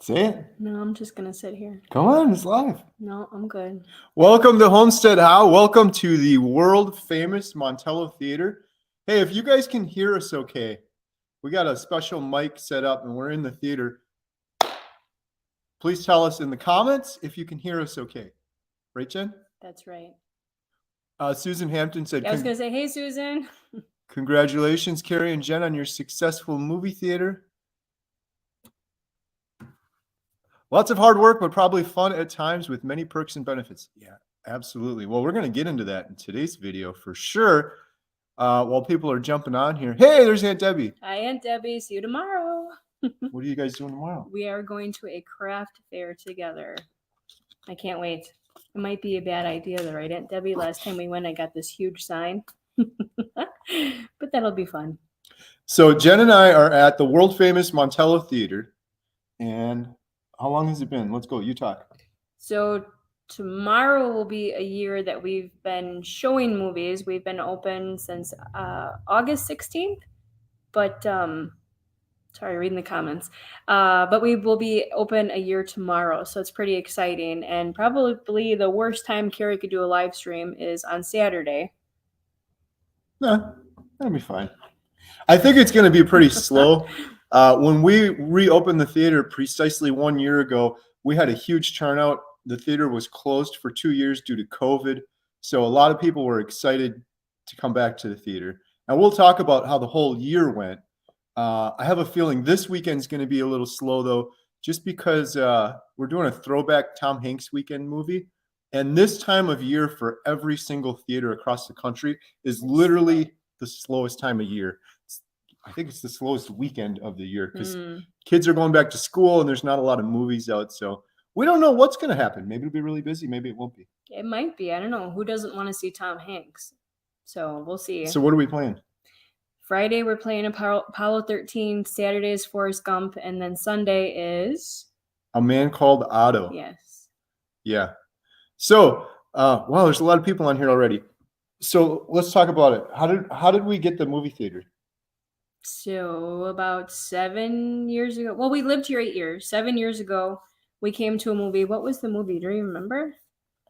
Say it. No, I'm just going to sit here. Come on, it's live. No, I'm good. Welcome to Homesteadhow. Welcome to the world famous Montello Theater. Hey, if you guys can hear us okay, we got a special mic set up and we're in the theater. Please tell us in the comments if you can hear us okay. Right, Jen? That's right. Susan Hampton said, I was going to say, hey, Susan. Congratulations, Carrie and Jen, on your successful movie theater. Lots of hard work, but probably fun at times with many perks and benefits. Yeah, absolutely. Well, we're going to get into that in today's video for sure. While people are jumping on here. Hey, there's Aunt Debbie. Hi, Aunt Debbie. See you tomorrow. What are you guys doing tomorrow? We are going to a craft fair together. I can't wait. It might be a bad idea, though, right, Aunt Debbie? Last time we went, I got this huge sign. But that'll be fun. So Jen and I are at the world famous Montello Theater. And how long has it been? Let's go. You talk. So tomorrow will be a year that we've been showing movies. We've been open since August 16th. But, sorry, reading the comments. But we will be open a year tomorrow. So it's pretty exciting. And probably the worst time Carrie could do a live stream is on Saturday. No, that'll be fine. I think it's going to be pretty slow. When we reopened the theater precisely 1 year ago, we had a huge turnout. The theater was closed for 2 years due to COVID. So a lot of people were excited to come back to the theater. And we'll talk about how the whole year went. I have a feeling this weekend's going to be a little slow, though, just because we're doing a throwback Tom Hanks weekend movie. And this time of year for every single theater across the country is literally the slowest time of year. I think it's the slowest weekend of the year because kids are going back to school and there's not a lot of movies out. So we don't know what's going to happen. Maybe it'll be really busy. Maybe it won't be. It might be. I don't know. Who doesn't want to see Tom Hanks? So we'll see. So what are we playing? Friday, we're playing Apollo 13. Saturday is Forrest Gump. And then Sunday is? A Man Called Otto. Yes. Yeah. So, wow, there's a lot of people on here already. So let's talk about it. How did we get the movie theater? So about 7 years ago. Well, we lived here 8 years. 7 years ago, we came to a movie. What was the movie? Do you remember?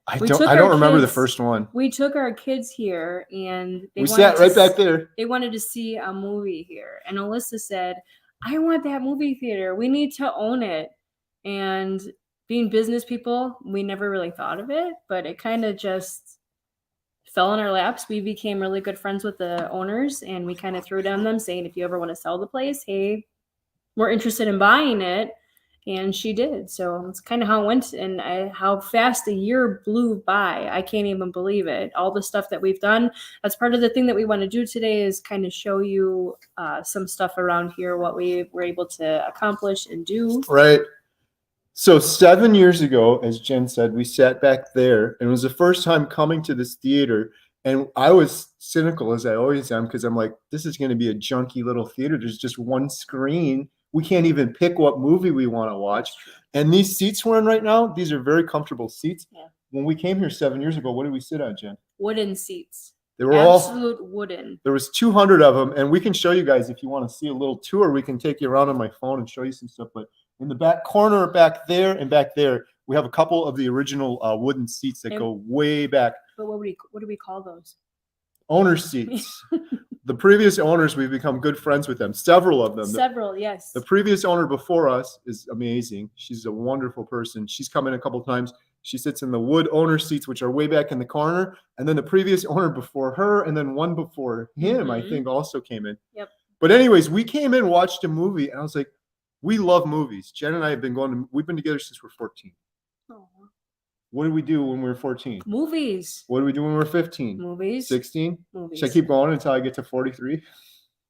I don't remember the first one. We took our kids here, and we sat right back there. They wanted to see a movie here, and Alyssa said, "I want that movie theater. We need to own it." And being business people, we never really thought of it, but it kind of just fell in our laps. We became really good friends with the owners, and we kind of threw down them saying, if you ever want to sell the place, hey, we're interested in buying it. And she did. So it's kind of how it went, and how fast a year blew by. I can't even believe it. All the stuff that we've done. That's part of the thing that we want to do today is kind of show you some stuff around here, what we were able to accomplish and do. Right. So 7 years ago, as Jen said, we sat back there, and it was the first time coming to this theater. And I was cynical, as I always am, because I'm like, this is going to be a junky little theater. There's just one screen. We can't even pick what movie we want to watch. And these seats we're in right now, these are very comfortable seats. Yeah. When we came here 7 years ago, what did we sit on, Jen? Wooden seats. They were absolute wooden. There was 200 of them, and we can show you guys if you want to see a little tour. We can take you around on my phone and show you some stuff. But in the back corner, back there, and back there, we have a couple of the original wooden seats that go way back. But what do we call those? Owner seats. The previous owners, we've become good friends with them. Several of them. Yes. The previous owner before us is amazing. She's a wonderful person. She's come in a couple of times. She sits in the wood owner seats, which are way back in the corner. And then the previous owner before her, and then one before him, I think, also came in. Yep. But anyways, we came in, watched a movie, and I was like, we love movies. Jen and I have been we've been together since we're 14. Oh. What did we do when we were 14? Movies. What did we do when we were 15? Movies. 16? Movies. Should I keep going until I get to 43?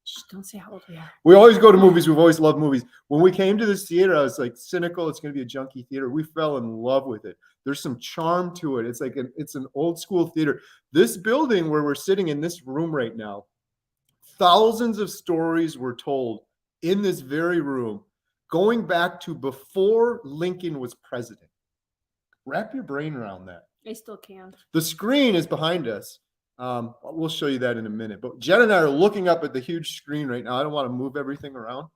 Shh, don't say how old we are. We always go to movies. We've always loved movies. When we came to this theater, I was like cynical. It's going to be a junky theater. We fell in love with it. There's some charm to it. It's like it's an old school theater. This building where we're sitting in this room right now, thousands of stories were told in this very room, going back to before Lincoln was president. Wrap your brain around that. I still can't. The screen is behind us. We'll show you that in a minute. But Jen and I are looking up at the huge screen right now. I don't want to move everything around.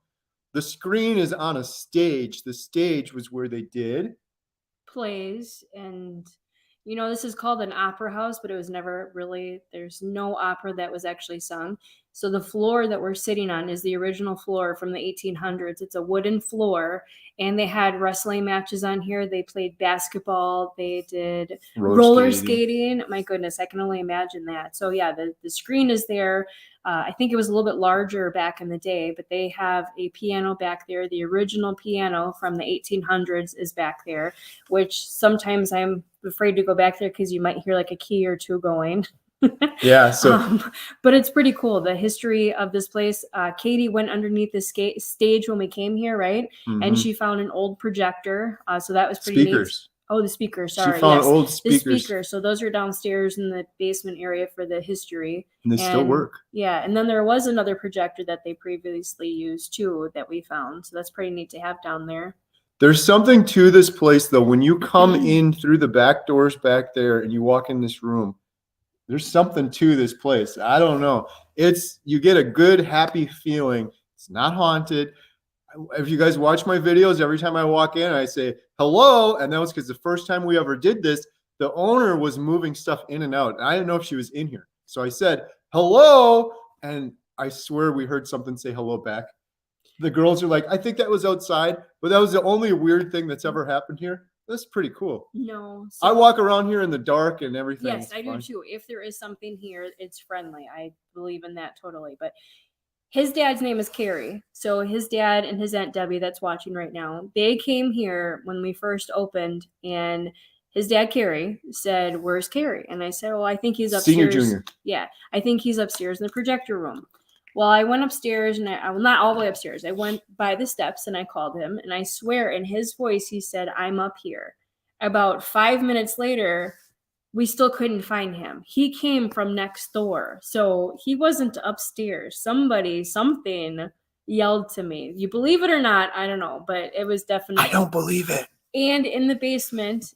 The screen is on a stage. The stage was where they did plays. And this is called an opera house, but it was never really, there's no opera that was actually sung. So the floor that we're sitting on is the original floor from the 1800s. It's a wooden floor, and they had wrestling matches on here. They played basketball. They did roller skating. My goodness, I can only imagine that. So yeah, the screen is there. I think it was a little bit larger back in the day, but they have a piano back there. The original piano from the 1800s is back there, which sometimes I'm afraid to go back there because you might hear like a key or two going. Yeah. So, but it's pretty cool. The history of this place. Katie went underneath the stage when we came here, right? And she found an old projector. So that was pretty neat. Oh, the speaker. Sorry. She found old speakers. The speaker. So those are downstairs in the basement area for the history. And they still work. Yeah. And then there was another projector that they previously used too that we found. So that's pretty neat to have down there. There's something to this place though. When you come in through the back doors back there and you walk in this room, there's something to this place. I don't know. You get a good, happy feeling. It's not haunted. If you guys watch my videos, every time I walk in, I say hello. And that was because the first time we ever did this, the owner was moving stuff in and out. And I didn't know if she was in here. So I said, hello. And I swear we heard something say hello back. The girls are like, I think that was outside. But that was the only weird thing that's ever happened here. That's pretty cool. No. I walk around here in the dark and everything. Yes, I do too. If there is something here, it's friendly. I believe in that totally. But his dad's name is Carrie. So his dad and his Aunt Debbie that's watching right now, they came here when we first opened, and his dad, Carrie, said, where's Carrie? And I said, well, I think he's upstairs. Senior, junior. Yeah, I think he's upstairs in the projector room. Well, I went upstairs, and well, not all the way upstairs. I went by the steps, and I called him, and I swear in his voice, he said, I'm up here. About 5 minutes later, we still couldn't find him. He came from next door. So he wasn't upstairs. Something yelled to me. You believe it or not, I don't know, but it was definitely. I don't believe it. And in the basement.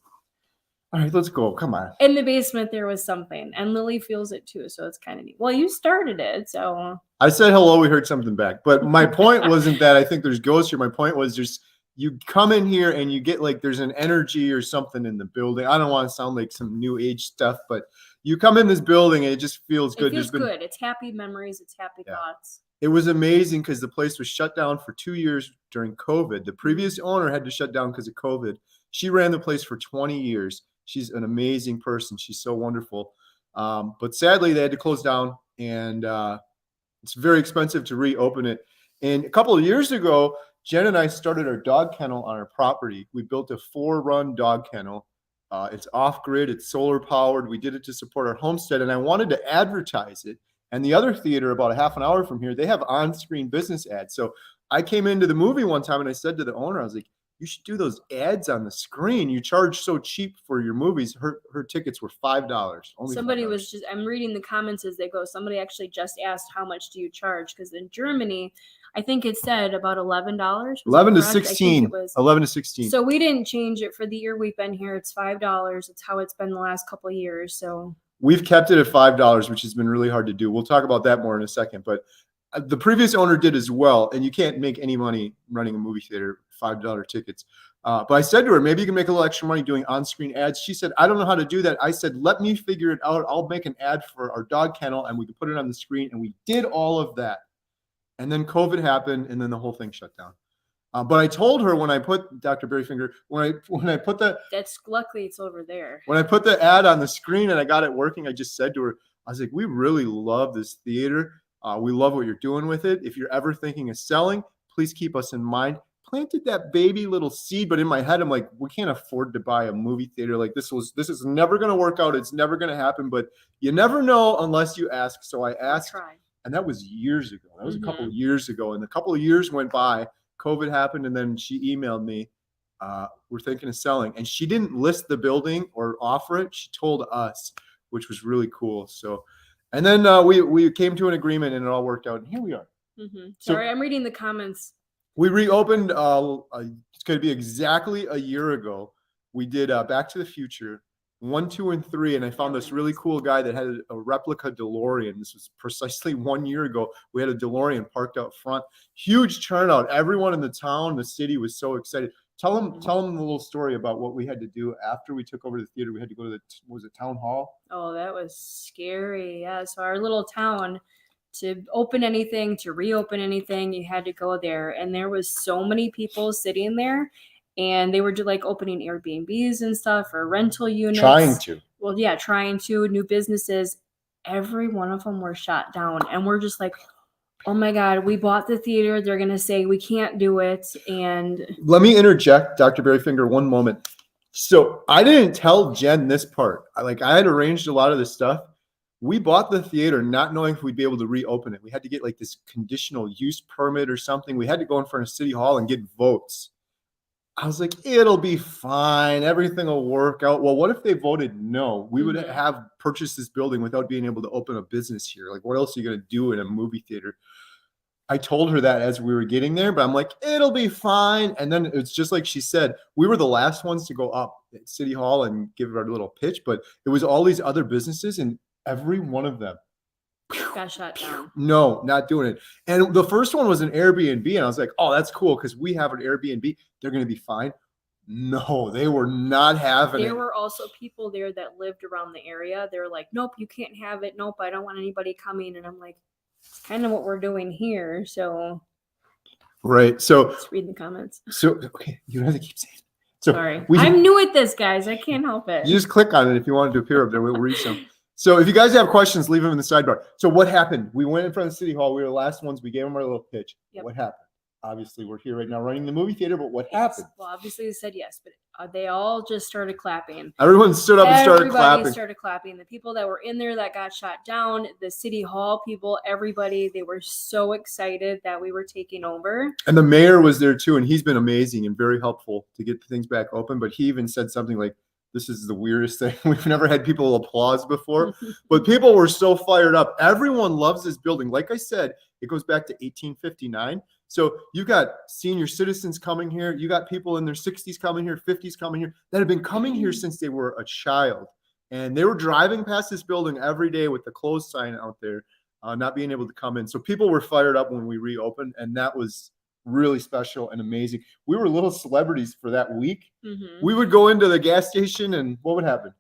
All right, let's go. Come on. In the basement, there was something. And Lily feels it too. So it's kind of neat. Well, you started it. So. I said hello. We heard something back. But my point wasn't that I think there's ghosts here. My point was just. You come in here and you get like there's an energy or something in the building. I don't want to sound like some new age stuff, but you come in this building and it just feels good. It feels good. It's happy memories. It's happy thoughts. It was amazing because the place was shut down for 2 years during COVID. The previous owner had to shut down because of COVID. She ran the place for 20 years. She's an amazing person. She's so wonderful. But sadly, they had to close down, and it's very expensive to reopen it. And a couple of years ago, Jen and I started our dog kennel on our property. We built a 4-run dog kennel. It's off-grid. It's solar-powered. We did it to support our homestead, and I wanted to advertise it. And the other theater, about a half an hour from here, they have on-screen business ads. So I came into the movie one time, and I said to the owner, I was like, you should do those ads on the screen. You charge so cheap for your movies. Her tickets were $5. Somebody was just, I'm reading the comments as they go. Somebody actually just asked, how much do you charge? Because in Germany, I think it said about $11. 11 to 16. 11 to 16. So we didn't change it for the year we've been here. It's $5. It's how it's been the last couple of years. So we've kept it at $5, which has been really hard to do. We'll talk about that more in a second. But the previous owner did as well, and you can't make any money running a movie theater, $5 tickets. But I said to her, maybe you can make a little extra money doing on-screen ads. She said, I don't know how to do that. I said, let me figure it out. I'll make an ad for our dog kennel, and we can put it on the screen. And we did all of that. And then COVID happened, and then the whole thing shut down. But I told her when I put Dr. Berryfinger, when I put that's luckily it's over there. When I put the ad on the screen and I got it working, I just said to her, I was like, we really love this theater. We love what you're doing with it. If you're ever thinking of selling, please keep us in mind. Planted that baby little seed, but in my head, I'm like, we can't afford to buy a movie theater like this. This is never going to work out. It's never going to happen, but you never know unless you ask. So I asked, and that was years ago. That was a couple of years ago. And a couple of years went by, COVID happened, and then she emailed me, we're thinking of selling. And she didn't list the building or offer it. She told us, which was really cool. So, and then we came to an agreement, and it all worked out. And here we are. Sorry, I'm reading the comments. We reopened, it's going to be exactly a year ago. We did Back to the Future. 1, 2, and 3. And I found this really cool guy that had a replica DeLorean. This was precisely 1 year ago. We had a DeLorean parked out front. Huge turnout. Everyone in the town, the city was so excited. Tell them the little story about what we had to do after we took over the theater. We had to go to was it town hall? Oh, that was scary. Yeah. So our little town, to open anything, to reopen anything, you had to go there. And there was so many people sitting there, and they were like opening Airbnbs and stuff or rental units. Trying to. Well, yeah, trying to, new businesses. Every one of them were shot down. And we're just like, oh my God, we bought the theater. They're going to say we can't do it. And let me interject, Dr. Berryfinger, one moment. So I didn't tell Jen this part. I had arranged a lot of this stuff. We bought the theater not knowing if we'd be able to reopen it. We had to get like this conditional use permit or something. We had to go in front of City Hall and get votes. I was like, it'll be fine. Everything will work out. Well, what if they voted no? We would have purchased this building without being able to open a business here. Like, what else are you going to do in a movie theater? I told her that as we were getting there, but I'm like, it'll be fine. And then it's just like she said, we were the last ones to go up at City Hall and give our little pitch, but it was all these other businesses, and every one of them got shut down. No, not doing it. And the first one was an Airbnb, and I was like, oh, that's cool because we have an Airbnb. They're going to be fine. No, they were not having it. There were also people there that lived around the area. They were like, nope, you can't have it. Nope, I don't want anybody coming. And I'm like, it's kind of what we're doing here. So, right. So, let's read the comments. So, okay, you don't have to keep saying. So, sorry, I'm new at this, guys. I can't help it. You just click on it if you want it to appear up there. We'll read some. So, if you guys have questions, leave them in the sidebar. So, what happened? We went in front of City Hall. We were the last ones. We gave them our little pitch. Yep. What happened? Obviously, we're here right now running the movie theater, but what happened? Well, obviously they said yes, but they all just started clapping. Everyone stood up and started clapping. Everybody started clapping. The people that were in there that got shot down, the City Hall people, everybody, they were so excited that we were taking over. And the mayor was there too, and he's been amazing and very helpful to get things back open. But he even said something like, this is the weirdest thing. We've never had people applause before, but people were so fired up. Everyone loves this building. Like I said, it goes back to 1859. So you got senior citizens coming here. You got people in their 60s coming here, 50s coming here that have been coming here since they were a child. And they were driving past this building every day with the closed sign out there, not being able to come in. So people were fired up when we reopened, and that was really special and amazing. We were little celebrities for that week. We would go into the gas station, and what would happen?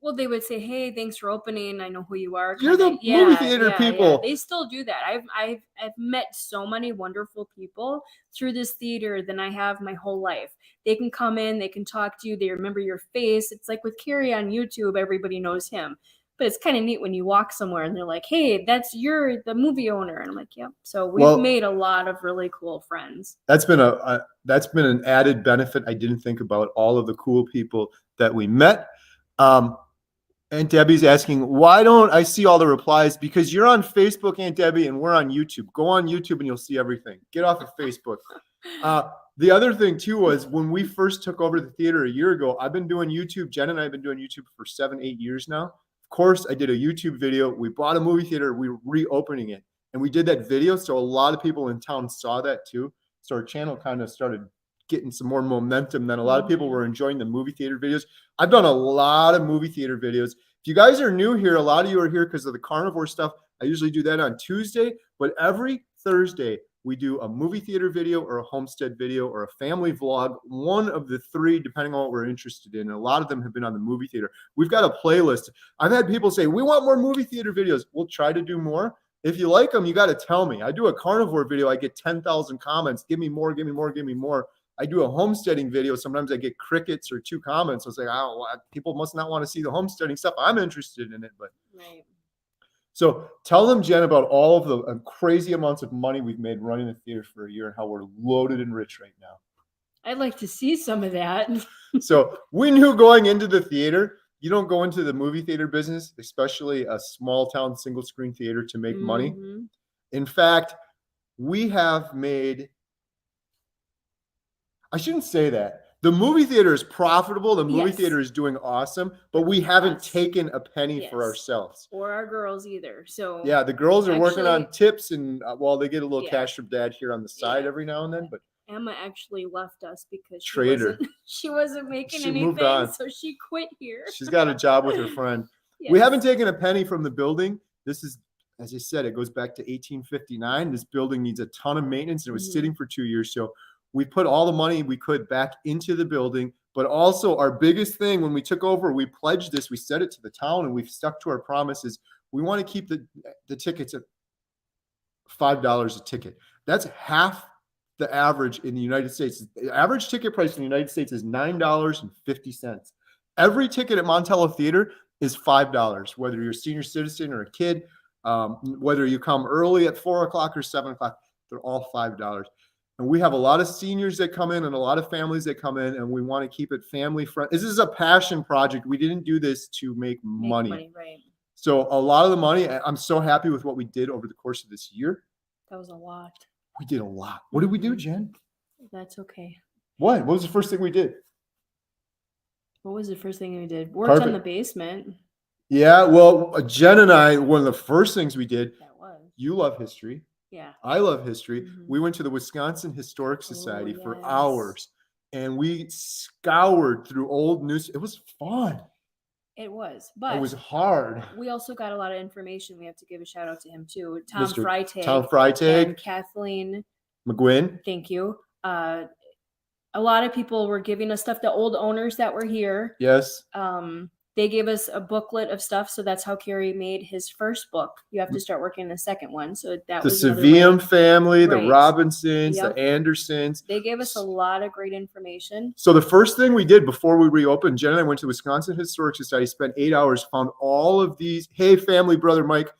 Well, they would say, hey, thanks for opening. I know who you are. You're the movie theater people. Yeah. They still do that. I've met so many wonderful people through this theater than I have my whole life. They can come in, they can talk to you, they remember your face. It's like with Carrie on YouTube, everybody knows him. But it's kind of neat when you walk somewhere and they're like, hey, you're the movie owner. And I'm like, yep. So we've made a lot of really cool friends. That's been an added benefit I didn't think about, all of the cool people that we met. Aunt Debbie's asking, why don't I see all the replies? Because you're on Facebook, Aunt Debbie, and we're on YouTube. Go on YouTube and you'll see everything. Get off of Facebook. The other thing, too, was when we first took over the theater a year ago, I've been doing YouTube. Jen and I have been doing YouTube for 7-8 years now. Of course, I did a YouTube video. We bought a movie theater. We were reopening it. And we did that video, so a lot of people in town saw that, too. So our channel kind of started getting some more momentum. Then a lot of people were enjoying the movie theater videos. I've done a lot of movie theater videos. If you guys are new here, a lot of you are here because of the carnivore stuff. I usually do that on Tuesday, but every Thursday we do a movie theater video or a homestead video or a family vlog, one of the three, depending on what we're interested in. And a lot of them have been on the movie theater. We've got a playlist. I've had people say, we want more movie theater videos. We'll try to do more. If you like them, you got to tell me. I do a carnivore video. I get 10,000 comments. Give me more, give me more, give me more. I do a homesteading video. Sometimes I get crickets or 2 comments. I was like, oh, people must not want to see the homesteading stuff. I'm interested in it. But right. So tell them, Jen, about all of the crazy amounts of money we've made running the theater for a year and how we're loaded and rich right now. I'd like to see some of that. So we knew going into the theater, you don't go into the movie theater business, especially a small town single screen theater, to make money. In fact, we have made, I shouldn't say that. The movie theater is profitable. The movie theater is doing awesome, but we haven't taken a penny for ourselves. Or our girls either. So yeah, the girls are working on tips and they get a little cash from dad here on the side every now and then. But Emma actually left us because Traitor. she wasn't making She moved anything, on. so she quit here. She's got a job with her friend. We Yes. haven't taken a penny from the building. This is, as I said, it goes back to 1859. This building needs a ton of maintenance, and it was sitting for 2 years. So we put all the money we could back into the building. But also our biggest thing when we took over, we pledged this, we said it to the town, and we've stuck to our promises. We want to keep the tickets at $5 a ticket. That's half the average in the United States. The average ticket price in the United States is $9.50. Every ticket at Montello Theater is $5, whether you're a senior citizen or a kid, whether you come early at 4 o'clock or 7 o'clock, they're all $5. And we have a lot of seniors that come in and a lot of families that come in, and we want to keep it family friendly. This is a passion project. We didn't do this to make money. Right. So a lot of the money, I'm so happy with what we did over the course of this year. That was a lot. We did a lot. What did we do, Jen? That's okay. What was the first thing we did? What was the first thing we did? Worked on the basement. Yeah, well, Jen and I, one of the first things we did, you love history. Yeah. I love history. We went to the Wisconsin Historic Society for hours, and we scoured through old news. It was fun. It was, but it was hard. We also got a lot of information. We have to give a shout out to him too. Tom Freitag and Kathleen McGuinn. Thank you. A lot of people were giving us stuff. The old owners that were here. Yes. They gave us a booklet of stuff, so that's how Carrie made his first book. You have to start working on the second one. So that was the Sevium family, the Robinsons, the Andersons. They gave us a lot of great information. So the first thing we did before we reopened, Jen and I went to Wisconsin Historic Society, spent 8 hours, found all of these. Hey, family, brother Mike.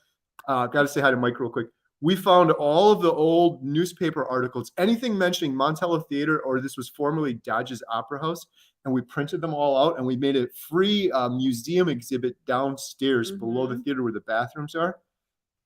Got to say hi to Mike real quick. We found all of the old newspaper articles, anything mentioning Montello Theater, or this was formerly Dodge's Opera House, and we printed them all out, and we made a free museum exhibit downstairs below the theater where the bathrooms are.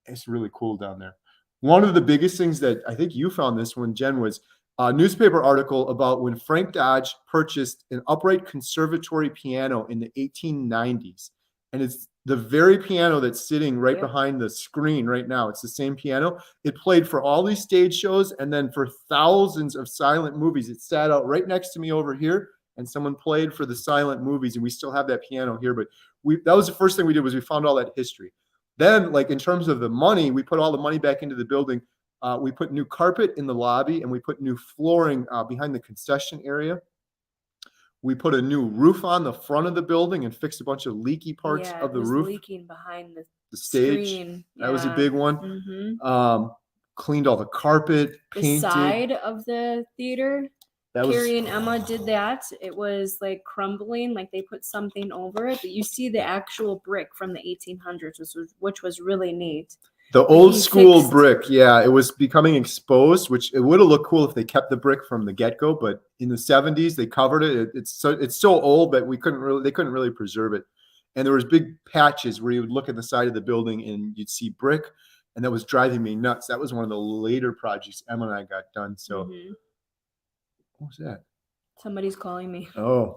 It's really cool down there. One of the biggest things that I think you found this one, Jen, was a newspaper article about when Frank Dodge purchased an upright conservatory piano in the 1890s. And it's the very piano that's sitting right behind the screen right now. It's the same piano. It played for all these stage shows and then for thousands of silent movies. It sat out right next to me over here, and someone played for the silent movies, and we still have that piano here. But that was the first thing we did, was we found all that history. Then, like in terms of the money, we put all the money back into the building. We put new carpet in the lobby, and we put new flooring behind the concession area. We put a new roof on the front of the building and fixed a bunch of leaky parts of the roof. Leaking behind the stage. Screen. That was a big one. Cleaned all the carpet, painted. The side of the theater. Carrie and Emma did that. It was like crumbling, like they put something over it. But you see the actual brick from the 1800s, which was really neat. The old school brick, it was becoming exposed, which it would have looked cool if they kept the brick from the get-go. But in the 70s, they covered it. It's so old that they couldn't really preserve it. And there was big patches where you would look at the side of the building and you'd see brick, and that was driving me nuts. That was one of the later projects Emma and I got done. So. What was that? Somebody's calling me. Oh.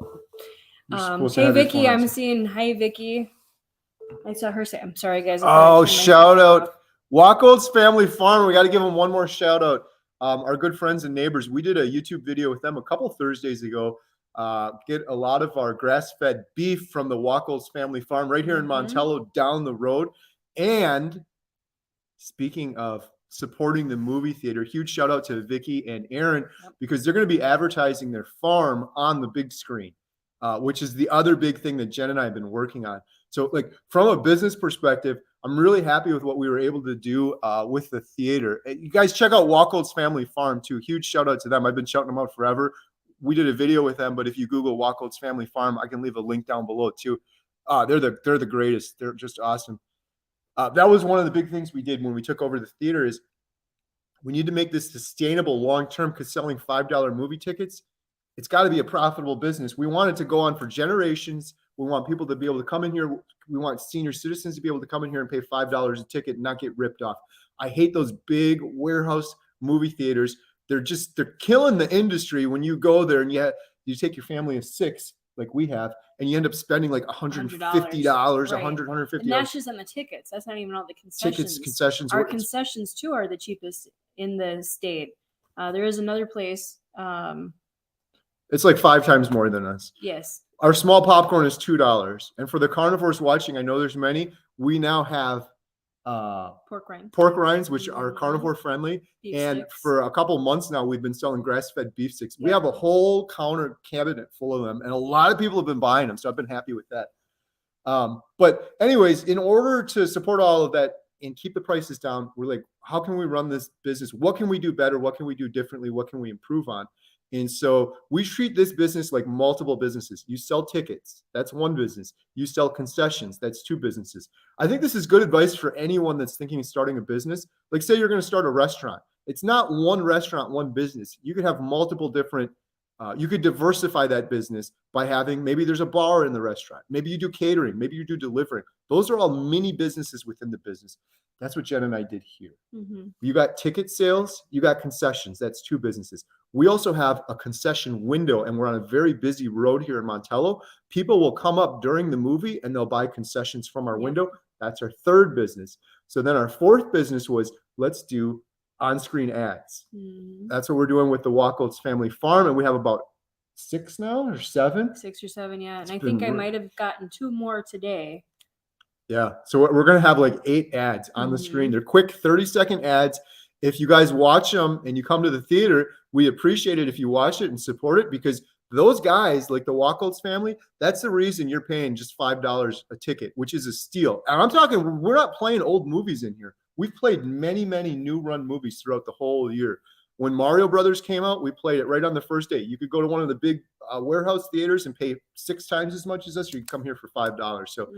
Hey, Vicky. I'm seeing. Hi, Vicky. I saw her say, I'm sorry, guys. Shout out. Wackold's Family Farm. We got to give them one more shout out. Our good friends and neighbors. We did a YouTube video with them a couple Thursdays ago. Get a lot of our grass-fed beef from the Wackold's Family Farm right here in Montello down the road. And speaking of supporting the movie theater, huge shout out to Vicky and Aaron, because they're going to be advertising their farm on the big screen, which is the other big thing that Jen and I have been working on. So like from a business perspective, I'm really happy with what we were able to do with the theater. You guys check out Wackold's Family Farm too. Huge shout out to them. I've been shouting them out forever. We did a video with them, but if you Google Wackold's Family Farm, I can leave a link down below too. They're the greatest. They're just awesome. That was one of the big things we did when we took over the theater, is we need to make this sustainable long-term, because selling $5 movie tickets, it's got to be a profitable business. We want it to go on for generations. We want people to be able to come in here. We want senior citizens to be able to come in here and pay $5 a ticket and not get ripped off. I hate those big warehouse movie theaters. They're killing the industry when you go there and you take your family of 6, like we have, and you end up spending like $150, $150. And that's just on the tickets. That's not even all the concessions. Concessions. Our concessions too are the cheapest in the state. There is another place It's like 5 times more than us. Yes. Our small popcorn is $2. And for the carnivores watching, I know there's many. We now have pork rinds, which are carnivore friendly. Beef and sticks. for a couple months now, we've been selling grass-fed beef sticks. We Yep. have a whole counter cabinet full of them, and a lot of people have been buying them. So I've been happy with that. But anyways, in order to support all of that and keep the prices down, we're like, how can we run this business? What can we do better? What can we do differently? What can we improve on? And so we treat this business like multiple businesses. You sell tickets, that's one business. You sell concessions, that's 2 businesses. I think this is good advice for anyone that's thinking of starting a business. Like, say you're going to start a restaurant. It's not one restaurant, one business. You could have multiple different, you could diversify that business by having, maybe there's a bar in the restaurant. Maybe you do catering. Maybe you do delivery. Those are all mini businesses within the business. That's what Jen and I did here. Mm-hmm. You got ticket sales, you got concessions. That's 2 businesses. We also have a concession window, and we're on a very busy road here in Montello. People will come up during the movie and they'll buy concessions from our window. That's our 3rd business. So then our 4th business was, let's do on-screen ads. Mm-hmm. That's what we're doing with the Wacholtz Family Farm, and we have about 6 now or 7. 6 or 7, yeah. And It's I think I been might have gotten 2 more today. Yeah. So we're going to have like 8 ads on the screen. They're quick 30-second ads. If you guys watch them and you come to the theater, we appreciate it if you watch it and support it, because those guys, like the Wacholtz family, that's the reason you're paying just $5 a ticket, which is a steal. And I'm talking, we're not playing old movies in here. We've played many, many new run movies throughout the whole year. When Mario Brothers came out, we played it right on the first day. You could go to one of the big warehouse theaters and pay 6 times as much as us, or you could come here for $5. So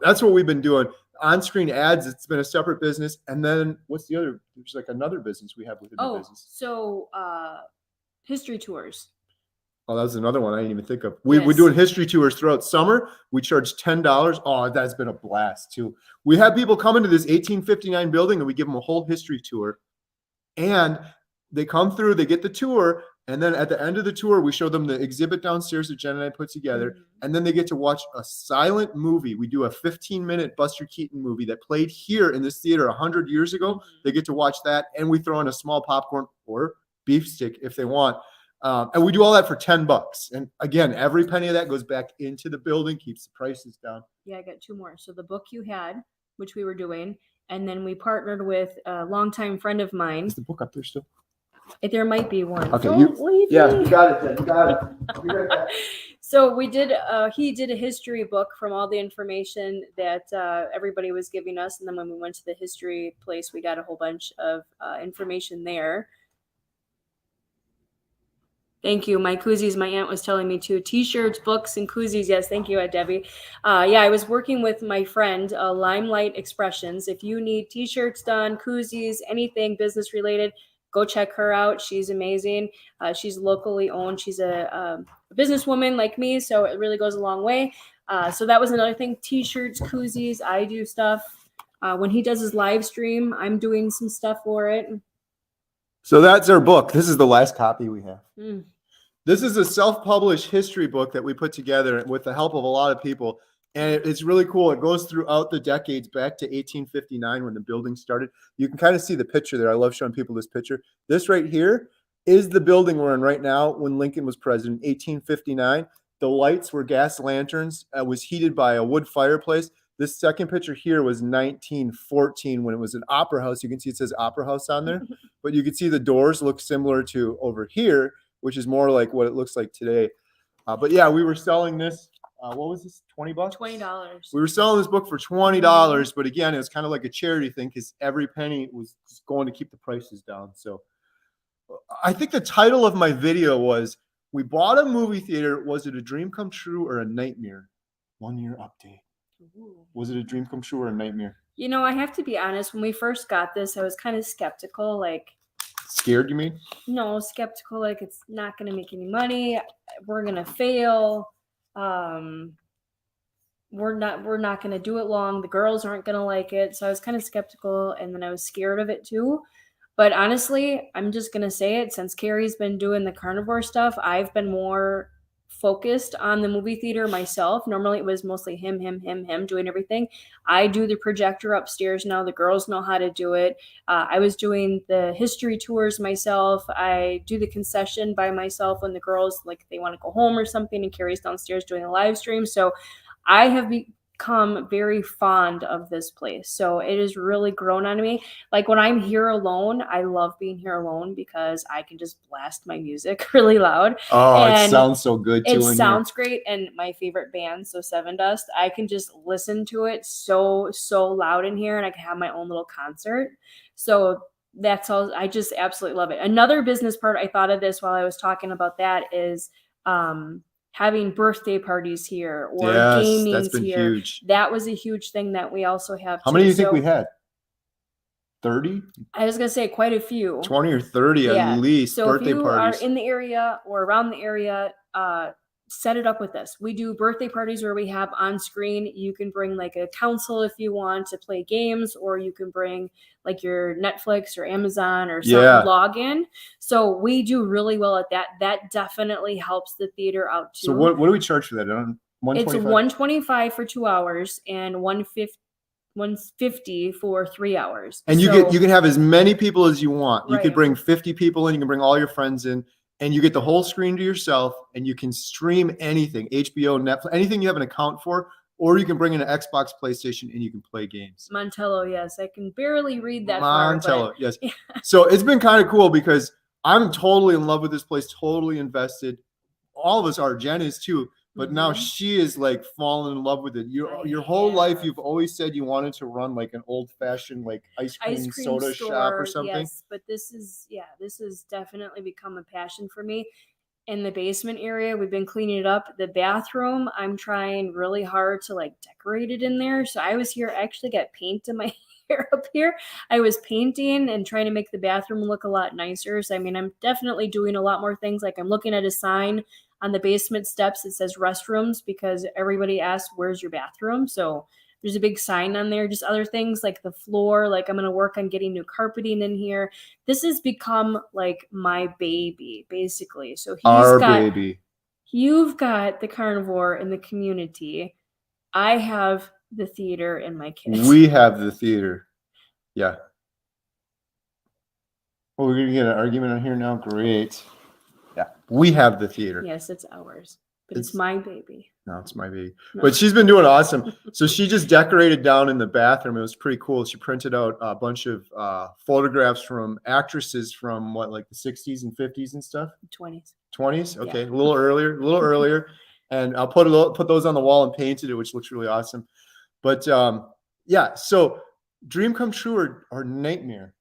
that's what we've been doing. On-screen ads, it's been a separate business. And then what's the other? There's like another business we have within the business. So history tours. Oh, that's another one I didn't even think of. We're doing history tours throughout summer. We charge $10. Oh, that's been a blast too. We have people come into this 1859 building and we give them a whole history tour. And they come through, they get the tour, and then at the end of the tour, we show them the exhibit downstairs that Jen and I put together, and then they get to watch a silent movie. We do a 15-minute Buster Keaton movie that played here in this theater 100 years ago. They get to watch that, and we throw in a small popcorn or beef stick if they want. And we do all that for $10. And again, every penny of that goes back into the building, keeps the prices down. Yeah, I got 2 more. So the book you had, which we were doing, and then we partnered with a longtime friend of mine. Is the book up there still? There might be one. Okay, Don't leave me. you got it, Jen. You got it. I'll be right back. So we did. He did a history book from all the information that everybody was giving us, and then when we went to the history place, we got a whole bunch of information there. Thank you. My koozies, my aunt was telling me too. T-shirts, books, and koozies. Yes, thank you, Debbie. Yeah, I was working with my friend, Limelight Expressions. If you need T-shirts done, koozies, anything business related, go check her out. She's amazing. She's locally owned. She's a businesswoman like me, so it really goes a long way. So that was another thing. T-shirts, koozies. I do stuff. When he does his live stream, I'm doing some stuff for it. So that's our book. This is the last copy we have. Mm. This is a self-published history book that we put together with the help of a lot of people. And it's really cool. It goes throughout the decades back to 1859 when the building started. You can kind of see the picture there. I love showing people this picture. This right here is the building we're in right now when Lincoln was president, 1859. The lights were gas lanterns. It was heated by a wood fireplace. This second picture here was 1914 when it was an opera house. You can see it says opera house on there. But you can see the doors look similar to over here, which is more like what it looks like today. But yeah, we were selling this. What was this? $20? $20. We were selling this book for $20, but again, it was kind of like a charity thing because every penny was just going to keep the prices down. So I think the title of my video was, "We bought a movie theater. Was it a dream come true or a nightmare?" 1 year update. Ooh. Was it a dream come true or a nightmare? You know, I have to be honest. When we first got this, I was kind of skeptical. Like, scared, you mean? No, skeptical. Like, it's not going to make any money. We're going to fail. We're not going to do it long. The girls aren't going to like it. So I was kind of skeptical, and then I was scared of it too. But honestly, I'm just going to say it. Since Carrie's been doing the carnivore stuff, I've been more focused on the movie theater myself. Normally it was mostly him doing everything. I do the projector upstairs now. The girls know how to do it. I was doing the history tours myself. I do the concession by myself when the girls, like, they want to go home or something, and Carrie's downstairs doing a live stream. So I have become very fond of this place. So it has really grown on me. Like, when I'm here alone, I love being here alone because I can just blast my music really loud. Oh, it And sounds so good too. it in here. sounds great. And my favorite band, so Seven Dust, I can just listen to it so loud in here, and I can have my own little concert. So that's all. I just absolutely love it. Another business part I thought of this while I was talking about that is having birthday parties here or Yes, gaming that's been here. huge. That was a huge thing that we also have. How many do you think we had? 30? I was gonna say quite a few. 20 or 30 at least. So birthday if you parties. are in the area or around the area, set it up with us. We do birthday parties where we have on screen. You can bring like a console if you want to play games, or you can bring like your Netflix or Amazon or some login. So we do really well at that. That definitely helps the theater out too. So what do we charge for that? It's $125 for 2 hours and $150 for 3 hours. And you can have as many people as you want. You could bring 50 people in, you can bring all your friends in, and you get the whole screen to yourself, and you can stream anything, HBO, Netflix, anything you have an account for, or you can bring in an Xbox, PlayStation, and you can play games. Montello, yes. I can barely read that Montello, far, yes. Yeah. So it's been kind of cool because I'm totally in love with this place, totally invested. All of us are. Jen is too. But now she is like falling in love with it. Your whole life, you've always said you wanted to run like an old fashioned like ice cream soda shop or something. Yes, but this has definitely become a passion for me. In the basement area, we've been cleaning it up. The bathroom, I'm trying really hard to like decorate it in there. So I was here, I actually got paint in my hair up here. I was painting and trying to make the bathroom look a lot nicer. So I mean, I'm definitely doing a lot more things. Like, I'm looking at a sign on the basement steps. It says restrooms because everybody asks, where's your bathroom? So there's a big sign on there. Just other things like the floor. Like, I'm going to work on getting new carpeting in here. This has become like my baby, basically. So baby. You've got the carnivore in the community. I have the theater and my kids. We have the theater. Yeah. Well, we're going to get an argument on here now. Great. Yeah. We have the theater. Yes, it's ours. But it's my baby. No, it's my baby. No. But she's been doing awesome. So she just decorated down in the bathroom. It was pretty cool. She printed out a bunch of photographs from actresses from like the 60s and 50s and stuff. 20s. 20s? Okay. Yeah. A little earlier. And I'll put those on the wall and painted it, which looks really awesome. But yeah, so dream come true or nightmare?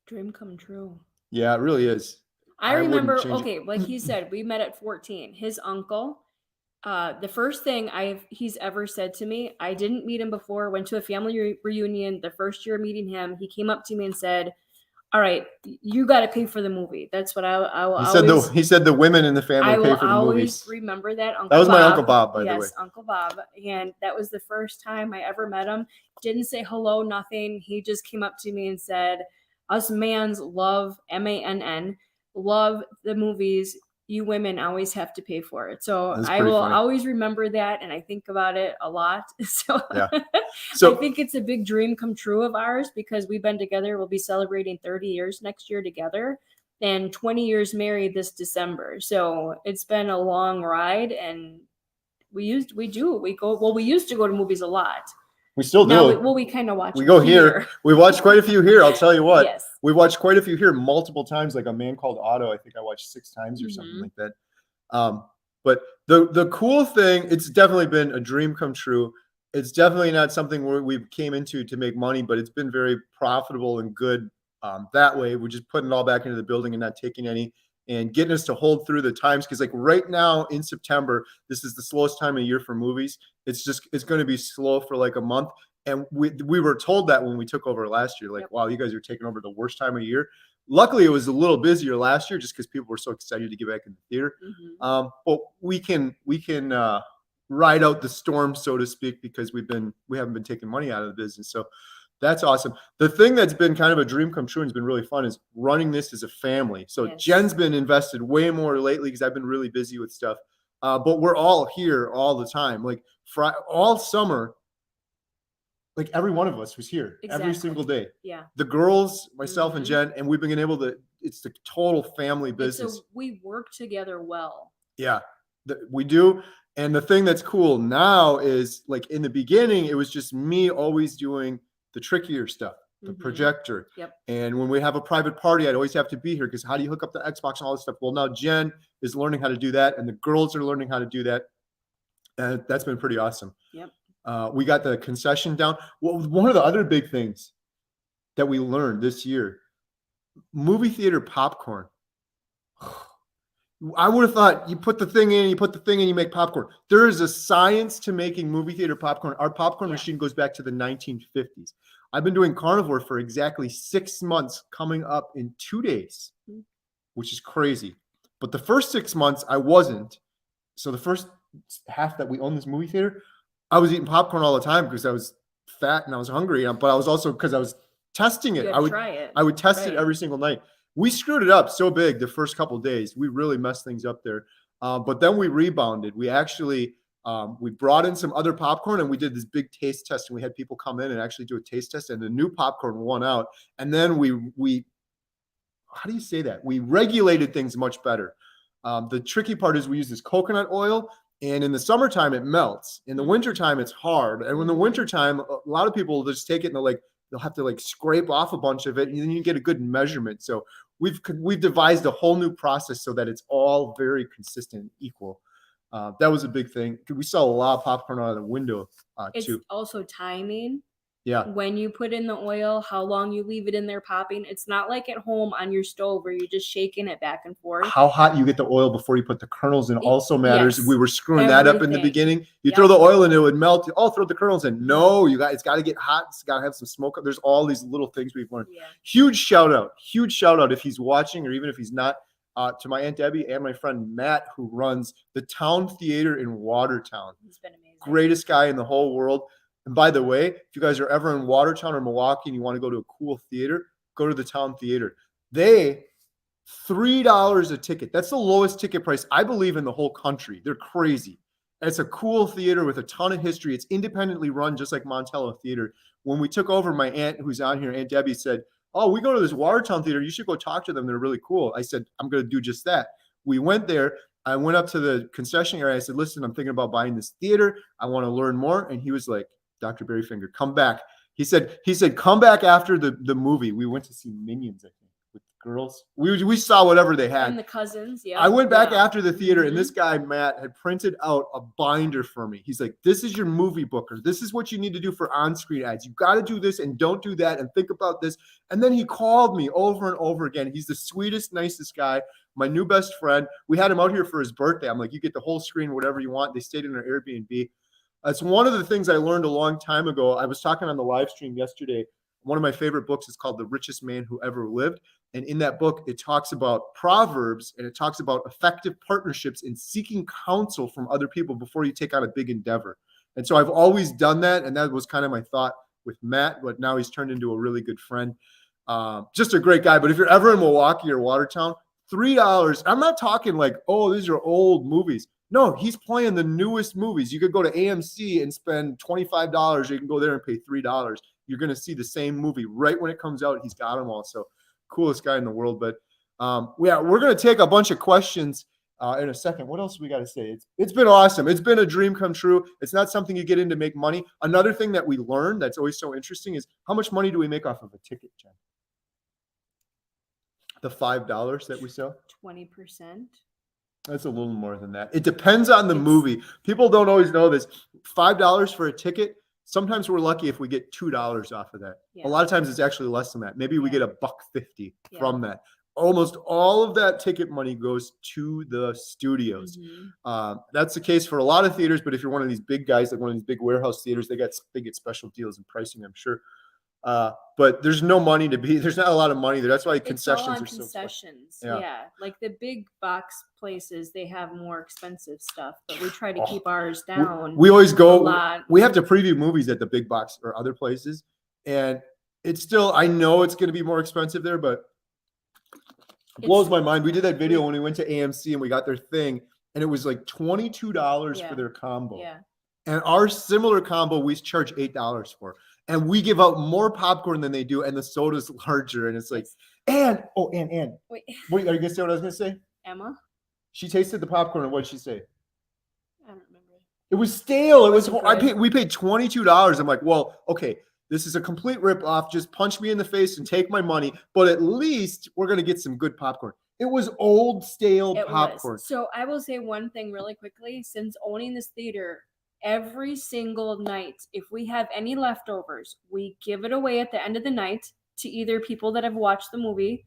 Dream come true. Yeah, it really is. I remember, okay, like he said, we met at 14. His uncle, the first thing he's ever said to me, I didn't meet him before, went to a family reunion. The first year meeting him, he came up to me and said, all right, you got to pay for the movie. That's what I will he said the women in the family pay for the movies. I will always remember that. That was my Uncle Bob, by the way. Yes, Uncle Bob. And that was the first time I ever met him. Didn't say hello, nothing. He just came up to me and said, us mans love, MANN, love the movies. You women always have to pay for it. So I will always remember that, and I think about it a lot. So, yeah. So I think it's a big dream come true of ours because we've been together. We'll be celebrating 30 years next year together and 20 years married this December. So it's been a long ride, and we used to go to movies a lot. We still do. We kind of watch. We go here. We watched quite a few here. I'll tell you what. Yes. We watched quite a few here multiple times. Like A Man Called Otto, I think I watched 6 times or something like that. But the cool thing, it's definitely been a dream come true. It's definitely not something where we came into to make money, but it's been very profitable and good that way. We're just putting it all back into the building and not taking any, and getting us to hold through the times. Because like right now in September, this is the slowest time of year for movies. It's going to be slow for like a month. And we were told that when we took over last year, like, wow, you guys are taking over the worst time of year. Luckily, it was a little busier last year just because people were so excited to get back in the theater. But we can ride out the storm, so to speak, because we haven't been taking money out of the business. So That's awesome. The thing that's been kind of a dream come true and has been really fun is running this as a family. So Yes. Jen's been invested way more lately because I've been really busy with stuff. But we're all here all the time. Like all summer, like every one of us was here every Exactly. single day. Yeah. The girls, myself and Mhm. Jen, and we've been able to, it's the total family business. So we work together well. Yeah, we do. And the thing that's cool now is like in the beginning, it was just me always doing the trickier stuff, the Mhm. projector. Yep. And when we have a private party, I'd always have to be here because how do you hook up the Xbox and all this stuff? Well, now Jen is learning how to do that, and the girls are learning how to do that. And that's been pretty awesome. Yep. We got the concession down. Well, one of the other big things that we learned this year, movie theater popcorn. I would have thought you put the thing in, you make popcorn. There is a science to making movie theater popcorn. Our popcorn machine goes back to the 1950s. I've been doing Carnivore for exactly 6 months, coming up in 2 days, which is crazy. But the first 6 months, I wasn't. So the first half that we owned this movie theater, I was eating popcorn all the time because I was fat and I was hungry. But I was also because I was testing it. I would try it. I would test it every single night. We screwed it up so big the first couple of days. We really messed things up there. But then we rebounded. We actually we brought in some other popcorn and we did this big taste test. And we had people come in and actually do a taste test. And the new popcorn won out. And then we how do you say that? We regulated things much better. The tricky part is we use this coconut oil. And in the summertime, it melts. In the wintertime, it's hard. And when the wintertime, a lot of people just take it and they'll have to scrape off a bunch of it, and then you get a good measurement. So we've devised a whole new process so that it's all very consistent and equal. That was a big thing. We saw a lot of popcorn out of the window It's too. also timing. Yeah. When you put in the oil, how long you leave it in there popping. It's not like at home on your stove where you're just shaking it back and forth. How hot you get the oil before you put the kernels in also matters. Yes. We were screwing that up in the beginning. You throw the oil in, it would melt. Oh, throw the kernels in. No, it's got to get hot. It's got to have some smoke. There's all these little things we've learned. Yeah. Huge shout out if he's watching or even if he's not, to my Aunt Debbie and my friend Matt, who runs the Town Theater in Watertown. He's been amazing. Greatest guy in the whole world. And by the way, if you guys are ever in Watertown or Milwaukee and you want to go to a cool theater, go to the Town Theater. They $3 a ticket. That's the lowest ticket price, I believe, in the whole country. They're crazy. It's a cool theater with a ton of history. It's independently run, just like Montello Theater. When we took over, my aunt, who's on here, Aunt Debbie, said, "Oh, we go to this Watertown Theater. You should go talk to them. They're really cool." I said, "I'm going to do just that." We went there. I went up to the concession area. I said, "Listen, I'm thinking about buying this theater. I want to learn more." And he was like, "Dr. Berryfinger, come back." He said, "Come back after the movie." We went to see Minions, I think, with the girls. We saw whatever they had. And the cousins, yeah. I went back after the theater, and this guy, Matt, had printed out a binder for me. He's like, "This is your movie booker. This is what you need to do for on-screen ads. You got to do this and don't do that and think about this." And then he called me over and over again. He's the sweetest, nicest guy. My new best friend. We had him out here for his birthday. I'm like, "You get the whole screen, whatever you want." They stayed in our Airbnb. That's one of the things I learned a long time ago. I was talking on the live stream yesterday. One of my favorite books is called The Richest Man Who Ever Lived. And in that book, it talks about proverbs and it talks about effective partnerships and seeking counsel from other people before you take on a big endeavor. And so I've always done that. And that was kind of my thought with Matt, but now he's turned into a really good friend. Just a great guy. But if you're ever in Milwaukee or Watertown, $3. I'm not talking like, "Oh, these are old movies." No, he's playing the newest movies. You could go to AMC and spend $25. You can go there and pay $3. You're going to see the same movie right when it comes out. He's got them all. So coolest guy in the world. But yeah, we're going to take a bunch of questions in a second. What else we got to say? It's been awesome. It's been a dream come true. It's not something you get in to make money. Another thing that we learned that's always so interesting is how much money do we make off of a ticket, Jen? The $5 that we sell? 20%. That's a little more than that. It depends on the movie. People don't always know this. $5 for a ticket. Sometimes we're lucky if we get $2 off of that. Yeah. A lot of times it's actually less than that. Maybe we get $1.50 from that. Almost all of that ticket money goes to the studios. That's the case for a lot of theaters, but if you're one of these big guys, like one of these big warehouse theaters, they get special deals and pricing, I'm sure. But there's no money there's not a lot of money there. That's why concessions are so concessions. Yeah. Like the big box places, they have more expensive stuff, but we try to keep ours down. We always go, we have to preview movies at the big box or other places. And it's still, I know it's going to be more expensive there, but it blows my mind. We did that video when we went to AMC and we got their thing, and it was like $22 for their combo. Yeah. And our similar combo, we charge $8 for. And we give out more popcorn than they do, and the soda's larger. And it's like, and Wait. Wait, are you gonna say what I was gonna say? Emma? She tasted the popcorn, and what did she say? I don't remember. It was stale. It was. Good. We paid $22. I'm like, well, okay, this is a complete rip off. Just punch me in the face and take my money. But at least we're gonna get some good popcorn. It was old, stale popcorn. So I will say one thing really quickly. Since owning this theater, every single night, if we have any leftovers, we give it away at the end of the night to either people that have watched the movie,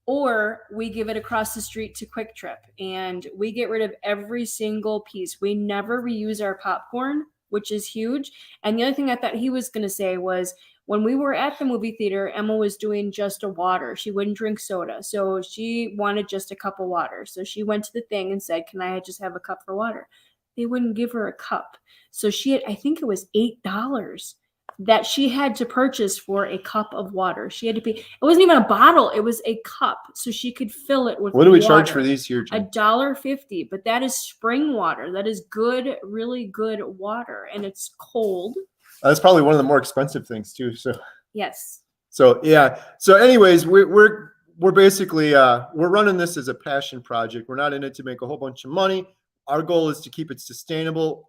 or we give it across the street to Quick Trip, and we get rid of every single piece. We never reuse our popcorn, which is huge. And the other thing I thought he was going to say was, when we were at the movie theater, Emma was doing just a water. She wouldn't drink soda. So she wanted just a cup of water. So she went to the thing and said, can I just have a cup for water? They wouldn't give her a cup. So she had, I think it was $8 that she had to purchase for a cup of water. She had to pay. It wasn't even a bottle. It was a cup. So she could fill it with What do we water. charge for these here, Jim? $1.50, but that is spring water. That is good, really good water. And it's cold. That's probably one of the more expensive things too. So yes. So yeah. So anyways, we're basically we're running this as a passion project. We're not in it to make a whole bunch of money. Our goal is to keep it sustainable.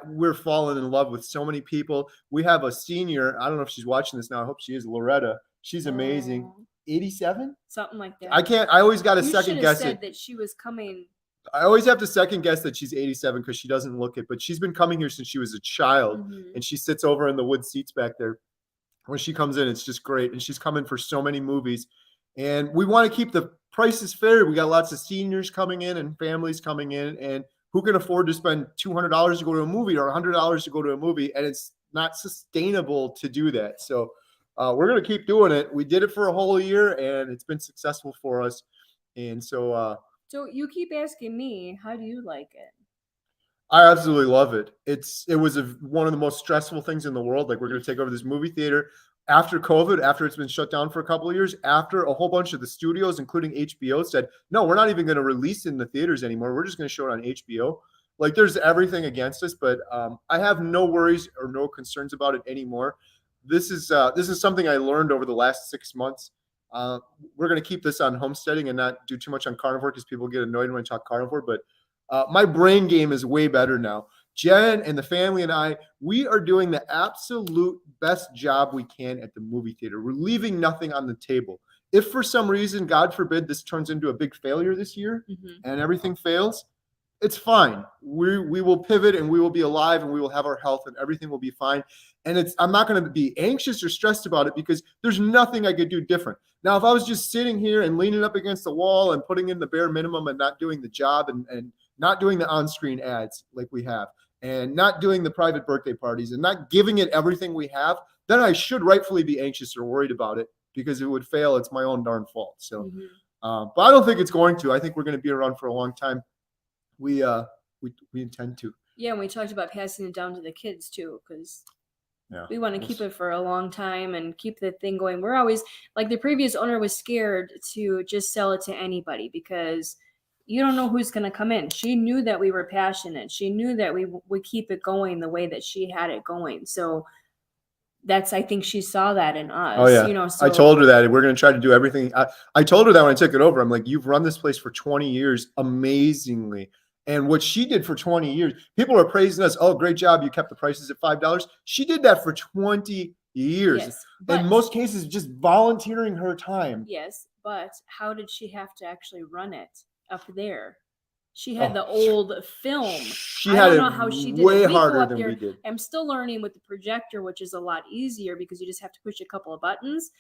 We're falling in love with so many people. We have a senior. I don't know if she's watching this now. I hope she is. Loretta. She's amazing. 87? Something like that. I always got to You second guess said it. that she was coming. I always have to second guess that she's 87 because she doesn't look it, but she's been coming here since she was a child, and she sits over in the wood seats back there. When she comes in, it's just great, and she's coming for so many movies, and we want to keep the prices fair. We got lots of seniors coming in and families coming in, and who can afford to spend $200 to go to a movie or $100 to go to a movie, and it's not sustainable to do that. So we're going to keep doing it. We did it for a whole year, and it's been successful for us, and so So you keep asking me, how do you like it? I absolutely love it. It was one of the most stressful things in the world. Like, we're going to take over this movie theater after COVID, after it's been shut down for a couple of years, after a whole bunch of the studios, including HBO, said, no, we're not even going to release it in the theaters anymore. We're just going to show it on HBO. Like, there's everything against us, but I have no worries or no concerns about it anymore. This is something I learned over the last 6 months. We're going to keep this on homesteading and not do too much on carnivore because people get annoyed when I talk carnivore, but my brain game is way better now. Jen and the family and I, we are doing the absolute best job we can at the movie theater. We're leaving nothing on the table. If for some reason, God forbid, this turns into a big failure this year and everything fails, it's fine. We will pivot and we will be alive and we will have our health and everything will be fine. And I'm not going to be anxious or stressed about it because there's nothing I could do different. Now, if I was just sitting here and leaning up against the wall and putting in the bare minimum and not doing the job and not doing the on-screen ads like we have, and not doing the private birthday parties and not giving it everything we have, then I should rightfully be anxious or worried about it because if it would fail, it's my own darn fault. So, but I don't think it's going to. I think we're going to be around for a long time. We intend to. Yeah, and we talked about passing it down to the kids too, because we want to keep it for a long time and keep the thing going. We're always, like, the previous owner was scared to just sell it to anybody because you don't know who's going to come in. She knew that we were passionate. She knew that we would keep it going the way that she had it going. So I think she saw that in us. Oh yeah. So I told her that we're going to try to do everything. I told her that when I took it over, I'm like, you've run this place for 20 years amazingly. And what she did for 20 years, people are praising us. Oh, great job. You kept the prices at $5. She did that for 20 years. Yes, in most cases, just volunteering her time. Yes. But how did she have to actually run it up there? She had the old film. I don't know how she did way it. harder than we did. I'm still learning with the projector, which is a lot easier because you just have to push a couple of buttons.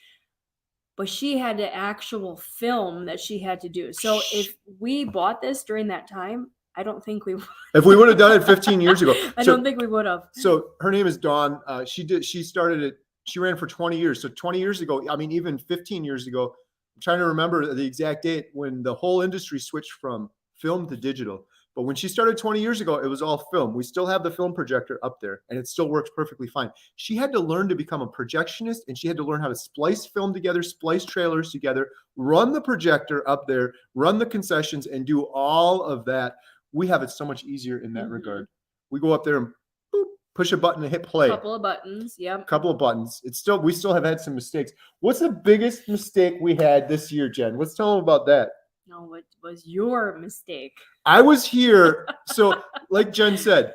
But she had the actual film that she had to do. So if we bought this during that time, I don't think we would. If we would have done it 15 years ago. I don't think we would have. So her name is Dawn. She started it. She ran for 20 years. So 20 years ago, I mean, even 15 years ago, I'm trying to remember the exact date when the whole industry switched from film to digital. But when she started 20 years ago, it was all film. We still have the film projector up there, and it still works perfectly fine. She had to learn to become a projectionist, and she had to learn how to splice film together, splice trailers together, run the projector up there, run the concessions, and do all of that. We have it so much easier in that regard. We go up there and boop, push a button and hit play. Couple of buttons. Yep. Couple of buttons. We still have had some mistakes. What's the biggest mistake we had this year, Jen? Let's tell them about that. No, what was your mistake? I was here. So like Jen said,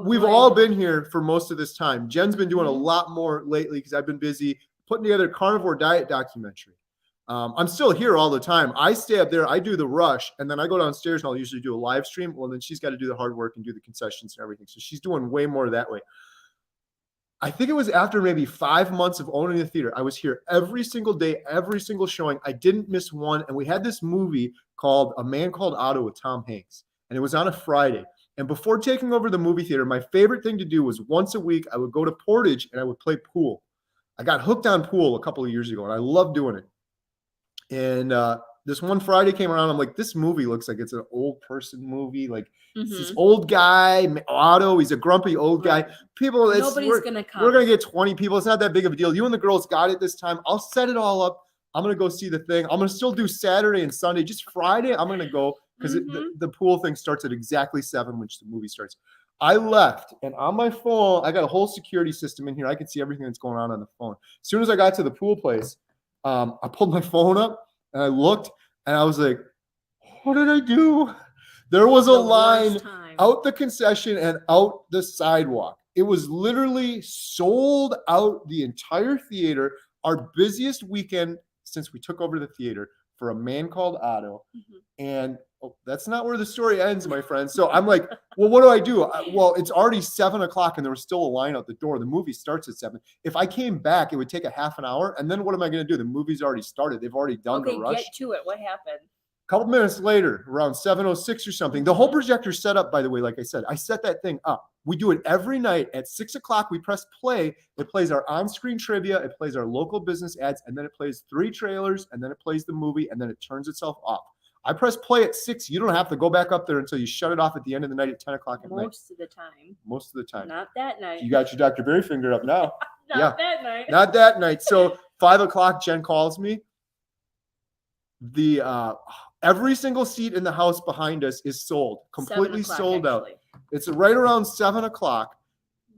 we've all been here for most of this time. Jen's been doing a lot more lately because I've been busy putting together a Carnivore Diet documentary. I'm still here all the time. I stay up there. I do the rush, and then I go downstairs, and I'll usually do a live stream. Well, then she's got to do the hard work and do the concessions and everything. So she's doing way more that way. I think it was after maybe 5 months of owning the theater. I was here every single day, every single showing. I didn't miss one. And we had this movie called A Man Called Otto with Tom Hanks. And it was on a Friday. And before taking over the movie theater, my favorite thing to do was once a week, I would go to Portage and I would play pool. I got hooked on pool a couple of years ago, and I love doing it. And this one Friday came around. I'm like, this movie looks like it's an old person movie. Like, it's this old guy, Otto. He's a grumpy old guy. People, nobody's going to come. We're going to get 20 people. It's not that big of a deal. You and the girls got it this time. I'll set it all up. I'm going to go see the thing. I'm going to still do Saturday and Sunday. Just Friday, I'm going to go because the pool thing starts at exactly 7, which the movie starts. I left, and on my phone, I got a whole security system in here. I can see everything that's going on the phone. As soon as I got to the pool place, I pulled my phone up, and I looked, and I was like, what did I do? There was a line out the concession and out the sidewalk. It was literally sold out the entire theater, our busiest weekend since we took over the theater, for A Man Called Otto. And that's not where the story ends, my friend. So I'm like, well, what do I do? Well, it's already 7 o'clock and there was still a line out the door. The movie starts at 7. If I came back, it would take a half an hour. And then what am I going to do? The movie's already started. They've already done the rush. Get to it. What happened? A couple minutes later, around 7:06 or something, the whole projector set up, by the way, like I said, I set that thing up. We do it every night at 6 o'clock. We press play. It plays our on-screen trivia. It plays our local business ads. And then it plays 3 trailers. And then it plays the movie. And then it turns itself off. I press play at 6. You don't have to go back up there until you shut it off at the end of the night at 10 o'clock at night. Most of the time. Most of the time. Not that night. You got your Dr. Berry finger up now. Not that night. Not that night. So 5 o'clock, Jen calls me. Every single seat in the house behind us is sold. Completely sold out. It's right around 7 o'clock.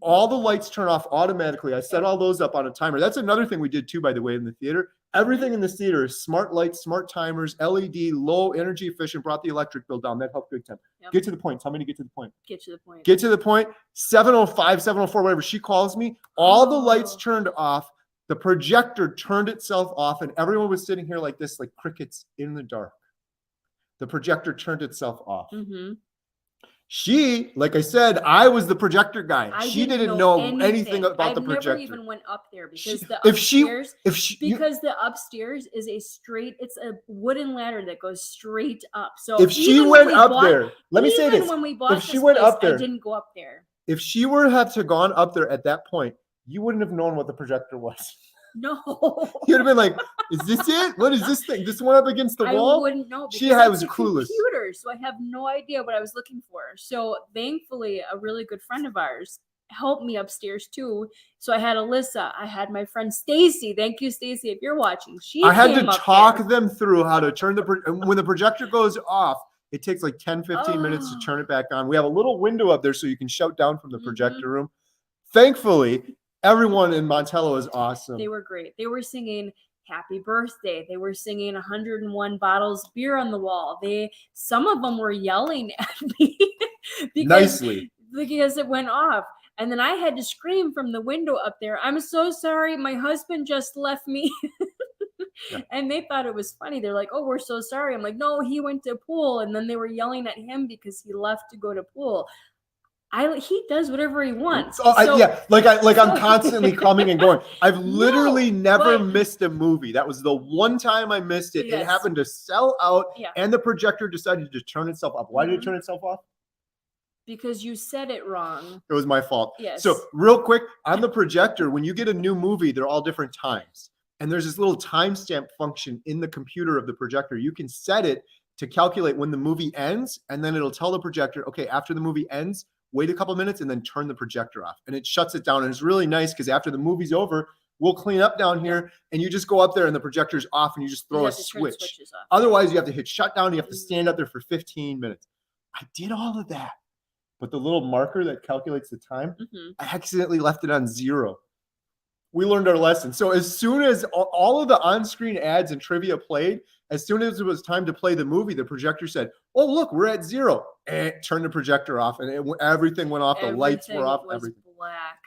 All the lights turn off automatically. I set all those up on a timer. That's another thing we did too, by the way, in the theater. Everything in this theater is smart lights, smart timers, LED, low energy efficient, brought the electric bill down. That helped big time. Yep. Get to the point. Tell me to get to the point. Get to the point. Get to the point. 7:05, 7:04, whatever. She calls me. All the lights turned off. The projector turned itself off, and everyone was sitting here like this, like crickets in the dark. The projector turned itself off. She, like I said, I was the projector guy. She didn't know anything about the projector. I never even went up there because the upstairs is it's a wooden ladder that goes straight up. So if she went up there, let me say this. When we bought if she went up there, I didn't go up there. If she were to have gone up there at that point, you wouldn't have known what the projector was. No. You'd have been like, is this it? What is this thing? This one up against the wall? I wouldn't know. She was clueless. Computer, so I have no idea what I was looking for. So thankfully, a really good friend of ours helped me upstairs too. So I had Alyssa. I had my friend Stacy. Thank you, Stacy, if you're watching. I had to talk them through how to turn when the projector goes off. It takes like 10, 15 minutes to turn it back on. We have a little window up there so you can shout down from the projector room. Thankfully, everyone in Montello is awesome. They were great. They were singing happy birthday. They were singing 101 bottles of beer on the wall. Some of them were yelling at me because it went off. And then I had to scream from the window up there, I'm so sorry. My husband just left me. And they thought it was funny. They're like, oh, we're so sorry. I'm like, no, he went to pool. And then they were yelling at him because he left to go to pool. He does whatever he wants. I'm constantly coming and going. I've literally never missed a movie. That was the one time I missed it. Yes. It happened to sell out, and the projector decided to turn itself up. Why did it turn itself off? Because you said it wrong. It was my fault. Yes. So real quick, on the projector, when you get a new movie, they're all different times. And there's this little timestamp function in the computer of the projector. You can set it to calculate when the movie ends, and then it'll tell the projector, okay, after the movie ends, wait a couple minutes and then turn the projector off. And it shuts it down. And it's really nice because after the movie's over, we'll clean up down here and you just go up there and the projector's off and you just throw a switch. Otherwise, you have to hit shutdown. You have to stand up there for 15 minutes. I did all of that. But the little marker that calculates the time, I accidentally left it on 0. We learned our lesson. So as soon as all of the on-screen ads and trivia played, as soon as it was time to play the movie, the projector said, oh, look, we're at 0. And turn the projector off, and everything went off. The lights were off. Everything black.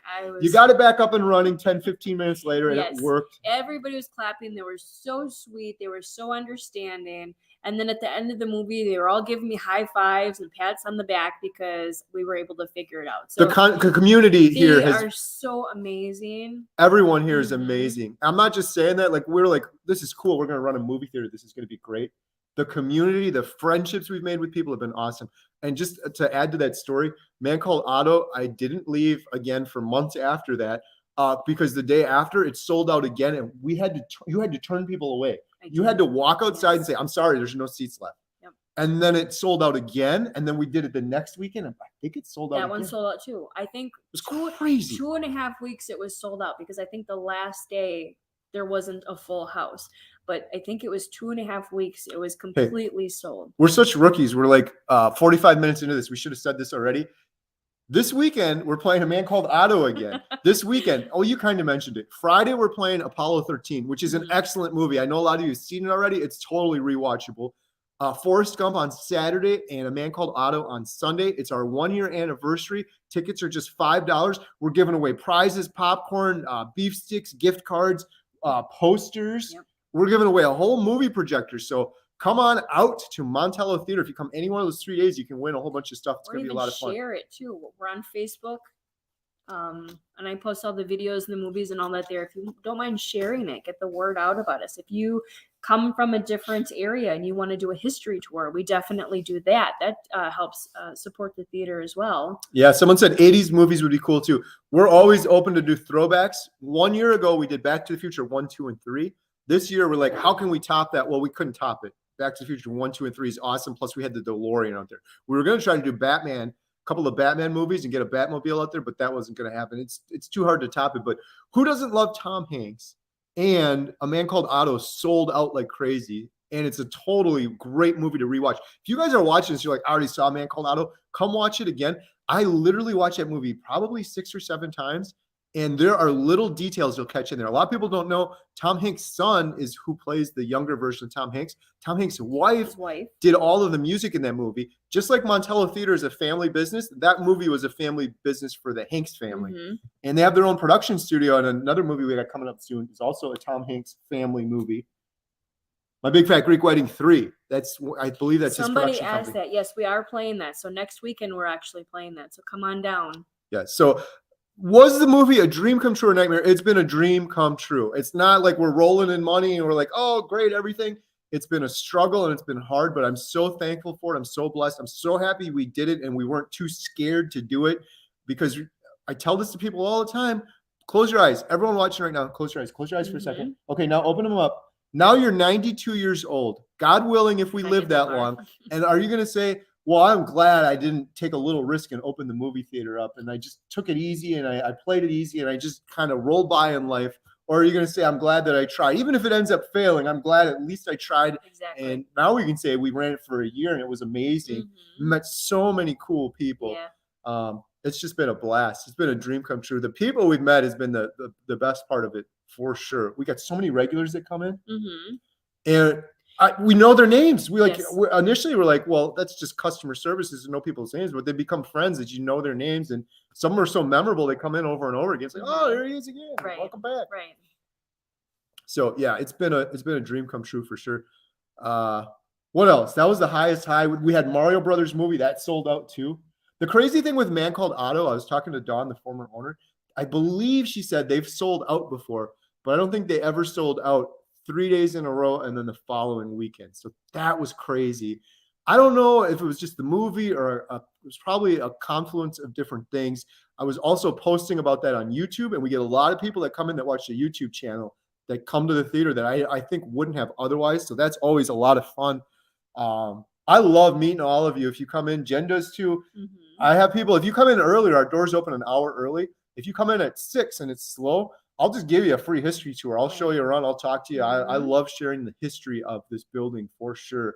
You got it back up and running 10, 15 minutes later, and it worked. Everybody was clapping. They were so sweet. They were so understanding. And then at the end of the movie, they were all giving me high fives and pats on the back because we were able to figure it out. So the community here are so amazing. Everyone here is amazing. I'm not just saying that. Like, we're like, this is cool. We're going to run a movie theater. This is going to be great. The community, the friendships we've made with people have been awesome. And just to add to that story, Man Called Otto, I didn't leave again for months after that because the day after it sold out again, and you had to turn people away. You had to walk outside and say, I'm sorry, there's no seats left. Yep. And then it sold out again. And then we did it the next weekend. And I think it sold out. That one sold out too. I think it was crazy. 2.5 weeks it was sold out because I think the last day there wasn't a full house. But I think it was 2.5 weeks. It was completely sold. We're such rookies. We're like 45 minutes into this. We should have said this already. This weekend, we're playing A Man Called Otto again. This weekend, you kind of mentioned it. Friday, we're playing Apollo 13, which is an excellent movie. I know a lot of you have seen it already. It's totally rewatchable. Forrest Gump on Saturday and A Man Called Otto on Sunday. It's our 1-year anniversary. Tickets are just $5. We're giving away prizes, popcorn, beef sticks, gift cards, posters. Yep. We're giving away a whole movie projector. So come on out to Montello Theater. If you come any one of those 3 days, you can win a whole bunch of stuff. It's going to be a lot of fun. Share it too. We're on Facebook. And I post all the videos and the movies and all that there. If you don't mind sharing it, get the word out about us. If you come from a different area and you want to do a history tour, we definitely do that. That helps support the theater as well. Yeah, someone said 80s movies would be cool too. We're always open to do throwbacks. 1 year ago, we did Back to the Future 1, 2, and 3. This year, we're like, how can we top that? Well, we couldn't top it. Back to the Future 1, 2, and 3 is awesome. Plus, we had the DeLorean out there. We were going to try to do Batman, a couple of Batman movies and get a Batmobile out there, but that wasn't going to happen. It's too hard to top it. But who doesn't love Tom Hanks? And A Man Called Otto sold out like crazy. And it's a totally great movie to rewatch. If you guys are watching this, you're like, I already saw A Man Called Otto. Come watch it again. I literally watched that movie probably 6 or 7 times. And there are little details you'll catch in there. A lot of people don't know Tom Hanks' son is who plays the younger version of Tom Hanks. Tom Hanks' wife did all of the music in that movie. Just like Montello Theater is a family business, that movie was a family business for the Hanks family. Mm-hmm. And they have their own production studio. And another movie we got coming up soon is also a Tom Hanks family movie. My Big Fat Greek Wedding 3. I believe that's his production company. Somebody asked that. Yes, we are playing that. So next weekend, we're actually playing that. So come on down. Yeah. So was the movie a dream come true or nightmare? It's been a dream come true. It's not like we're rolling in money and we're like, oh, great, everything. It's been a struggle and it's been hard, but I'm so thankful for it. I'm so blessed. I'm so happy we did it and we weren't too scared to do it because I tell this to people all the time. Close your eyes. Everyone watching right now, close your eyes. Close your eyes for a second. Okay, now open them up. Now you're 92 years old. God willing, if we live that long. And are you going to say, well, I'm glad I didn't take a little risk and open the movie theater up and I just took it easy and I played it easy and I just kind of rolled by in life? Or are you going to say, I'm glad that I tried? Even if it ends up failing, I'm glad at least I tried. Exactly. And now we can say we ran it for a year and it was amazing. Mm-hmm. Met so many cool people. Yeah. It's just been a blast. It's been a dream come true. The people we've met has been the best part of it for sure. We got so many regulars that come in. Mm-hmm. And we know their names. Initially we're like, well, that's just customer services to know people's names, but they become friends that you know their names. And some are so memorable, they come in over and over again. It's like, oh, there he is again. Right. Welcome back. Right. So yeah, it's been a dream come true for sure. What else? That was the highest high. We had Mario Brothers movie that sold out too. The crazy thing with Man Called Otto, I was talking to Dawn, the former owner. I believe she said they've sold out before, but I don't think they ever sold out 3 days in a row and then the following weekend. So that was crazy. I don't know if it was just the movie or it was probably a confluence of different things. I was also posting about that on YouTube, and we get a lot of people that come in that watch the YouTube channel that come to the theater that I think wouldn't have otherwise. So that's always a lot of fun. I love meeting all of you. If you come in, Jen does too. Mhm. I have people, if you come in earlier, our doors open an hour early. If you come in at 6 and it's slow, I'll just give you a free history tour. I'll show you around. I'll talk to you. I Mhm. love sharing the history of this building for sure.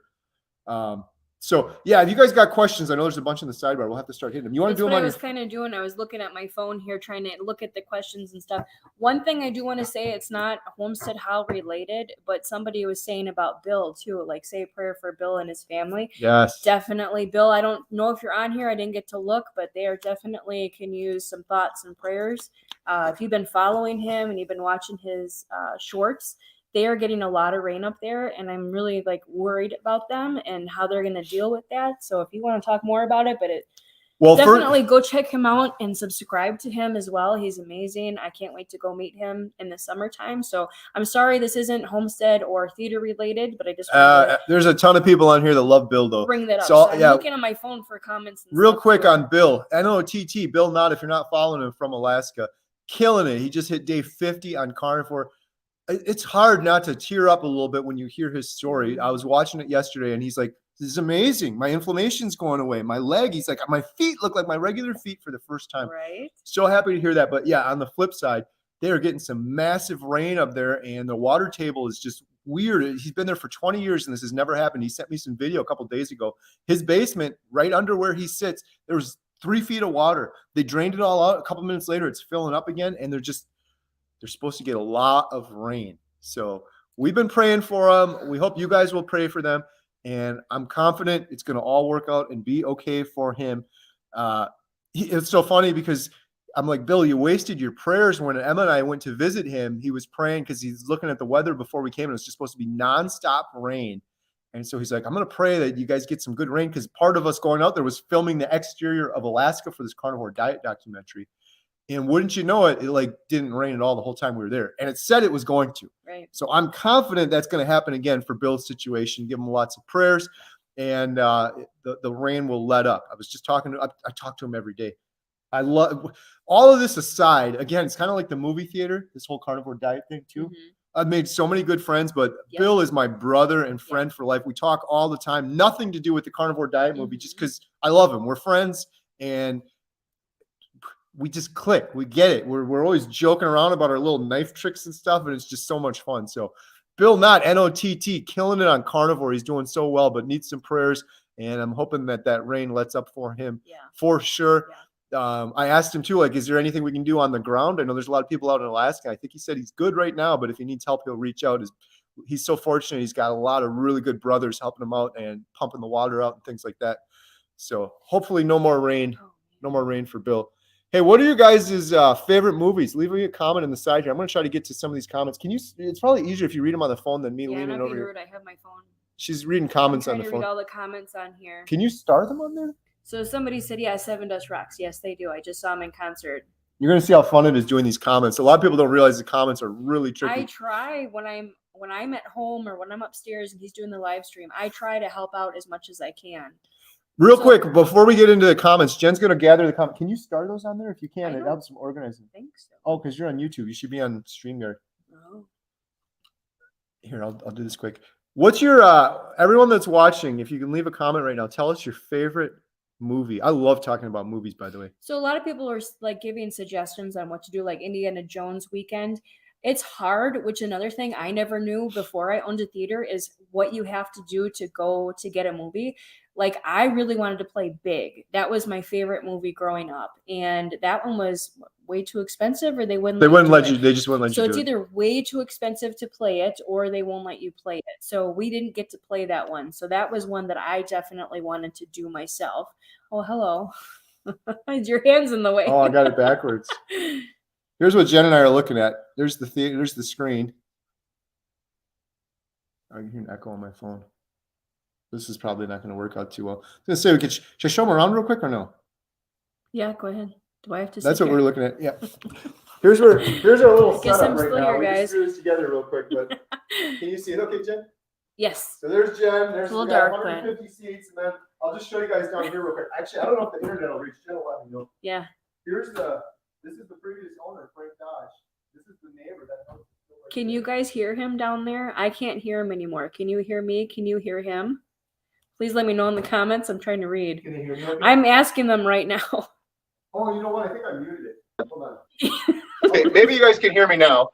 So yeah, if you guys got questions, I know there's a bunch in the sidebar. We'll have to start hitting them. You want to That's do them what I on was your kind of doing. I was looking at my phone here, trying to look at the questions and stuff. One thing I do want to say, it's not Homesteadhow related, but somebody was saying about Bill too. Like, say a prayer for Bill and his family. Yes. Definitely, Bill. I don't know if you're on here. I didn't get to look, but they are definitely can use some thoughts and prayers. If you've been following him and you've been watching his shorts, they are getting a lot of rain up there, and I'm really like worried about them and how they're going to deal with that. So if you want to talk more about it, but definitely go check him out and subscribe to him as well. He's amazing. I can't wait to go meet him in the summertime. So I'm sorry this isn't homestead or theater related, but I just wanted to there's a ton of people on here that love Bill though. bring that up. So I'm looking at my phone for comments. And real stuff quick too. on Bill, NOTT, Bill Knott, if you're not following him, from Alaska, killing it. He just hit day 50 on Carnivore. It's hard not to tear up a little bit when you hear his story. I was watching it yesterday and he's like, this is amazing. My inflammation's going away. My leg, he's like, my feet look like my regular feet for the first time. Right. So happy to hear that. But yeah, on the flip side, they are getting some massive rain up there and the water table is just weird. He's been there for 20 years and this has never happened. He sent me some video a couple of days ago. His basement, right under where he sits, there was 3 feet of water. They drained it all out. A couple minutes later, it's filling up again. And they're supposed to get a lot of rain. So we've been praying for them. We hope you guys will pray for them. And I'm confident it's going to all work out and be okay for him. It's so funny because I'm like, Bill, you wasted your prayers. When Emma and I went to visit him, he was praying because he's looking at the weather before we came. And it was just supposed to be nonstop rain. And so he's like, I'm going to pray that you guys get some good rain, because part of us going out there was filming the exterior of Alaska for this Carnivore Diet documentary. And wouldn't you know it, it like didn't rain at all the whole time we were there. And it said it was going to. Right. So I'm confident that's going to happen again for Bill's situation. Give him lots of prayers, and the rain will let up. I was just talking to, I talk to him every day. I love all of this aside. Again, it's kind of like the movie theater, this whole Carnivore Diet thing too. I've made so many good friends, but Bill is my brother and friend for life. We talk all the time. Nothing to do with the Carnivore Diet movie, just because I love him. We're friends, and we just click. We get it. We're always joking around about our little knife tricks and stuff, and it's just so much fun. So Bill Knott, NOTT, killing it on Carnivore. He's doing so well, but needs some prayers, and I'm hoping that rain lets up for him for sure. I asked him too, like, is there anything we can do on the ground? I know there's a lot of people out in Alaska. I think he said he's good right now, but if he needs help, he'll reach out. He's so fortunate. He's got a lot of really good brothers helping him out and pumping the water out and things like that. So hopefully no more rain. No more rain for Bill. Hey, what are your guys' favorite movies? Leave me a comment in the side here. I'm going to try to get to some of these comments. Can you? It's probably easier if you read them on the phone than me leaning over here. I have my phone. She's reading comments on the phone. Read all the comments on here. Can you star them on there? So somebody said, yeah, 7 Dust Rocks. Yes, they do. I just saw them in concert. You're going to see how fun it is doing these comments. A lot of people don't realize the comments are really tricky. I try when I'm at home or when I'm upstairs and he's doing the live stream, I try to help out as much as I can. Real quick, before we get into the comments, Jen's going to gather the comments. Can you start those on there if you can? It helps some organizing. I think so. Oh, because you're on YouTube. You should be on StreamYard. Oh. Here, I'll do this quick. What's your, everyone that's watching, if you can leave a comment right now, tell us your favorite movie. I love talking about movies, by the way. So a lot of people are like giving suggestions on what to do, like Indiana Jones weekend. It's hard, which another thing I never knew before I owned a theater is what you have to do to go to get a movie. Like, I really wanted to play Big. That was my favorite movie growing up. And that one was way too expensive, or they wouldn't let you. They just wouldn't let you. So it's either way too expensive to play it, or they won't let you play it. So we didn't get to play that one. So that was one that I definitely wanted to do myself. Oh, hello. Your hand's in the way. Oh, I got it backwards. Here's what Jen and I are looking at. There's the theater. There's the screen. I can hear an echo on my phone. This is probably not going to work out too well. I was going to say, should I show them around real quick or no? Yeah, go ahead. Do I have to? That's what we're looking at. Yeah. Here's our little setup right now. Here, we guys. just threw this together real quick, but can you see it? Okay, Jen. Yes. So there's Jen. There's a little dark, dark, 150 seats, and then I'll just show you guys down here real quick. Actually, I don't know if the internet will reach. Jen will let me know. Yeah. This is the previous owner, Frank Dodge. This is the neighbor that owns. Can you guys hear him down there? I can't hear him anymore. Can you hear me? Can you hear him? Please let me know in the comments. I'm trying to read. Can you hear me? Okay? I'm asking them right now. Oh, you know what? I think I muted it. Hold on. Okay, maybe you guys can hear me now.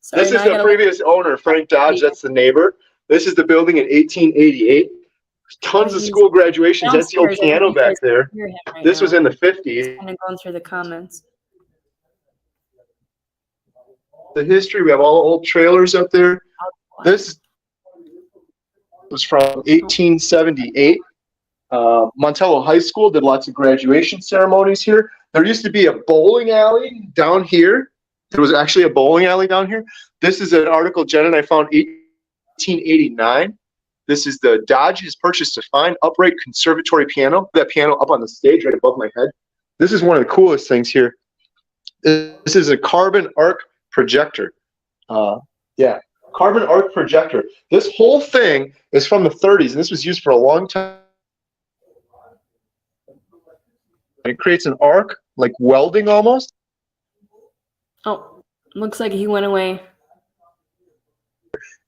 Sorry, This now is I the gotta previous owner, Frank Dodge. That's the neighbor. This is the building in 1888. Tons of he's school graduations. That's the old downstairs. I think piano you guys back there. can hear him right This now. was in the He's 50s. kind of going through the comments. The history, we have all the old trailers up there. This was from 1878. Montello High School did lots of graduation ceremonies here. There used to be a bowling alley down here. There was actually a bowling alley down here. This is an article Jen and I found 1889. This is the Dodge has purchased a fine upright conservatory piano. That piano up on the stage right above my head. This is one of the coolest things here. This is a carbon arc projector. Yeah, carbon arc projector. This whole thing is from the 30s, and this was used for a long time. It creates an arc, like welding almost. Oh, looks like he went away.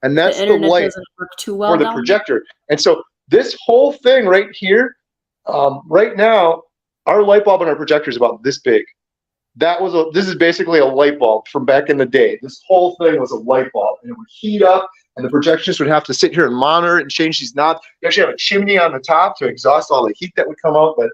And that's the internet light doesn't work too well for the down projector. And so this whole thing right here, right now, our light bulb on our projector is about this big. This is basically a light bulb from back in the day. This whole thing was a light bulb, and it would heat up, and the projectionist would have to sit here and monitor it and change these knobs. You actually have a chimney on the top to exhaust all the heat that would come out. But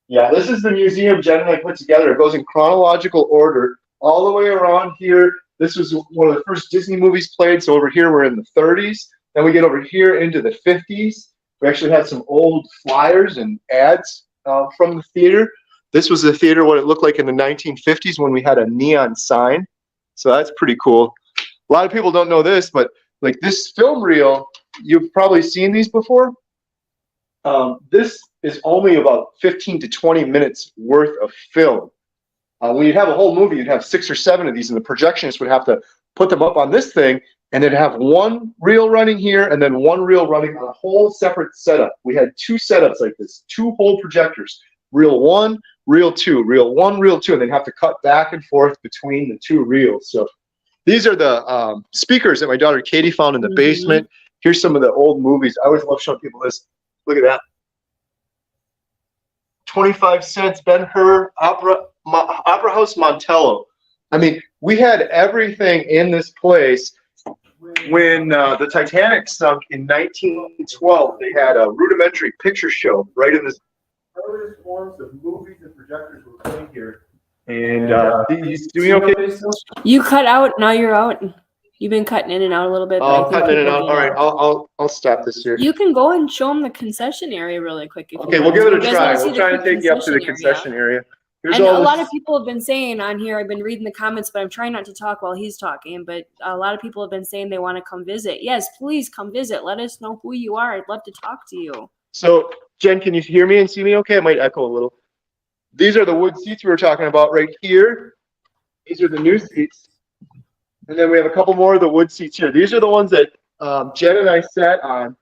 yeah, this is the museum Jen and I put together. It goes in chronological order all the way around here. This was one of the first Disney movies played. So over here, we're in the 30s. Then we get over here into the 50s. We actually had some old flyers and ads from the theater. This was the theater, what it looked like in the 1950s when we had a neon sign. So that's pretty cool. A lot of people don't know this, but like this film reel, you've probably seen these before. This is only about 15 to 20 minutes worth of film. When you'd have a whole movie, you'd have 6 or 7 of these, and the projectionist would have to put them up on this thing, and then have one reel running here, and then one reel running on a whole separate setup. We had 2 setups like this, 2 whole projectors, reel 1, reel 2, reel 1, reel 2, and then have to cut back and forth between the 2 reels. So these are the speakers that my daughter Katie found in the basement. Here's some of the old movies. I always love showing people this. Look at that. 25 cents, Ben-Hur, Opera House Montello. I mean, we had everything in this place. When the Titanic sunk in 1912, they had a rudimentary picture show right in this. Earliest forms of movies and projectors were playing here. And you doing okay? You cut out. Now you're out. You've been cutting in and out a little bit. Oh, cutting in and out. All right, I'll stop this here. You can go and show them the concession area really quick. If Okay, you we'll give it a guys try. wanna see We'll the try and take you up to the concession area. Here's And all a lot this- of people have been saying on here, I've been reading the comments, but I'm trying not to talk while he's talking. But a lot of people have been saying they want to come visit. Yes, please come visit. Let us know who you are. I'd love to talk to you. So, Jen, can you hear me and see me okay? I might echo a little. These are the wood seats we were talking about right here. These are the new seats. And then we have a couple more of the wood seats here. These are the ones that Jen and I sat on.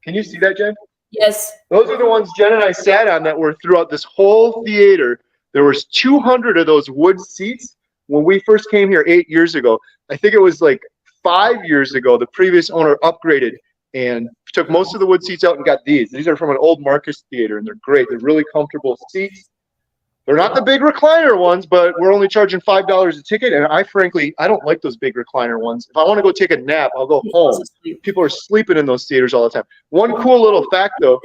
Can you see that, Jen? Yes. Those are the ones Jen and I sat on that were throughout this whole theater. There was 200 of those wood seats when we first came here 8 years ago. I think it was like 5 years ago, the previous owner upgraded and took most of the wood seats out and got these. These are from an old Marcus theater, and they're great. They're really comfortable seats. They're not the big recliner ones, but we're only charging $5 a ticket. And I don't like those big recliner ones. If I want to go take a nap, I'll go home. People are sleeping in those theaters all the time. One cool little fact, though,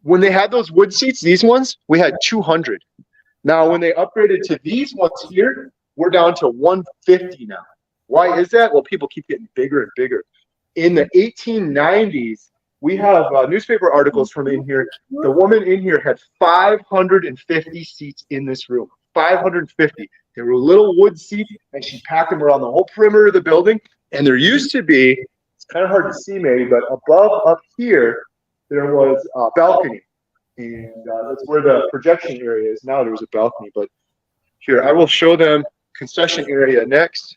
when they had those wood seats, these ones, we had 200. Now, when they upgraded to these ones here, we're down to 150 now. Why is that? Well, people keep getting bigger and bigger. In the 1890s, we have newspaper articles from in here. The woman in here had 550 seats in this room. 550. They were little wood seats, and she packed them around the whole perimeter of the building. And there used to be, it's kind of hard to see maybe, but above up here, there was a balcony. And that's where the projection area is now. There was a balcony. But here, I will show them concession area next.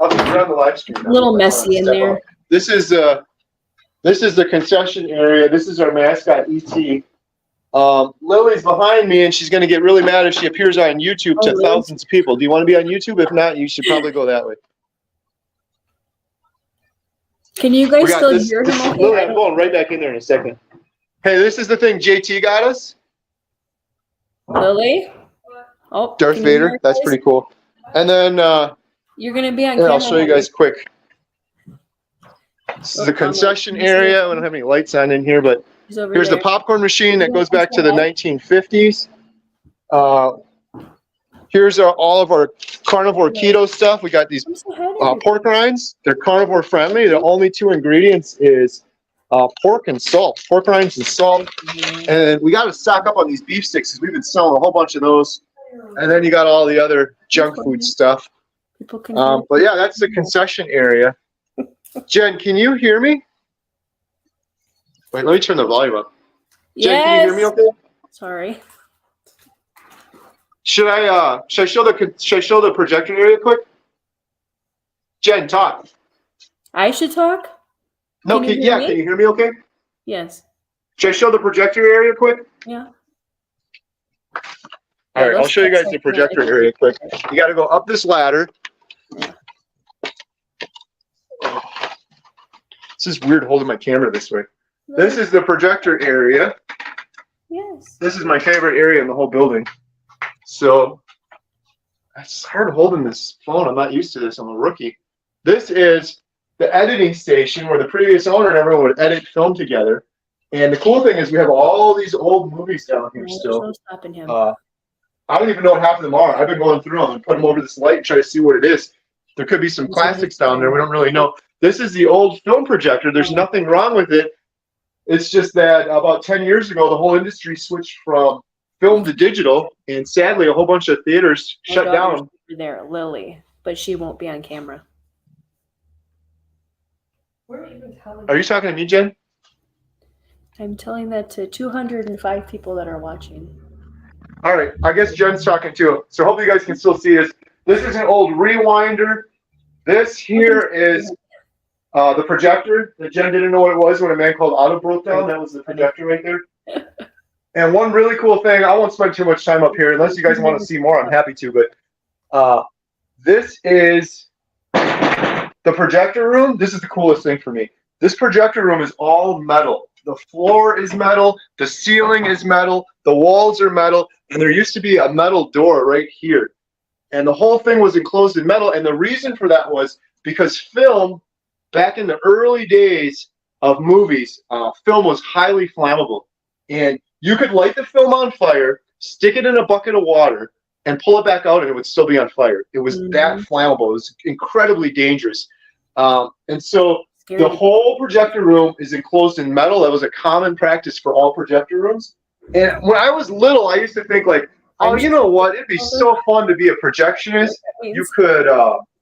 We're on the live stream now. A little messy in there. This is the concession area. This is our mascot, E.T. Lily's behind me, and she's going to get really mad if she appears on YouTube to thousands of people. Do you want to be on YouTube? If not, you should probably go that way. Can you We guys got still this. hear him? Okay? Lily, I'm going right back in there in a second. Hey, this is the thing JT got us. Lily? Oh, Darth can you hear Vader. That's guys? pretty cool. And then You're gonna be on here, camera. I'll show you guys quick. This is the concession area. We don't have any lights on in here, but He's over here's the there. popcorn machine that goes back to the 1950s. Here's all of our carnivore keto stuff. We got these Come say hi to everybody. pork rinds. They're carnivore friendly. The only two ingredients is pork and salt. Pork rinds and salt. And we got to stock up on these beef sticks because we've been selling a whole bunch of those. And then you got all the other junk food stuff. People can But yeah, that's the concession area. Jen, can you hear me? Wait, let me turn the volume up. Jen, can you hear me okay? Sorry. Should I show the projector area quick? Jen, talk. I should talk? No, Can you hear me? can you hear me okay? Yes. Should I show the projector area quick? Yeah. All right, I'll show you guys the projector area quick. You got to go up this ladder. This is weird holding my camera this way. This is the projector area. Yes. This is my favorite area in the whole building. So it's hard holding this phone. I'm not used to this. I'm a rookie. This is the editing station where the previous owner and everyone would edit film together. And the cool thing is we have all these old movies down here still. No stopping him. I don't even know what half of them are. I've been going through them and put them over this light and try to see what it is. There could be some classics down there. We don't really know. This is the old film projector. There's nothing wrong with it. It's just that about 10 years ago, the whole industry switched from film to digital, and sadly, a whole bunch of theaters shut down. There, Lily, but she won't be on camera. Are you talking to me, Jen? I'm telling that to 205 people that are watching. All right, I guess Jen's talking too. So hopefully you guys can still see this. This is an old rewinder. This here is the projector that Jen didn't know what it was when a man called Otto broke down. That was the projector right there. And one really cool thing, I won't spend too much time up here unless you guys want to see more. I'm happy to, but this is the projector room. This is the coolest thing for me. This projector room is all metal. The floor is metal. The ceiling is metal. The walls are metal. And there used to be a metal door right here. And the whole thing was enclosed in metal. And the reason for that was because film, back in the early days of movies, film was highly flammable. And you could light the film on fire, stick it in a bucket of water, and pull it back out, and it would still be on fire. It was that flammable. It was incredibly dangerous. And so the whole projector room is enclosed in metal. That was a common practice for all projector rooms. And when I was little, I used to think like, oh, you know what? It'd be so fun to be a projectionist. You could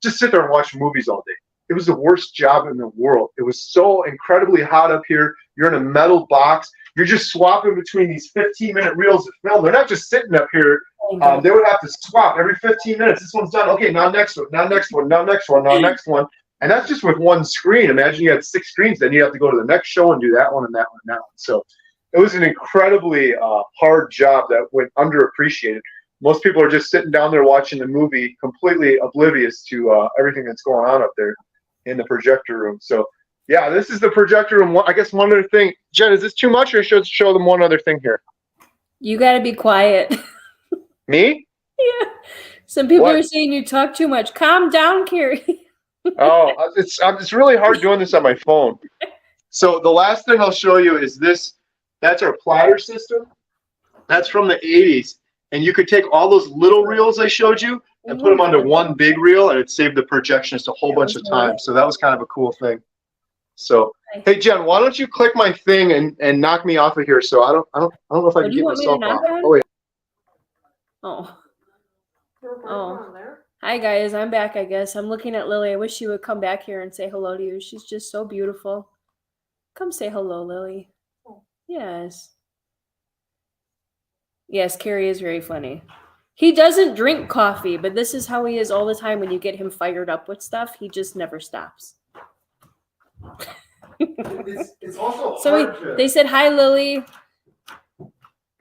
just sit there and watch movies all day. It was the worst job in the world. It was so incredibly hot up here. You're in a metal box. You're just swapping between these 15-minute reels of film. They're not just sitting up here. They would have to swap every 15 minutes. This one's done. Okay, now next one, now next one, now next one, now next one. And that's just with one screen. Imagine you had 6 screens. Then you have to go to the next show and do that one and that one and that one. So it was an incredibly hard job that went underappreciated. Most people are just sitting down there watching the movie, completely oblivious to everything that's going on up there in the projector room. So yeah, this is the projector room. I guess one other thing, Jen, is this too much, or should I show them one other thing here? You got to be quiet. Me? Yeah. Some people are saying you talk too much. Calm down, Carrie. Oh, it's really hard doing this on my phone. So the last thing I'll show you is this. That's our platter system. That's from the 80s. And you could take all those little reels I showed you and put them onto one big reel, and it saved the projectionist a whole bunch of time. So that was kind of a cool thing. So, hey Jen, why don't you click my thing and knock me off of here? So I don't know if I can get myself off. Oh wait. Oh. Hi guys, I'm back. I guess I'm looking at Lily. I wish she would come back here and say hello to you. She's just so beautiful. Come say hello, Lily. Yes. Yes, Carrie is very funny. He doesn't drink coffee, but this is how he is all the time. When you get him fired up with stuff, he just never stops. It's also so they said hi, Lily.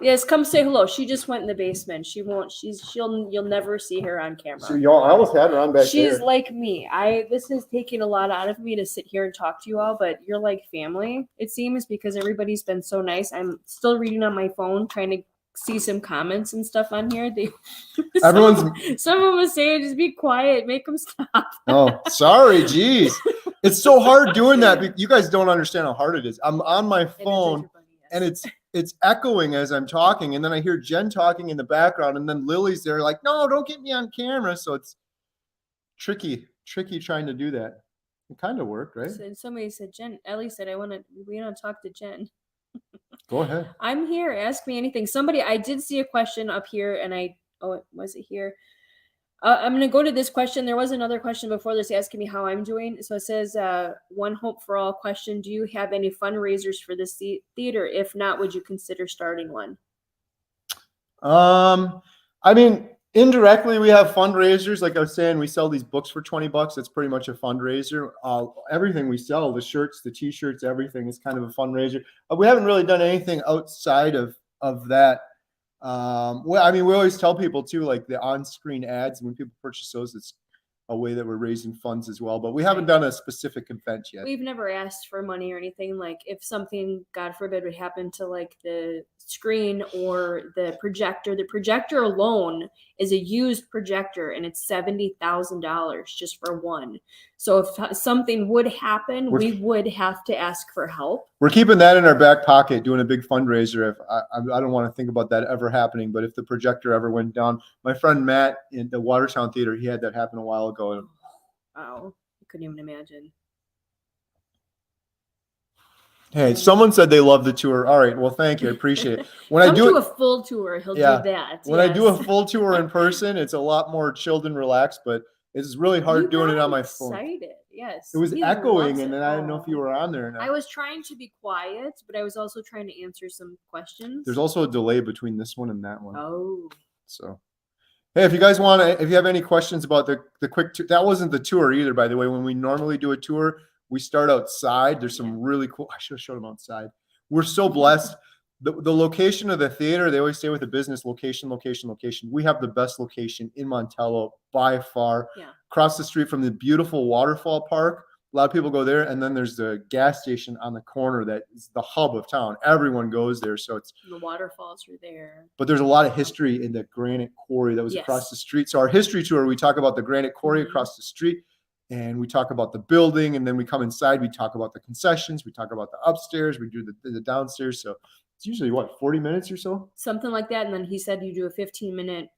Yes, come say hello. She just went in the basement. She won't. You'll never see her on camera. So y'all, I almost had her on back She's there. like me. This is taking a lot out of me to sit here and talk to you all, but you're like family, it seems, because everybody's been so nice. I'm still reading on my phone, trying to see some comments and stuff on here. Everyone's someone was saying, just be quiet, make them stop. Oh, sorry, geez. It's so hard doing that. You guys don't understand how hard it is. I'm on my phone and it's echoing as I'm talking, and then I hear Jen talking in the background, and then Lily's there like, no, don't get me on camera. So it's tricky trying to do that. It kind of worked, right? So somebody said, Ellie said, we want to talk to Jen. Go ahead. I'm here. Ask me anything. I did see a question up here, and was it here? I'm going to go to this question. There was another question before this asking me how I'm doing. So it says, one hope for all question. Do you have any fundraisers for this theater? If not, would you consider starting one? I mean, indirectly we have fundraisers. Like I was saying, we sell these books for $20. It's pretty much a fundraiser. Everything we sell, the shirts, the t-shirts, everything is kind of a fundraiser. We haven't really done anything outside of that. Well, I mean, we always tell people too, like the on-screen ads, when people purchase those, it's a way that we're raising funds as well, but we haven't done a specific event yet. We've never asked for money or anything. Like if something, God forbid, would happen to like the screen or the projector alone is a used projector and it's $70,000 just for one. So if something would happen, we would have to ask for help. We're keeping that in our back pocket, doing a big fundraiser. If I don't want to think about that ever happening, but if the projector ever went down, my friend Matt in the Watertown Theater, he had that happen a while ago. Wow, I couldn't even imagine. Hey, someone said they love the tour. All right, well, thank you. I appreciate it. When I do a full tour, he'll do that. When I do a full tour in person, it's a lot more chilled and relaxed, but it's really hard doing it on my phone. Excited, yes. It was echoing, and then I didn't know if you were on there or not. I was trying to be quiet, but I was also trying to answer some questions. There's also a delay between this one and that one. Oh. So, hey, if you guys want to, if you have any questions about the quick tour, that wasn't the tour either, by the way. When we normally do a tour, we start outside. There's some really cool, I should have showed them outside. We're so blessed. The location of the theater, they always say with a business, location. We have the best location in Montello by far. Yeah. Across the street from the beautiful waterfall park. A lot of people go there. And then there's the gas station on the corner that is the hub of town. Everyone goes there. So it's the waterfalls are there. But there's a lot of history in the granite quarry that was across the street. So our history tour, we talk about the granite quarry across the street. And we talk about the building, and then we come inside. We talk about the concessions. We talk about the upstairs. We do the downstairs. So it's usually 40 minutes or so, something like that. And then he said you do a 15-minute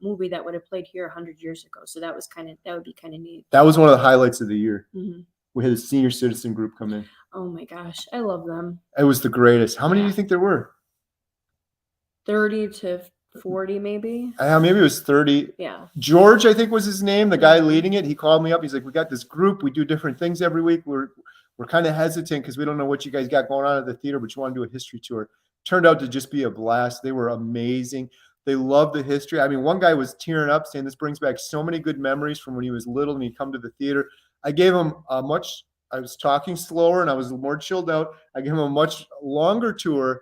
movie that would have played here 100 years ago. So that would be kind of neat. That was one of the highlights of the year. Mm-hmm. We had a senior citizen group come in. Oh my gosh, I love them. It was the greatest. How many do you think there were? 30 to 40 maybe. Maybe it was 30. Yeah. George, I think was his name, the guy leading it. He called me up. He's like, we got this group. We do different things every week. We're kind of hesitant because we don't know what you guys got going on at the theater, but you want to do a history tour. Turned out to just be a blast. They were amazing. They loved the history. I mean, one guy was tearing up saying this brings back so many good memories from when he was little and he'd come to the theater. I gave him I was talking slower and I was more chilled out. I gave him a much longer tour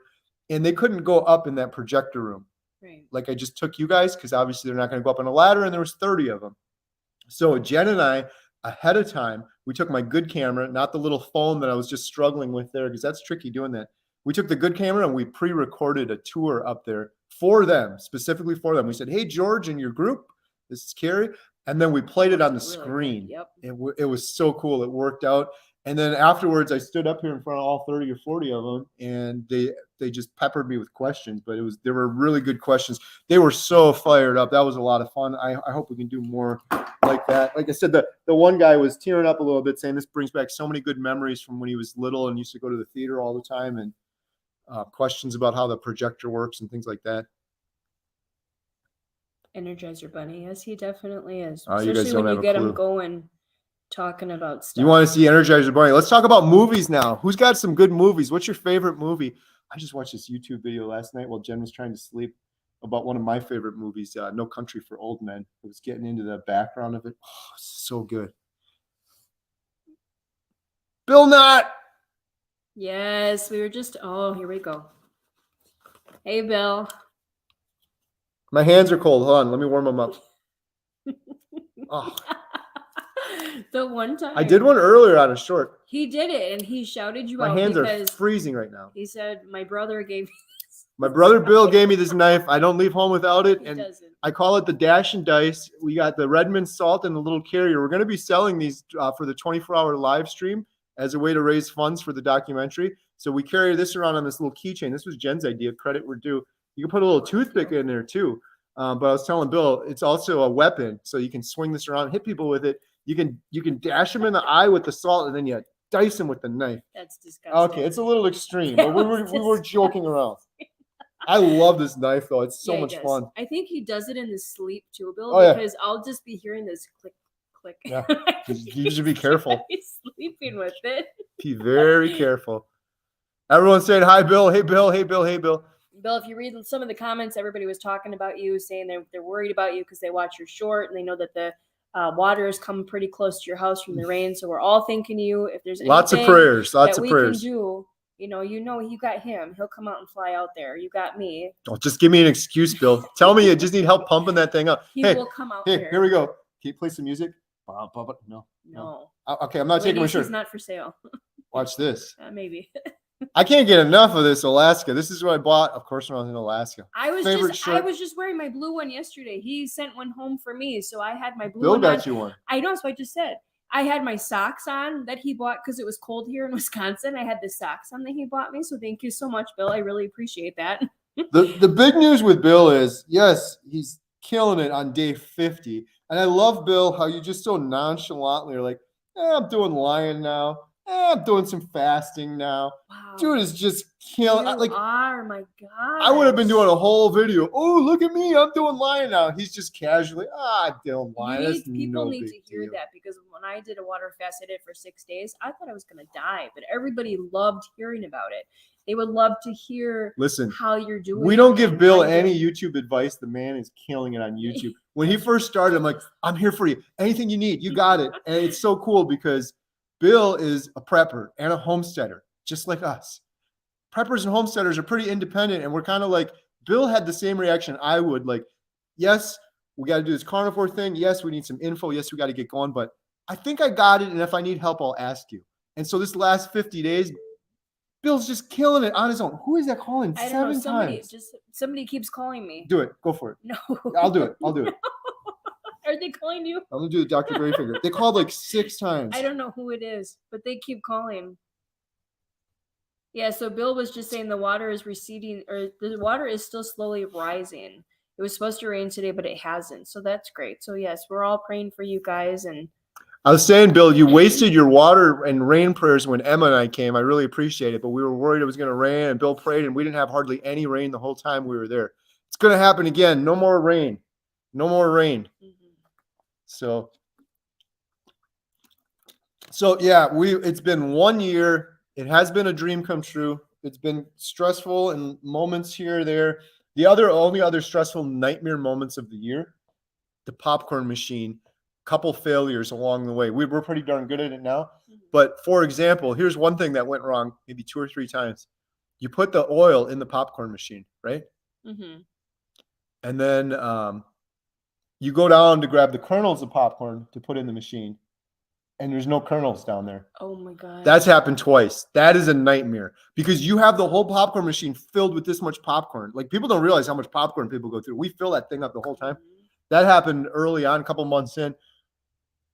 and they couldn't go up in that projector room. Right. Like I just took you guys because obviously they're not going to go up on a ladder and there was 30 of them. So Jen and I, ahead of time, we took my good camera, not the little phone that I was just struggling with there because that's tricky doing that. We took the good camera and we pre-recorded a tour up there for them, specifically for them. We said, hey, George and your group, this is Carrie. And then we played it on the screen. Yep. It was so cool. It worked out. And then afterwards, I stood up here in front of all 30 or 40 of them, and they just peppered me with questions. But they were really good questions. They were so fired up. That was a lot of fun. I hope we can do more like that. Like I said, the one guy was tearing up a little bit, saying this brings back so many good memories from when he was little and used to go to the theater all the time, and questions about how the projector works and things like that. Energizer Bunny, yes, he definitely is. You guys don't have a clue. Him going, talking about stuff. You want to see Energizer Bunny? Let's talk about movies now. Who's got some good movies? What's your favorite movie? I just watched this YouTube video last night while Jen was trying to sleep about one of my favorite movies, No Country for Old Men. I was getting into the background of it. Oh, it's so good. Bill Knott. Yes, we were just, here we go. Hey, Bill. My hands are cold. Hold on, let me warm them up. Oh, The one time I did one earlier on a short. he did it, and he shouted you My out hands are because freezing right now. he said my brother gave me this. My brother Bill gave me this knife. I don't leave home without it, He and doesn't. I call it the Dash and Dice. We got the Redmond salt and the little carrier. We're going to be selling these for the 24-hour live stream as a way to raise funds for the documentary. So we carry this around on this little keychain. This was Jen's idea. Credit where due. You can put a little toothpick in there too. But I was telling Bill, it's also a weapon, so you can swing this around, hit people with it. You can dash them in the eye with the salt, and then you dice them with the knife. That's disgusting. Okay, it's a little extreme, but we were joking around. I love this knife though. It's so much fun. I think he does it in his sleep too, Bill, Oh, yeah. because I'll just be hearing this click, click. Yeah, you should be careful. He's sleeping with it. Be very careful. Everyone's saying hi, Bill. Hey, Bill. Hey, Bill. Hey, Bill. Bill, if you read some of the comments, everybody was talking about you, saying they're worried about you because they watch your short and they know that the water has come pretty close to your house from the rain. So we're all thinking you. If there's Lots of anything prayers. Lots that of we prayers. can do, you got him. He'll come out and fly out there. You got me. Oh, just give me an excuse, Bill. Tell me you just need help pumping that thing up. He Hey, will come out hey, here. here we go. Can you play some music? No. No. Okay, I'm not taking my Ladies, shirt. he's not for sale. Watch this. Maybe. I can't get enough of this Alaska. This is what I bought, of course, when I was in Alaska. I was shirt. just wearing my blue one yesterday. He sent one home for me, so I had my blue Bill one got on. you one. I know, so I just said I had my socks on that he bought because it was cold here in Wisconsin. I had the socks on that he bought me, so thank you so much, Bill. I really appreciate that. The big news with Bill is, yes, he's killing it on day 50. And I love, Bill, how you just so nonchalantly are like, I'm doing lion now. I'm doing some fasting now. Wow. Dude is just killing. You are, my God. I would have been doing a whole video. Oh, look at me. I'm doing lion now. He's just casually, doing lion. People need to hear that, because when I did a water fast, I did it for 6 days. I thought I was going to die, but everybody loved hearing about it. They would love to hear how you're doing. We don't give Bill any YouTube advice. The man is killing it on YouTube. When he first started, I'm like, I'm here for you. Anything you need, you got it. And it's so cool because Bill is a prepper and a homesteader, just like us. Preppers and homesteaders are pretty independent, and we're kind of like, Bill had the same reaction I would. Like, yes, we got to do this carnivore thing. Yes, we need some info. Yes, we got to get going. But I think I got it, and if I need help, I'll ask you. And so this last 50 days, Bill's just killing it on his own. Who is that calling? I don't 7 know. times. Somebody keeps calling me. Do it. Go for it. No. I'll do it. Are they calling you? I'm going to do the Dr. Grayfinger. They called like 6 times. I don't know who it is, but they keep calling. Yeah, so Bill was just saying the water is receding, or the water is still slowly rising. It was supposed to rain today, but it hasn't. So that's great. So yes, we're all praying for you guys. And I was saying, Bill, you wasted your water and rain prayers when Emma and I came. I really appreciate it, but we were worried it was going to rain, and Bill prayed, and we didn't have hardly any rain the whole time we were there. It's going to happen again. No more rain. No more rain. Mm-hmm. So yeah, it's been 1 year. It has been a dream come true. It's been stressful and moments here or there. The only other stressful nightmare moments of the year, the popcorn machine, couple failures along the way. We're pretty darn good at it now. But for example, here's one thing that went wrong maybe 2 or 3 times. You put the oil in the popcorn machine, right? Mm-hmm. And then you go down to grab the kernels of popcorn to put in the machine, and there's no kernels down there. Oh my God. That's happened twice. That is a nightmare, because you have the whole popcorn machine filled with this much popcorn. Like, people don't realize how much popcorn people go through. We fill that thing up the whole time. Mm-hmm. That happened early on, a couple months in.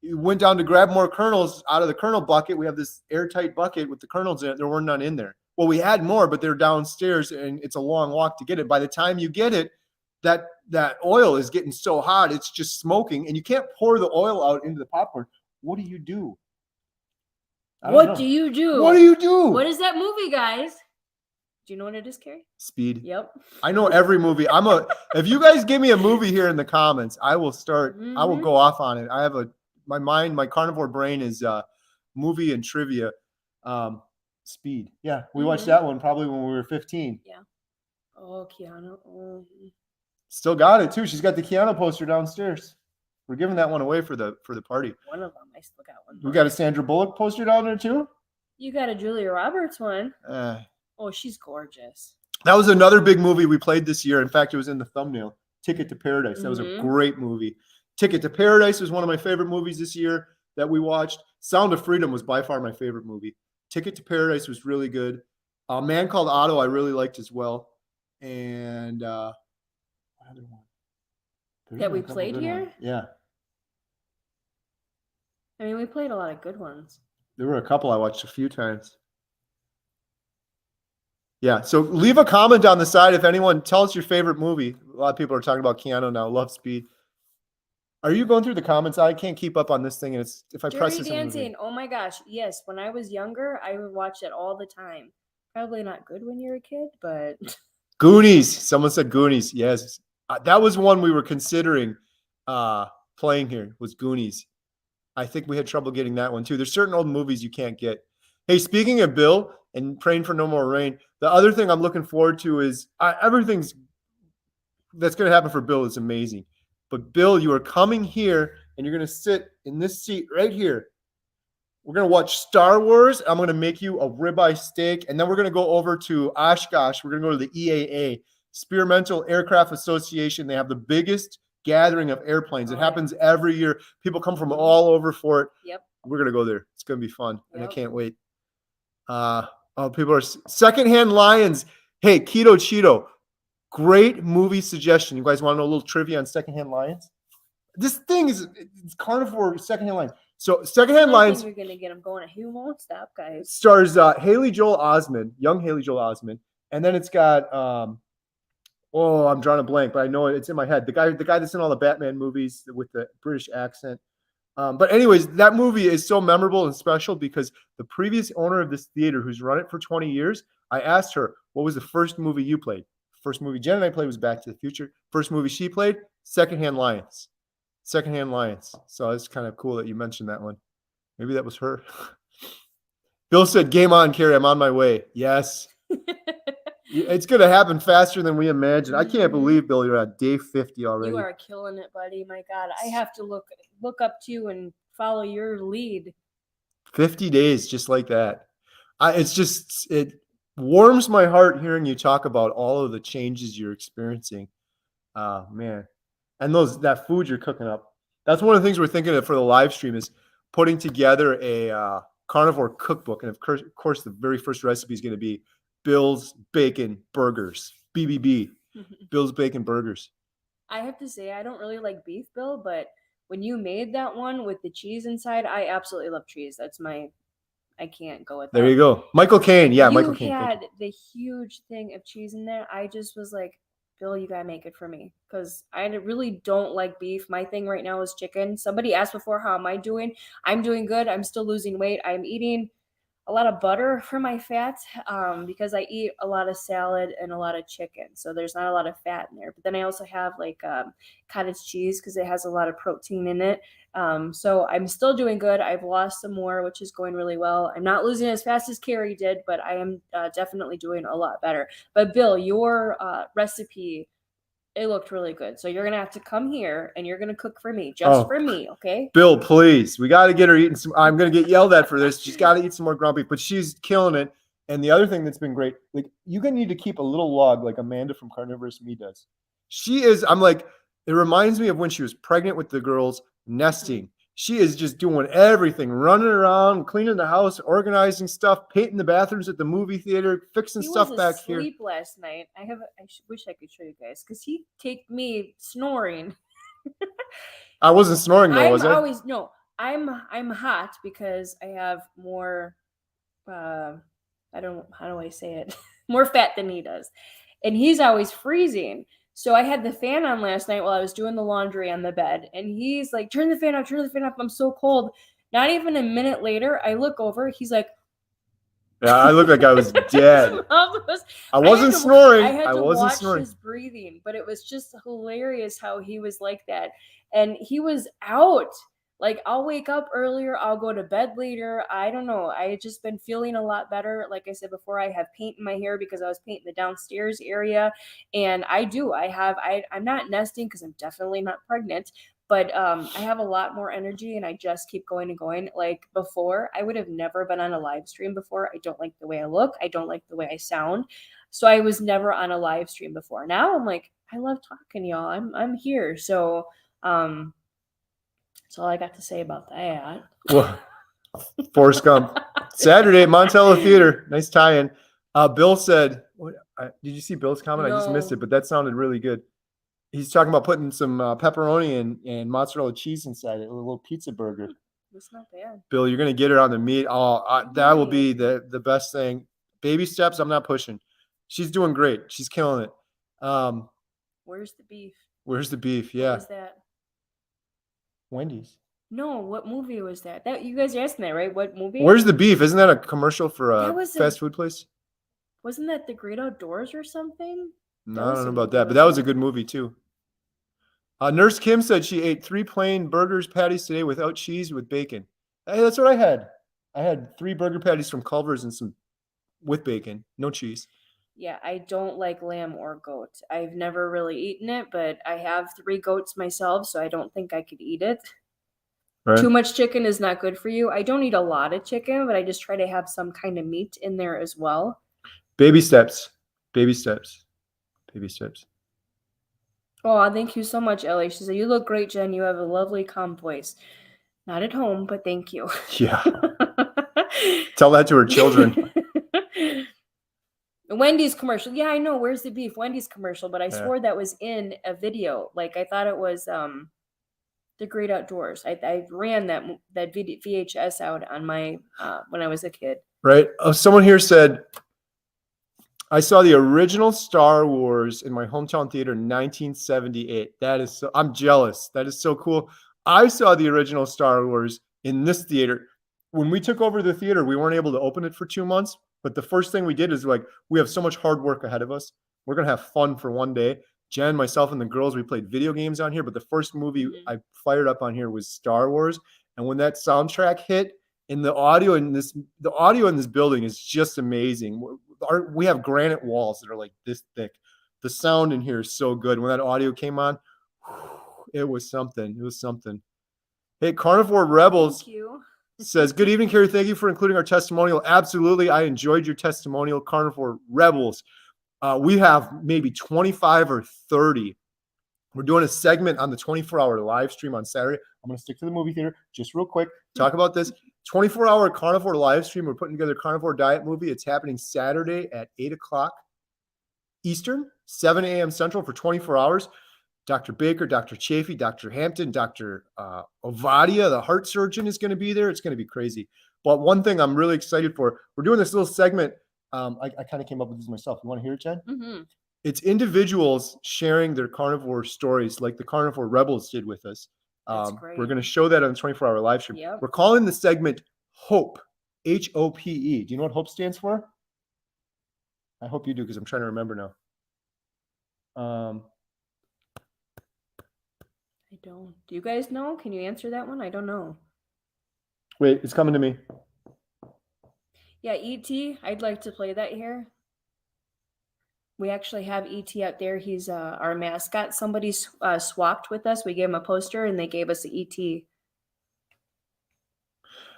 You went down to grab more kernels out of the kernel bucket. We have this airtight bucket with the kernels in it. There were none in there. Well, we had more, but they're downstairs, and it's a long walk to get it. By the time you get it, that oil is getting so hot, it's just smoking, and you can't pour the oil out into the popcorn. What do you do? What do you do? What do you do? What is that movie, guys? Do you know what it is, Carrie? Speed. Yep. I know every movie. If you guys give me a movie here in the comments, I will start. Mm-hmm. I will go off on it. I have my carnivore brain is movie and trivia. Speed. Yeah, we watched that one probably when we were 15. Yeah. Oh, Keanu. Oh. Still got it too. She's got the Keanu poster downstairs. We're giving that one away for the party. One of them. I still got one. We got a Sandra Bullock poster down there too. You got a Julia Roberts one. Oh, she's gorgeous. That was another big movie we played this year. In fact, it was in the thumbnail. Ticket to Paradise. That was a Mhm. great movie. Ticket to Paradise was one of my favorite movies this year that we watched. Sound of Freedom was by far my favorite movie. Ticket to Paradise was really good. A Man Called Otto I really liked as well. And what other one? There's That been a we couple played good here? ones. Yeah. I mean, we played a lot of good ones. There were a couple I watched a few times. Yeah. So leave a comment on the side if anyone. Tell us your favorite movie. A lot of people are talking about Keanu now. Love Speed. Are you going through the comments? I can't keep up on this thing, and it's if I press Dirty this, I'm gonna Dancing. Oh my gosh. Yes. When I was younger, I would watch it all the time. Probably not good when you're a kid, but Goonies. Someone said Goonies. Yes, that was one we were considering playing here. Was Goonies. I think we had trouble getting that one too. There's certain old movies you can't get. Hey, speaking of Bill and praying for no more rain, the other thing I'm looking forward to is everything's that's going to happen for Bill is amazing. But Bill, you are coming here and you're going to sit in this seat right here. We're going to watch Star Wars. I'm going to make you a ribeye steak. And then we're going to go over to Oshkosh. We're going to go to the EAA, Experimental Aircraft Association. They have the biggest gathering of airplanes. It happens every year. People come from all over for it. Yep. We're going to go there. It's going to be fun. And I Yep. can't wait. People are Secondhand Lions. Hey, Keto Cheeto. Great movie suggestion. You guys want to know a little trivia on Secondhand Lions? This thing is it's Carnivore Secondhand Lions. So Secondhand I Lions think you're gonna get them going. He won't stop, guys. stars Haley Joel Osment, young Haley Joel Osment, and then it's got I'm drawing a blank, but I know it's in my head. The guy that's in all the Batman movies with the British accent. But anyways, that movie is so memorable and special because the previous owner of this theater, who's run it for 20 years, I asked her, what was the first movie you played? First movie Jen and I played was Back to the Future. First movie she played, Secondhand Lions. Secondhand Lions. So it's kind of cool that you mentioned that one. Maybe that was her. Bill said, game on, Carrie. I'm on my way. Yes. It's going to happen faster than we imagined. I can't believe, Bill, you're at day 50 already. You are killing it, buddy. My God, I have to look up to you and follow your lead. 50 days, just like that. It warms my heart hearing you talk about all of the changes you're experiencing. Man. And that food you're cooking up. That's one of the things we're thinking of for the live stream is putting together a carnivore cookbook. And of course, the very first recipe is going to be Bill's Bacon Burgers, BBB, Bill's Bacon Burgers. I have to say, I don't really like beef, Bill, but when you made that one with the cheese inside, I absolutely love cheese. I can't go with that. There you go. Michael Caine. Yeah, Michael Caine. You had the huge thing of cheese in there. I just was like, Bill, you gotta make it for me because I really don't like beef. My thing right now is chicken. Somebody asked before, how am I doing? I'm doing good. I'm still losing weight. I'm eating a lot of butter for my fat because I eat a lot of salad and a lot of chicken. So there's not a lot of fat in there. But then I also have like cottage cheese because it has a lot of protein in it. So I'm still doing good. I've lost some more, which is going really well. I'm not losing as fast as Carrie did, but I am definitely doing a lot better. But Bill, your recipe, it looked really good. So you're going to have to come here and you're going to cook for me, just for me, okay? Bill, please. We got to get her eating some. I'm going to get yelled at for this. She's got to eat some more ground beef, but she's killing it. And the other thing that's been great, like you're going to need to keep a little log like Amanda from Carnivorous Me does. It reminds me of when she was pregnant with the girls nesting. She is just doing everything, running around, cleaning the house, organizing stuff, painting the bathrooms at the movie theater, fixing stuff back here. He was asleep last night. I wish I could show you guys because he take me snoring. I wasn't snoring though, was I? I'm hot because I have more. How do I say it? More fat than he does, and he's always freezing. So I had the fan on last night while I was doing the laundry on the bed, and he's like, turn the fan off, I'm so cold. Not even a minute later, I look over, he's like, yeah, I look like I was dead. I wasn't snoring. I had to watch his breathing, but it was just hilarious how he was like that. And he was out. Like, I'll wake up earlier. I'll go to bed later. I don't know. I just been feeling a lot better. Like I said before, I have paint in my hair because I was painting the downstairs area. And I'm not nesting because I'm definitely not pregnant. But I have a lot more energy and I just keep going and going. Like before, I would have never been on a live stream before. I don't like the way I look. I don't like the way I sound. So I was never on a live stream before. Now I'm like, I love talking to y'all. I'm here. So that's all I got to say about that. Well, Forrest Gump. Saturday at Montello Theater. Nice tie-in. Bill said, did you see Bill's comment? I just missed No. it, but that sounded really good. He's talking about putting some pepperoni and mozzarella cheese inside it, a little pizza burger. That's not bad. Bill, you're going to get her on the meat. That will be the best thing. Baby steps, I'm not pushing. She's doing great. She's killing it. Where's the beef? Where's the beef? Yeah. What was that? Wendy's. No, what movie was that? That you guys are asking that, right? What movie? Where's the beef? Isn't that a commercial for a fast food place? Wasn't that The Great Outdoors or something? No, I don't know about that, but that was a good movie too. Nurse Kim said she ate 3 plain burgers patties today without cheese with bacon. Hey, that's what I had. I had 3 burger patties from Culver's and some with bacon, no cheese. Yeah, I don't like lamb or goat. I've never really eaten it, but I have 3 goats myself, so I don't think I could eat it. Right. Too much chicken is not good for you. I don't eat a lot of chicken, but I just try to have some kind of meat in there as well. Baby steps. Baby steps. Baby steps. Oh, thank you so much, Ellie. She said, "You look great, Jen. You have a lovely, calm voice." Not at home, but thank you. Yeah. Tell that to her children. Wendy's commercial. Yeah, I know. Where's the beef? Wendy's commercial, but I swore that was in a video. Like I thought it was The Great Outdoors. I ran that VHS out on my when I was a kid. Right. Someone here said, I saw the original Star Wars in my hometown theater in 1978. That is so, I'm jealous. That is so cool. I saw the original Star Wars in this theater. When we took over the theater, we weren't able to open it for 2 months. But the first thing we did is we have so much hard work ahead of us. We're going to have fun for one day. Jen, myself, and the girls, we played video games on here. But the first movie I fired up on here was Star Wars. And when that soundtrack hit, and the audio in this building is just amazing. We have granite walls that are like this thick. The sound in here is so good. When that audio came on, it was something. It was something. Hey, Carnivore Rebels says, "Good evening, Carrie. Thank you for including our testimonial." Absolutely. I enjoyed your testimonial, Carnivore Rebels. We have maybe 25 or 30. We're doing a segment on the 24-hour live stream on Saturday. I'm going to stick to the movie theater just real quick. Talk about this 24-hour carnivore live stream. We're putting together a Carnivore Diet movie. It's happening Saturday at 8 o'clock Eastern, 7 a.m. Central for 24 hours. Dr. Baker, Dr. Chafee, Dr. Hampton, Dr. Ovadia, the heart surgeon, is going to be there. It's going to be crazy. But one thing I'm really excited for, we're doing this little segment. I kind of came up with this myself. You want to hear it, Jen? Mm-hmm. It's individuals sharing their carnivore stories like the Carnivore Rebels did with us. We're going to show that on the 24-hour live stream. Yep. We're calling the segment HOPE, H-O-P-E. Do you know what HOPE stands for? I hope you do, because I'm trying to remember now. I don't. Do you guys know? Can you answer that one? I don't know. Wait, it's coming to me. Yeah, E.T. I'd like to play that here. We actually have E.T. out there. He's our mascot. Somebody swapped with us. We gave him a poster, and they gave us the E.T.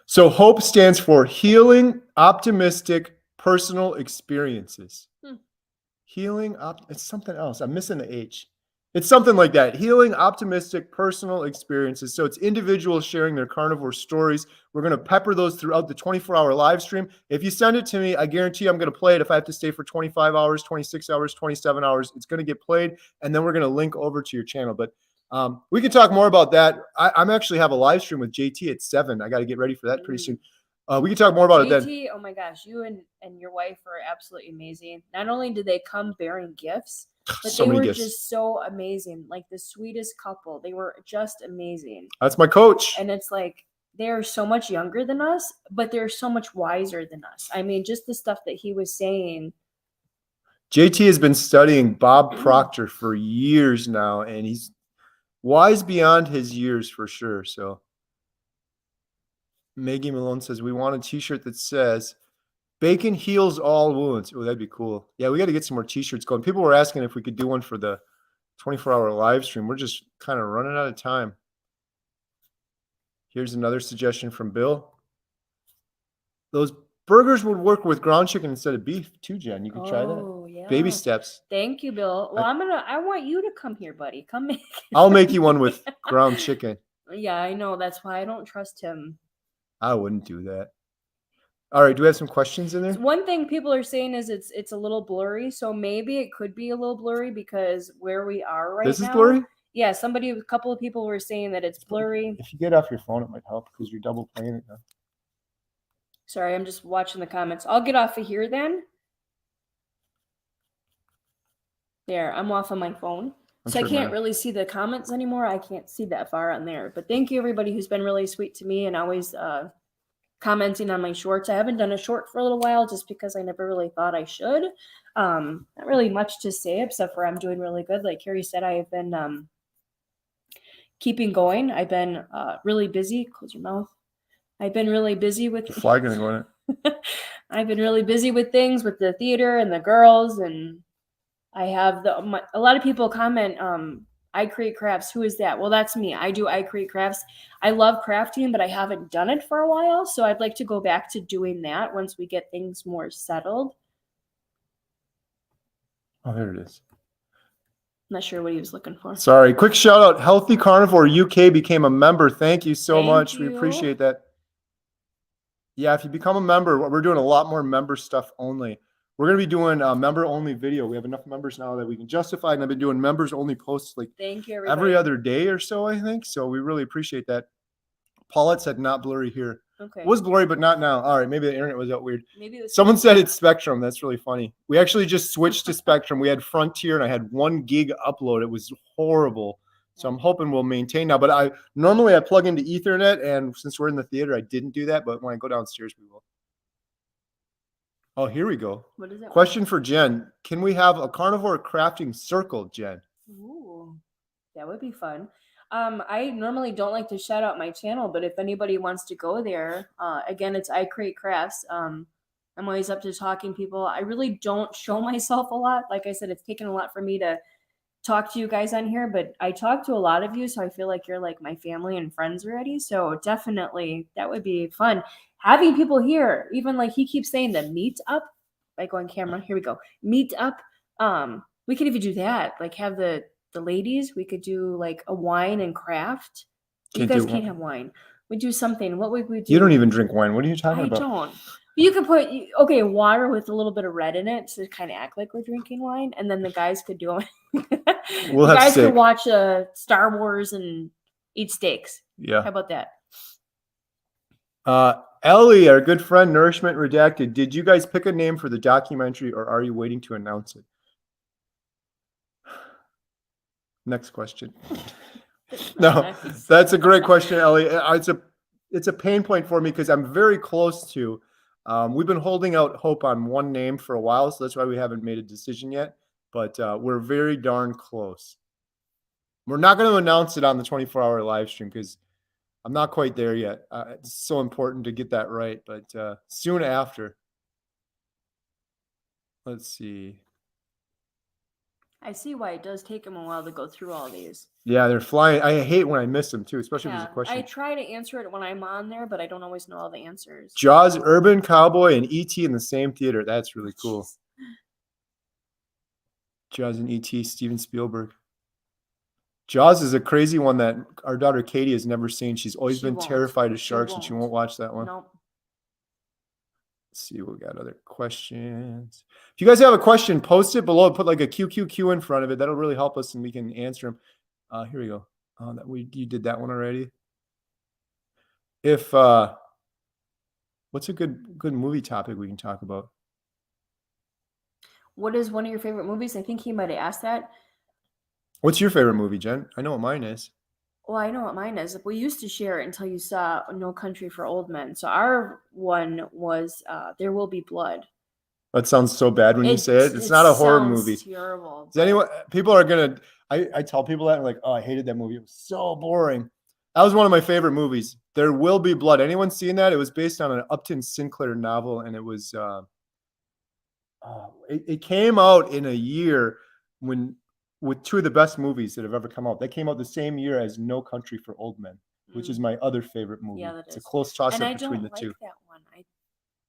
So HOPE stands for Healing Optimistic Personal Experiences. Healing, it's something else. I'm missing the H. It's something like that. Healing Optimistic Personal Experiences. So it's individuals sharing their carnivore stories. We're going to pepper those throughout the 24-hour live stream. If you send it to me, I guarantee I'm going to play it. If I have to stay for 25 hours, 26 hours, 27 hours, it's going to get played. And then we're going to link over to your channel. But we can talk more about that. I'm actually have a live stream with JT at 7. I got to get ready for that pretty soon. We can talk more about it then. Oh my gosh, you and your wife are absolutely amazing. Not only did they come bearing gifts, but they were just so amazing. Like the sweetest couple. They were just amazing. That's my coach. And it's like they're so much younger than us, but they're so much wiser than us. I mean, just the stuff that he was saying. JT has been studying Bob Proctor for years now, and he's wise beyond his years for sure. So Maggie Malone says, we want a t-shirt that says, "Bacon heals all wounds." Oh, that'd be cool. Yeah, we got to get some more t-shirts going. People were asking if we could do one for the 24-hour live stream. We're just kind of running out of time. Here's another suggestion from Bill. Those burgers would work with ground chicken instead of beef too, Jen. You could try that. Oh, yeah. Baby steps. Thank you, Bill. Well, I want you to come here, buddy. Come make it. I'll make you one with ground chicken. Yeah, I know. That's why I don't trust him. I wouldn't do that. All right. Do we have some questions in there? So one thing people are saying is it's a little blurry. So maybe it could be a little blurry because where we are right now. This is blurry? Yeah, a couple of people were saying that it's blurry. If you get off your phone, it might help because you're double playing it now. Sorry, I'm just watching the comments. I'll get off of here then. There, I'm off of my phone. So I can't really see the comments anymore. I can't see that far on there. But thank you, everybody who's been really sweet to me and always commenting on my shorts. I haven't done a short for a little while just because I never really thought I should. Not really much to say except for I'm doing really good. Like Carrie said, I have been keeping going. I've been really busy. Close your mouth. I've been really busy with... The flag gonna go in it. I've been really busy with things with the theater and the girls, and I have a lot of people comment, I create crafts. Who is that? Well, that's me. I create crafts. I love crafting, but I haven't done it for a while, so I'd like to go back to doing that once we get things more settled. Oh, there it is. Not sure what he was looking for. Sorry. Quick shout out. Healthy Carnivore UK became a member. Thank you so much. We appreciate that. Yeah, if you become a member, we're doing a lot more member stuff only. We're going to be doing a member-only video. We have enough members now that we can justify, and I've been doing members-only posts like Thank you, every other day or so, I think. So we really appreciate that. Paulette said not blurry here. Okay. It was blurry, but not now. All right, maybe the internet was out weird. Maybe it was Someone said it's Spectrum. That's really funny. We actually just switched to Spectrum. We had Frontier, and I had 1 gig upload. It was horrible. So I'm hoping we'll maintain now. But I plug into Ethernet, and since we're in the theater, I didn't do that. But when I go downstairs, we will. Oh, here we go. What is it? Question for Jen. Can we have a carnivore crafting circle, Jen? Ooh, that would be fun. I normally don't like to shout out my channel, but if anybody wants to go there, again, it's I Create Crafts. I'm always up to talking people. I really don't show myself a lot. Like I said, it's taken a lot for me to talk to you guys on here, but I talk to a lot of you, so I feel like you're like my family and friends already. So definitely that would be fun. Having people here, even like he keeps saying the meet up, like on camera. Here we go. Meet up. We could even do that. Like have the ladies, we could do like a wine and craft. You guys can't have wine. We do something. What would we do? You don't even drink wine. What are you talking about? I don't. You could put water with a little bit of red in it to kind of act like we're drinking wine, and then the guys could do it. We'll have guys steak. could watch Star Wars and eat steaks. Yeah. How about that? Ellie, our good friend, Nourishment Redacted. Did you guys pick a name for the documentary, or are you waiting to announce it? Next question. No, that's a great question, Ellie. It's a pain point for me because I'm very close to. We've been holding out hope on one name for a while, so that's why we haven't made a decision yet. But we're very darn close. We're not going to announce it on the 24-hour live stream because I'm not quite there yet. It's so important to get that right, but soon after. Let's see. I see why it does take them a while to go through all these. Yeah, they're flying. I hate when I miss them too, especially if there's a question. I try to answer it when I'm on there, but I don't always know all the answers. Jaws, Urban Cowboy, and E.T. in the same theater. That's really cool. Jeez. Jaws and E.T., Steven Spielberg. Jaws is a crazy one that our daughter Katie has never seen. She's always been terrified of sharks, and she won't watch that one. Nope. Let's see, we got other questions. If you guys have a question, post it below. Put like a QQQ in front of it. That'll really help us, and we can answer them. Here we go. You did that one already. If what's a good movie topic we can talk about? What is one of your favorite movies? I think he might have asked that. What's your favorite movie, Jen? I know what mine is. Well, I know what mine is. We used to share it until you saw No Country for Old Men. So our one was There Will Be Blood. That sounds so bad when you say it. It's not a horror movie. Terrible. Does anyone? People are gonna. I tell people that, and like, oh, I hated that movie. It was so boring. That was one of my favorite movies. There Will Be Blood. Anyone seen that? It was based on an Upton Sinclair novel, and it was. It came out in a year with two of the best movies that have ever come out. They came out the same year as No Country for Old Men. which is my other favorite movie. Yeah, that it's a is. close toss And up I between don't the two. like that one.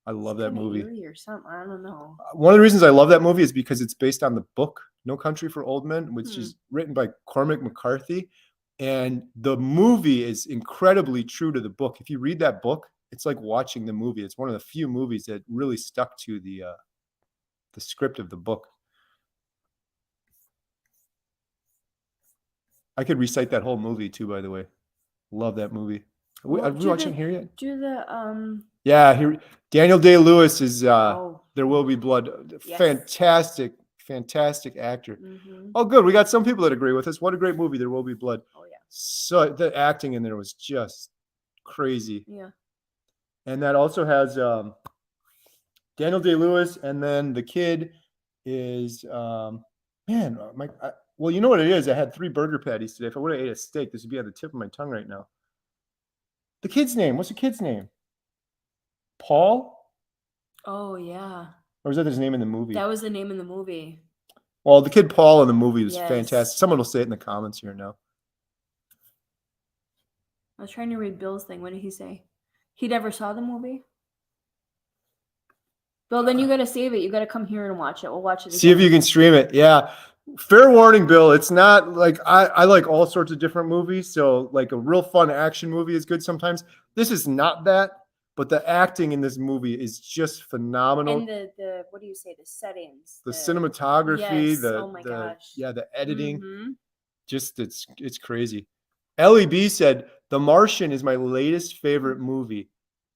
I love that Kinda movie. eerie or something. I don't know. One of the reasons I love that movie is because it's based on the book No Country for Old Men, which is written by Cormac McCarthy. And the movie is incredibly true to the book. If you read that book, it's like watching the movie. It's one of the few movies that really stuck to the script of the book. I could recite that whole movie too, by the way. Love that movie. Are we watching here yet? Do the Yeah, here Daniel Day-Lewis is Oh. There Will Be Blood. Yes. Fantastic actor. Mhm. Oh, good. We got some people that agree with us. What a great movie, There Will Be Blood. Oh yeah. So the acting in there was just crazy. Yeah. And that also has Daniel Day-Lewis, and then the kid is well, you know what it is? I had 3 burger patties today. If I would have ate a steak, this would be on the tip of my tongue right now. The kid's name. What's the kid's name? Paul? Oh yeah. Or was that his name in the movie? That was the name in the movie. Well, the kid Paul in the movie was Yes. fantastic. Someone will say it in the comments here now. I was trying to read Bill's thing. What did he say? He never saw the movie? Bill, then you got to save it. You got to come here and watch it. We'll watch it again. See if you can stream it. Yeah. Fair warning, Bill. It's not like I like all sorts of different movies. So like a real fun action movie is good sometimes. This is not that, but the acting in this movie is just phenomenal. And the what do you say? The settings, the cinematography, yes. Oh my gosh. the editing. Mhm. Just it's crazy. LEB said The Martian is my latest favorite movie.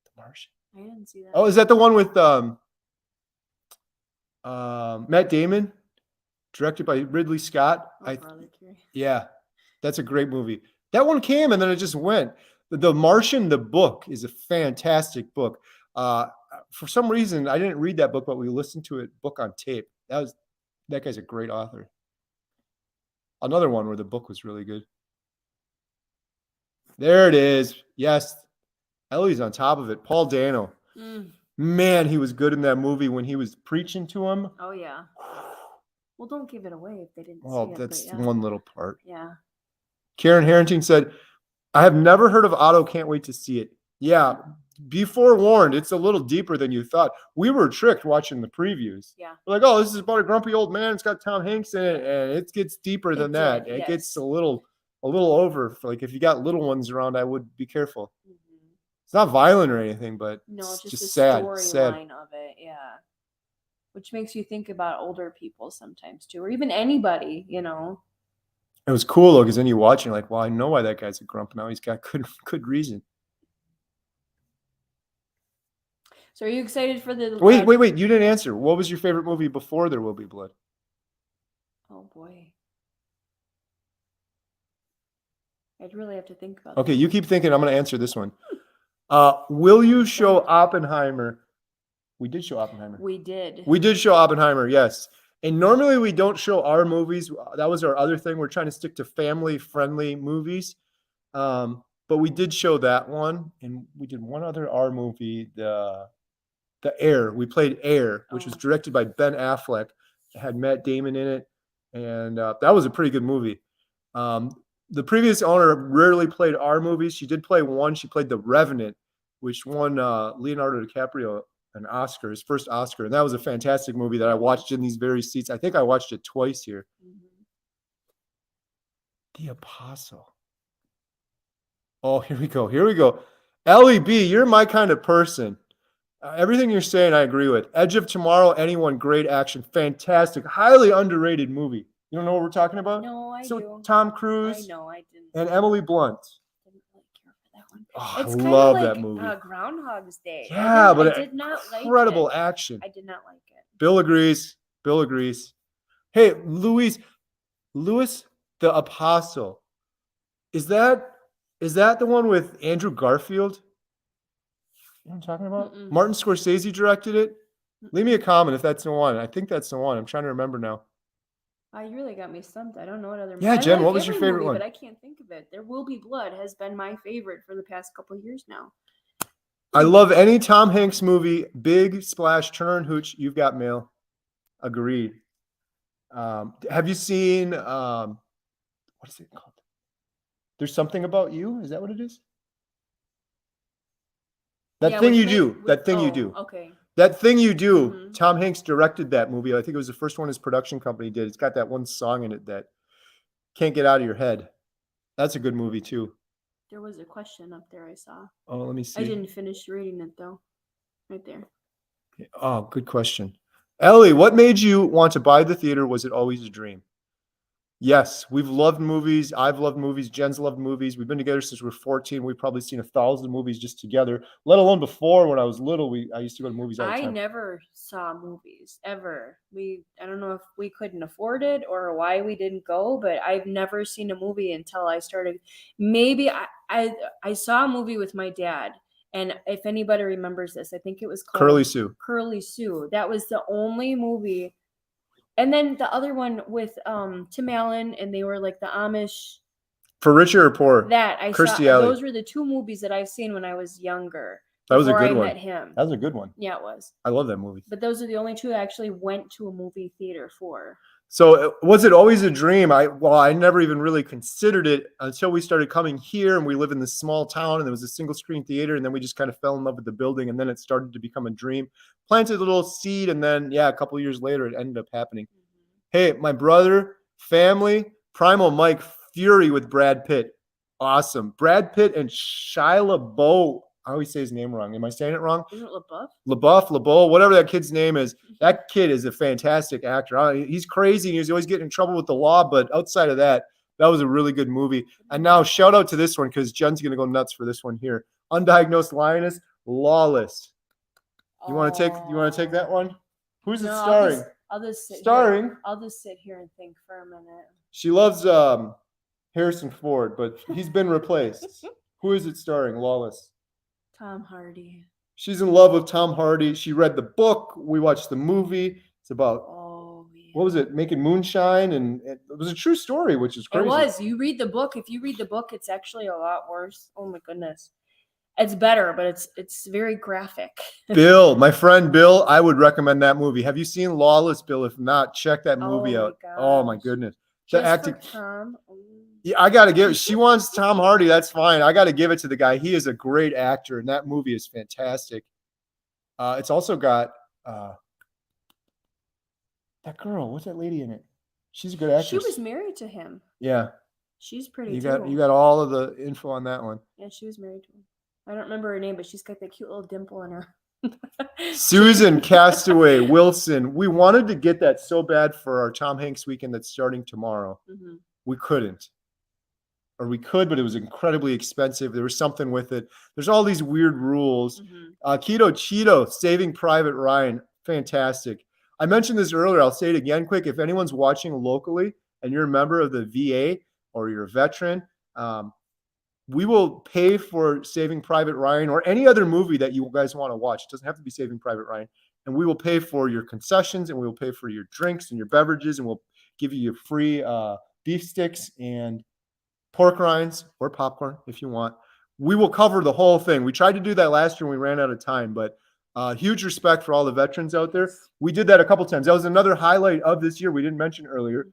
The Martian. I didn't see that. Oh, is that the one with Matt Damon, directed by Ridley Scott? Yeah, that's a great movie. That one came and then it just went. The Martian, the book, is a fantastic book. For some reason, I didn't read that book, but we listened to it book on tape. That guy's a great author. Another one where the book was really good. There it is. Yes, Ellie's on top of it. Paul Dano. Man, he was good in that movie when he was preaching to him. Oh yeah. Well, don't give it away if they didn't see it. Oh, that's one little part. Yeah. Karen Harrington said, I have never heard of Otto. Can't wait to see it. Yeah. Be forewarned. It's a little deeper than you thought. We were tricked watching the previews. Yeah. We're like, oh, this is about a grumpy old man. It's got Tom Hanks in it. And it gets deeper than that. It gets a little over. Like if you got little ones around, I would be careful. Mm-hmm. It's not violent or anything, but no, it's just the sad. Storyline of it. Yeah. Which makes you think about older people sometimes too, or even anybody, you know. It was cool though, because then you watch and you're like, well, I know why that guy's a grump now. He's got good reason. So are you excited for the Wait, you didn't answer. What was your favorite movie before There Will Be Blood? Oh boy. I'd really have to think about Okay, you keep thinking. I'm going to answer this one. Will you show Oppenheimer? We did show Oppenheimer. We did. We did show Oppenheimer, yes. And normally we don't show our movies. That was our other thing. We're trying to stick to family-friendly movies. But we did show that one. And we did one other R movie, the Air. We played Air, which was directed by Ben Affleck. It had Matt Damon in it. And that was a pretty good movie. The previous owner rarely played our movies. She did play one. She played The Revenant, which won Leonardo DiCaprio an Oscar, his first Oscar. And that was a fantastic movie that I watched in these very seats. I think I watched it twice here. Mm-hmm. The Apostle. Oh, here we go. LEB, you're my kind of person. Everything you're saying, I agree with. Edge of Tomorrow, anyone, great action. Fantastic. Highly underrated movie. You don't know what we're talking about? No, I do. Tom Cruise. I know, I didn't. And Emily Blunt. Didn't really care for that one. Oh, it's I love like, that movie. Groundhog's Day. Yeah, but I did not like incredible it. action. I did not like it. Bill agrees. Hey, Louis, the Apostle. Is that the one with Andrew Garfield? You know what I'm talking about? Mm-mm. Martin Scorsese directed it. Leave me a comment if that's the one. I think that's the one. I'm trying to remember now. You really got me stumped. I don't know what other. Yeah, Jen, what was your favorite one? But I can't think of it. There Will Be Blood has been my favorite for the past couple of years now. I love any Tom Hanks movie. Big Splash, Turner and Hooch. You've got mail. Agreed. Have you seen what is it called? There's Something About You. Is that what it is? That Yeah, Thing with You Ma- Do. with- That Thing You oh, Do. Okay. That Thing You Do. Mhm. Tom Hanks directed that movie. I think it was the first one his production company did. It's got that one song in it that can't get out of your head. That's a good movie too. There was a question up there I saw. Oh, let me I see. didn't finish reading it though. Right there. Oh, good question. Ellie, what made you want to buy the theater? Was it always a dream? Yes, we've loved movies. I've loved movies. Jen's loved movies. We've been together since we were 14. We've probably seen 1,000 movies just together, let alone before when I was little. I used to go to movies all the I time. never saw movies ever. I don't know if we couldn't afford it or why we didn't go, but I've never seen a movie until I started. Maybe I saw a movie with my dad, and if anybody remembers this, I think it was called Curly Sue. Curly Sue. That was the only movie. And then the other one with Tim Allen, and they were like the Amish. For Richer or Poor? That I Kirstie saw. Alley. Those were the two movies that I've seen when I was younger. That was a before good I one. met him. That was a good one. Yeah, it was. I love that movie. But those are the only two I actually went to a movie theater for. So was it always a dream? I never even really considered it until we started coming here, and we live in this small town, and there was a single screen theater, and then we just kind of fell in love with the building, and then it started to become a dream. Planted a little seed, and then a couple of years later, it ended up happening. Hey, my brother, family, Primal Mike, Fury with Brad Pitt. Awesome. Brad Pitt and Shia LaBeouf. I always say his name wrong. Am I saying it wrong? Isn't it LaBeouf? LaBeouf, whatever that kid's name is. That kid is a fantastic actor. He's crazy and he's always getting in trouble with the law, but outside of that, that was a really good movie. And now shout out to this one because Jen's going to go nuts for this one here. Undiagnosed Lioness, Lawless. You want to take that one? Who's it starring? I'll just sit Starring? Here. I'll just sit here and think for a minute. She loves Harrison Ford, but he's been replaced. Who is it starring? Lawless. Tom Hardy. She's in love with Tom Hardy. She read the book. We watched the movie. It's about what was it? Making moonshine, and it was a true story, which is crazy. It was. You read the book. If you read the book, it's actually a lot worse. Oh my goodness. It's better, but it's very graphic. Bill, my friend Bill, I would recommend that movie. Have you seen Lawless, Bill? If not, check that movie out. Oh my goodness. The acting. Tom. Yeah, I gotta give it. She wants Tom Hardy. That's fine. I gotta give it to the guy. He is a great actor, and that movie is fantastic. It's also got that girl. What's that lady in it? She's a good actress. She was married to him. Yeah. She's pretty. You got all of the info on that one. Yeah, she was married to him. I don't remember her name, but she's got that cute little dimple in her. Susan Castaway Wilson. We wanted to get that so bad for our Tom Hanks weekend that's starting tomorrow. Mm-hmm. We couldn't. Or we could, but it was incredibly expensive. There was something with it. There's all these weird rules. Mm-hmm. Keto Cheeto, Saving Private Ryan. Fantastic. I mentioned this earlier. I'll say it again quick. If anyone's watching locally and you're a member of the VA or you're a veteran, we will pay for Saving Private Ryan or any other movie that you guys want to watch. It doesn't have to be Saving Private Ryan. And we will pay for your concessions, and we will pay for your drinks and your beverages, and we'll give you your free beef sticks and pork rinds or popcorn if you want. We will cover the whole thing. We tried to do that last year and we ran out of time, but huge respect for all the veterans out there. We did that a couple times. That was another highlight of this year we didn't mention earlier.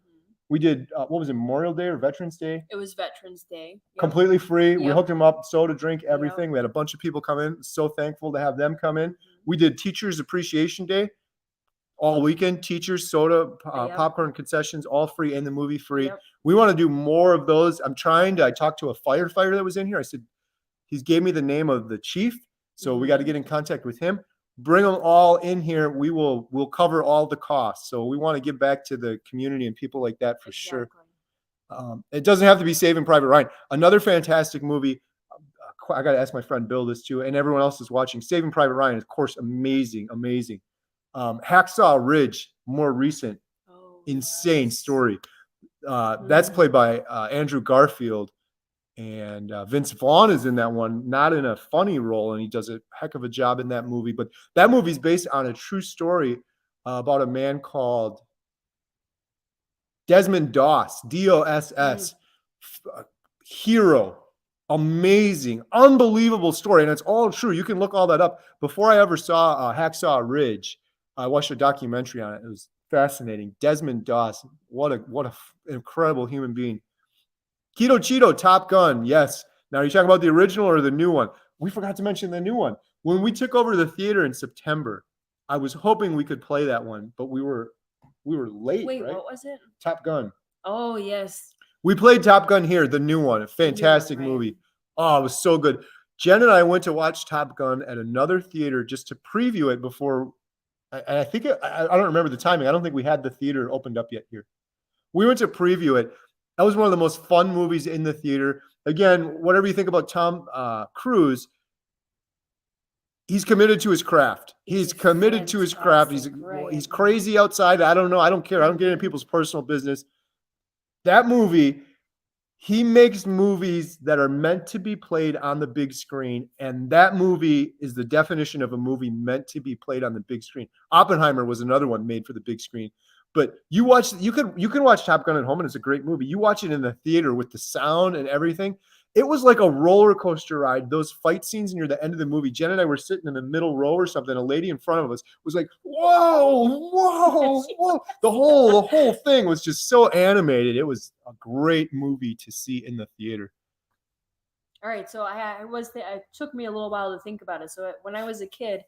We did, what was it, Memorial Day or Veterans Day? It was Veterans Day. Yep. Completely free. Yep. We hooked them up, soda, drink, everything. Yep. We had a bunch of people come in. So thankful to have them come in. We did Teachers Appreciation Day all weekend. Teachers, soda, popcorn, concessions, all free, and the movie free. Yep. We want to do more of those. I talked to a firefighter that was in here. I said, he gave me the name of the chief. So we got to get in contact with him. Bring them all in here. We'll cover all the costs. So we want to give back to the community and people like that for sure. It doesn't have to be Saving Private Ryan. Another fantastic movie. I got to ask my friend Bill this too, and everyone else is watching. Saving Private Ryan, of course, amazing. Hacksaw Ridge, more recent, insane story. That's played by Andrew Garfield. And Vince Vaughn is in that one, not in a funny role, and he does a heck of a job in that movie. But that movie is based on a true story about a man called Desmond Doss, D-O-S-S, hero, amazing, unbelievable story, and it's all true. You can look all that up. Before I ever saw Hacksaw Ridge, I watched a documentary on it. It was fascinating. Desmond Doss, what an incredible human being. Keto Cheeto, Top Gun. Yes. Now, are you talking about the original or the new one? We forgot to mention the new one. When we took over the theater in September, I was hoping we could play that one, but we were late. Wait, right? what was it? Top Gun. Oh, yes. We played Top Gun here, the new one. A fantastic right. movie. Oh, it was so good. Jen and I went to watch Top Gun at another theater just to preview it before. I think I don't remember the timing. I don't think we had the theater opened up yet here. We went to preview it. That was one of the most fun movies in the theater. Again, whatever you think about Tom Cruise, he's committed to his craft. He's committed to his craft. He's crazy outside. I don't know. I don't care. I don't get into people's personal business. That movie, he makes movies that are meant to be played on the big screen, and that movie is the definition of a movie meant to be played on the big screen. Oppenheimer was another one made for the big screen. But you can watch Top Gun at home, and it's a great movie. You watch it in the theater with the sound and everything. It was like a roller coaster ride. Those fight scenes near the end of the movie. Jen and I were sitting in the middle row or something. A lady in front of us was like, "Whoa, whoa, whoa!" The whole thing was just so animated. It was a great movie to see in the theater. All right, so it took me a little while to think about it. So when I was a kid,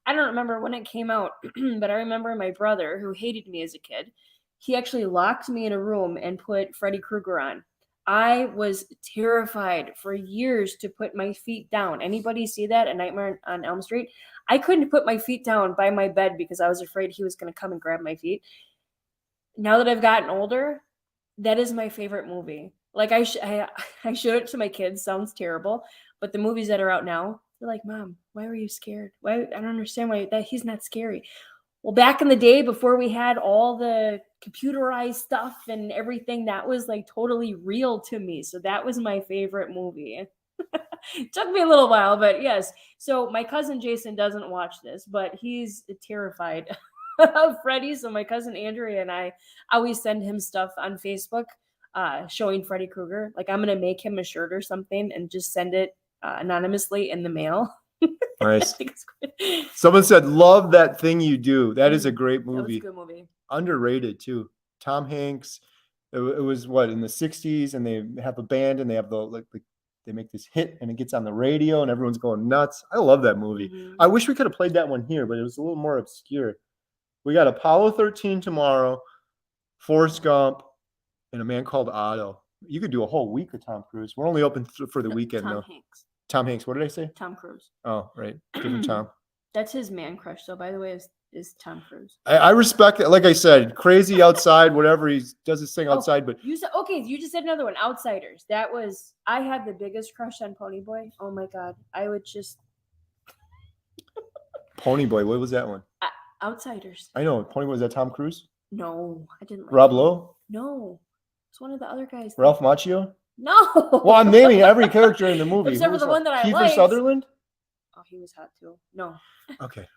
I don't remember when it came out, but I remember my brother, who hated me as a kid, he actually locked me in a room and put Freddy Krueger on. I was terrified for years to put my feet down. Anybody see that, A Nightmare on Elm Street? I couldn't put my feet down by my bed because I was afraid he was going to come and grab my feet. Now that I've gotten older, that is my favorite movie. Like I showed it to my kids. Sounds terrible, but the movies that are out now, they're like, "Mom, why were you scared? Why? I don't understand why he's not scary." Well, back in the day, before we had all the computerized stuff and everything, that was like totally real to me. So that was my favorite movie. It took me a little while, but yes. So my cousin Jason doesn't watch this, but he's terrified of Freddy. So my cousin Andrea and I always send him stuff on Facebook showing Freddy Krueger. Like I'm going to make him a shirt or something and just send it anonymously in the mail. Nice. Someone said, "Love That Thing You Do." That is a great movie. That was a good movie. Underrated too. Tom Hanks. It was what, in the 60s, and they have a band and they have they make this hit and it gets on the radio and everyone's going nuts. I love that movie. Mm-hmm. I wish we could have played that one here, but it was a little more obscure. We got Apollo 13 tomorrow, Forrest Gump, and A Man Called Otto. You could do a whole week of Tom Cruise. We're only open for the weekend though. Tom Hanks. What did I say? Tom Cruise. Oh, right. Different Tom. That's his man crush, though, by the way, is Tom Cruise. I respect it. Like I said, crazy outside, whatever. He does his thing outside. But you just said another one, Outsiders. I had the biggest crush on Ponyboy. Oh, my God. I would just. Ponyboy. What was that one? Outsiders. I know. Ponyboy. Was that Tom Cruise? No, I didn't like Rob him. Lowe? No. It's one of the other guys. Ralph Macchio? No. Well, I'm naming every character in the movie. Except for the one that I Kiefer liked. Sutherland? Oh, he was hot too. No. Okay.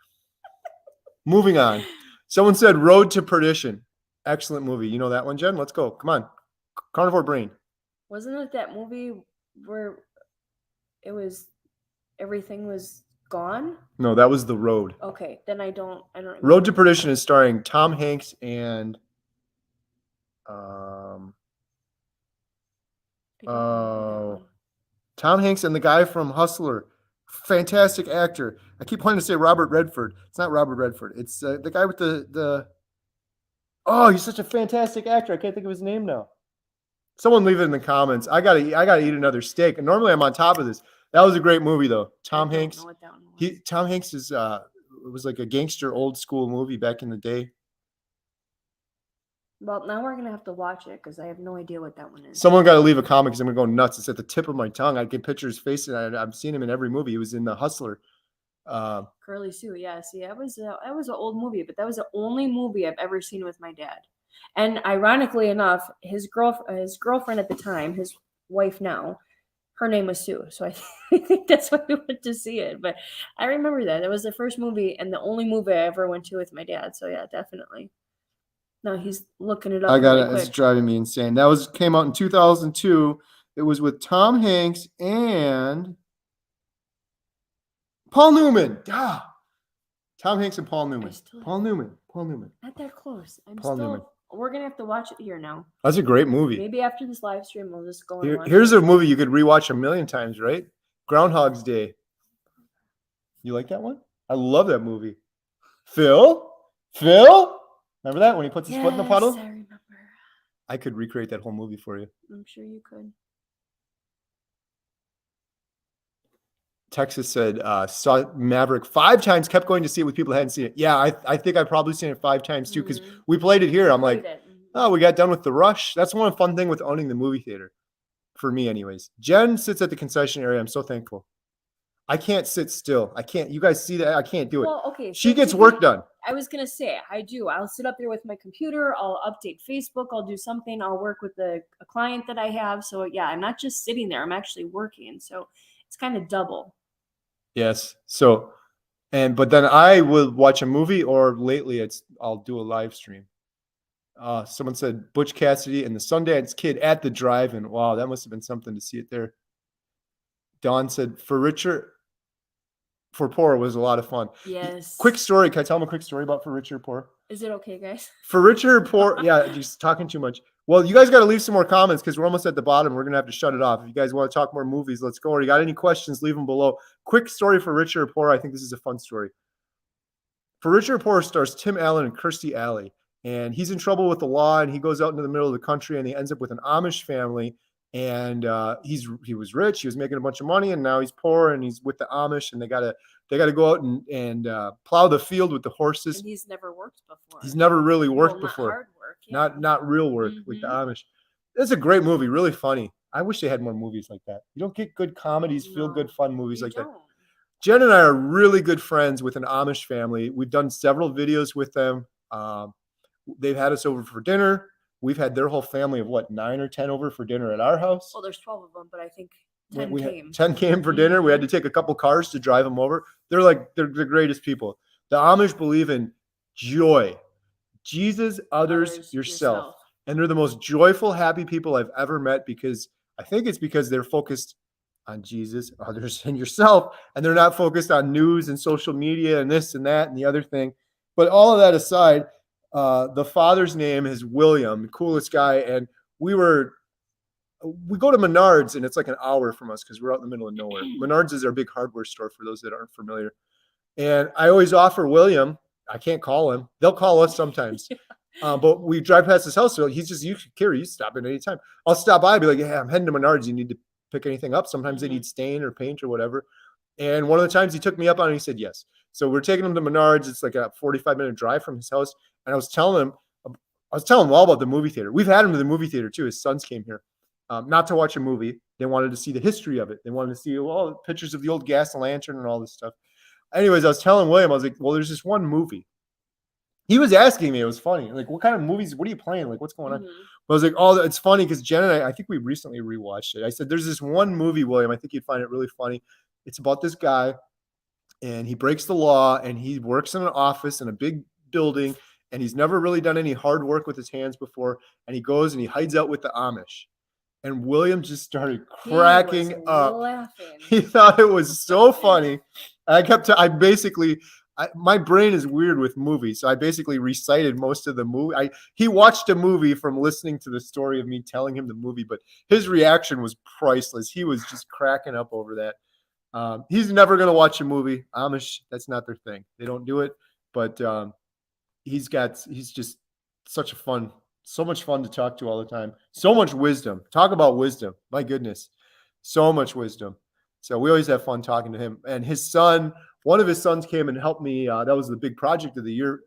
Moving on. Someone said Road to Perdition. Excellent movie. You know that one, Jen? Let's go. Come on. Carnivore Brain. Wasn't it that movie where everything was gone? No, that was The Road. Okay, then I don't remember. Road to Perdition is starring Tom Hanks and Tom Hanks and the guy from Hustler. Fantastic actor. I keep wanting to say Robert Redford. It's not Robert Redford. It's the guy with the. Oh, he's such a fantastic actor. I can't think of his name now. Someone leave it in the comments. I gotta eat another steak. And normally I'm on top of this. That was a great movie though. Tom Hanks. Know what that one was. Tom Hanks is it was like a gangster old school movie back in the day. Well, now we're gonna have to watch it because I have no idea what that one is. Someone got to leave a comment because I'm gonna go nuts. It's at the tip of my tongue. I get pictures of his face, and I've seen him in every movie. He was in The Hustler. Curly Sue, yeah. See, that was an old movie, but that was the only movie I've ever seen with my dad. And ironically enough, his girlfriend at the time, his wife now, her name was Sue. So I think that's why we went to see it. But I remember that. It was the first movie and the only movie I ever went to with my dad. So yeah, definitely. No, he's looking it up. I got really it. It's driving me insane. That came out in 2002. It was with Tom Hanks and Paul Newman. Tom Hanks and Paul Newman. Paul Newman. Not that close. Paul Newman. We're gonna have to watch it here now. That's a great movie. Maybe after this live stream, we'll just go and watch Here's a movie you could rewatch a million times, right? Groundhog's Day. You like that one? I love that movie. Phil? Remember that when he puts his foot in the puddle? I remember. I could recreate that whole movie for you. I'm sure you could. Texas said, saw Maverick 5 times, kept going to see it with people who hadn't seen it. Yeah, I think I've probably seen it 5 times too, because we played it here. I'm like, oh, we got done with The Rush. That's one fun thing with owning the movie theater. For me, anyways. Jen sits at the concession area. I'm so thankful. I can't sit still. I can't. You guys see that? I can't do it. Well, okay. She gets work done. I was going to say, I do. I'll sit up there with my computer. I'll update Facebook. I'll do something. I'll work with a client that I have. So, yeah, I'm not just sitting there. I'm actually working. So it's kind of double. Yes. So, but then I will watch a movie, or lately I'll do a live stream. Someone said Butch Cassidy and the Sundance Kid at the drive-in. Wow, that must have been something to see it there. Dawn said, for richer, for poor was a lot of fun. Yes. Quick story. Can I tell them a quick story about For Richer or Poor? Is it okay, guys? For Richer or Poor, yeah, just talking too much. Well, you guys got to leave some more comments because we're almost at the bottom. We're going to have to shut it off. If you guys want to talk more movies, let's go. Or you got any questions, leave them below. Quick story for Richer or Poor. I think this is a fun story. For Richer or Poor stars Tim Allen and Kirstie Alley. And he's in trouble with the law, and he goes out into the middle of the country, and he ends up with an Amish family. And he was rich, he was making a bunch of money, and now he's poor, and he's with the Amish, and they gotta go out and plow the field with the horses. And he's never worked before. He's never really worked before. Hard work, yeah. Not real work with the Amish. It's a great movie, really funny. I wish they had more movies like that. You don't get good comedies, feel good, fun movies like that. Jen and I are really good friends with an Amish family. We've done several videos with them. They've had us over for dinner. We've had their whole family of 9 or 10 over for dinner at our house. Well, there's 12 of them, but I think 10 came. 10 came for dinner. We had to take a couple cars to drive them over. They're the greatest people. The Amish believe in joy. Jesus, others, yourself. And they're the most joyful, happy people I've ever met, because I think it's because they're focused on Jesus, others, and yourself. And they're not focused on news and social media and this and that and the other thing. But all of that aside, the father's name is William, coolest guy. And we go to Menards, and it's like an hour from us because we're out in the middle of nowhere. Menards is our big hardware store for those that aren't familiar. And I always offer William, I can't call him. They'll call us sometimes. But we drive past his house. So he's just, you stop at any time. I'll stop by and be like, yeah, I'm heading to Menards. You need to pick anything up. Sometimes they need stain or paint or whatever. And one of the times he took me up on it, he said yes. So we're taking him to Menards. It's like a 45-minute drive from his house. And I was telling him all about the movie theater. We've had him to the movie theater too. His sons came here, not to watch a movie. They wanted to see the history of it. They wanted to see pictures of the old gas lantern and all this stuff. Anyways, I was telling William, I was like, well, there's this one movie. He was asking me, it was funny, like, what kind of movies, what are you playing? Like, what's going on? I was like, oh, it's funny because Jen and I think we recently rewatched it. I said, there's this one movie, William, I think you'd find it really funny. It's about this guy, and he breaks the law, and he works in an office in a big building, and he's never really done any hard work with his hands before, and he goes and he hides out with the Amish. And William just started cracking up. Laughing. He thought it was so funny. My brain is weird with movies, so I basically recited most of the movie. He watched a movie from listening to the story of me telling him the movie, but his reaction was priceless. He was just cracking up over that. He's never going to watch a movie. Amish, that's not their thing. They don't do it, but he's just so much fun to talk to all the time. So much wisdom. Talk about wisdom. My goodness. So much wisdom. So we always have fun talking to him. And his son, one of his sons came and helped me. That was the big project of the year,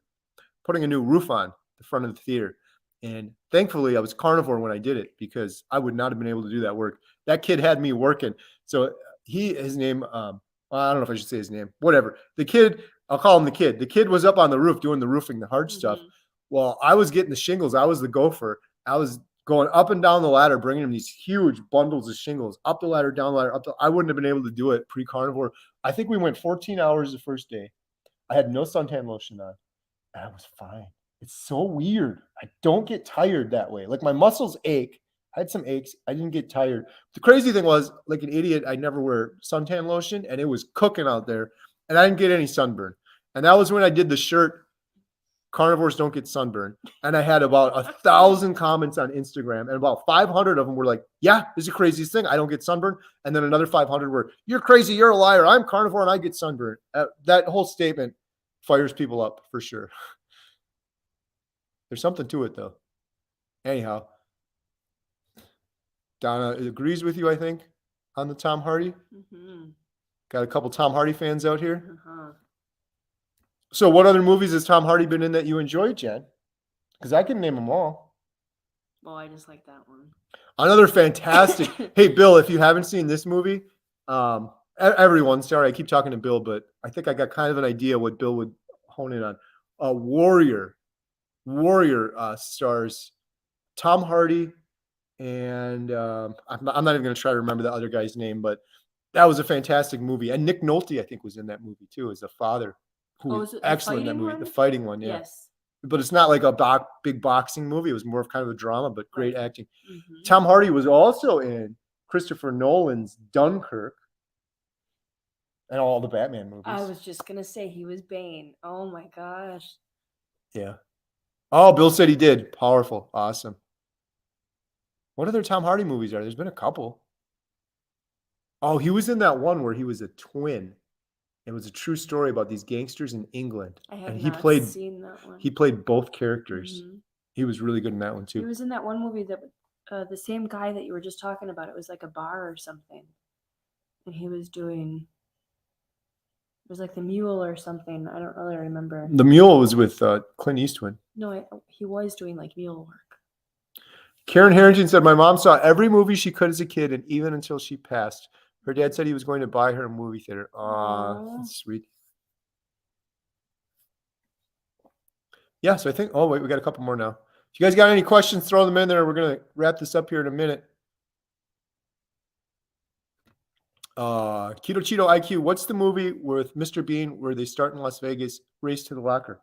putting a new roof on the front of the theater. And thankfully, I was carnivore when I did it, because I would not have been able to do that work. That kid had me working. So his name, I don't know if I should say his name, whatever. The kid, I'll call him the kid. The kid was up on the roof doing the roofing, the hard stuff. Well, I was getting the shingles. I was the gopher. I was going up and down the ladder, bringing him these huge bundles of shingles, up the ladder, down the ladder, I wouldn't have been able to do it pre-carnivore. I think we went 14 hours the first day. I had no suntan lotion on, and I was fine. It's so weird. I don't get tired that way. Like, my muscles ache. I had some aches. I didn't get tired. The crazy thing was, like an idiot, I never wear suntan lotion, and it was cooking out there, and I didn't get any sunburn. And that was when I did the shirt carnivores don't get sunburn. And I had about 1,000 comments on Instagram, and about 500 of them were like, yeah, this is the craziest thing. I don't get sunburn. And then another 500 were, you're crazy. You're a liar. I'm carnivore and I get sunburn. That whole statement fires people up for sure. There's something to it though. Anyhow, Donna agrees with you, I think, on the Tom Hardy. Mm-hmm. Got a couple Tom Hardy fans out here. Uh-huh. So what other movies has Tom Hardy been in that you enjoyed, Jen? Because I can name them all. Well, I just like that one. Another fantastic. Hey, Bill, if you haven't seen this movie, everyone, sorry, I keep talking to Bill, but I think I got kind of an idea what Bill would hone in on. Warrior stars Tom Hardy, and I'm not even going to try to remember the other guy's name, but that was a fantastic movie. And Nick Nolte, I think, was in that movie too, as the father. Who was excellent in that movie. The fighting one, yeah. Yes. But it's not like a big boxing movie. It was more of kind of a drama, but great acting. Mm-hmm. Tom Hardy was also in Christopher Nolan's Dunkirk and all the Batman movies. I was just going to say he was Bane. Oh my gosh. Yeah. Oh, Bill said he did. Powerful. Awesome. What other Tom Hardy movies are there? There's been a couple. Oh, he was in that one where he was a twin. It was a true story about these gangsters in England. I have and not seen that one. He played both characters. Mm-hmm. He was really good in that one too. He was in that one movie that the same guy that you were just talking about. It was like a bar or something. And he was doing, it was like The Mule or something. I don't really remember. The Mule was with Clint Eastwood. No, he was doing like mule work. Karen Harrington said, my mom saw every movie she could as a kid, and even until she passed. Her dad said he was going to buy her a movie theater. Aw, that's sweet. Yeah, so I think, oh, wait, we got a couple more now. If you guys got any questions, throw them in there. We're going to wrap this up here in a minute. Keto Cheeto IQ, what's the movie with Mr. Bean where they start in Las Vegas, race to the locker?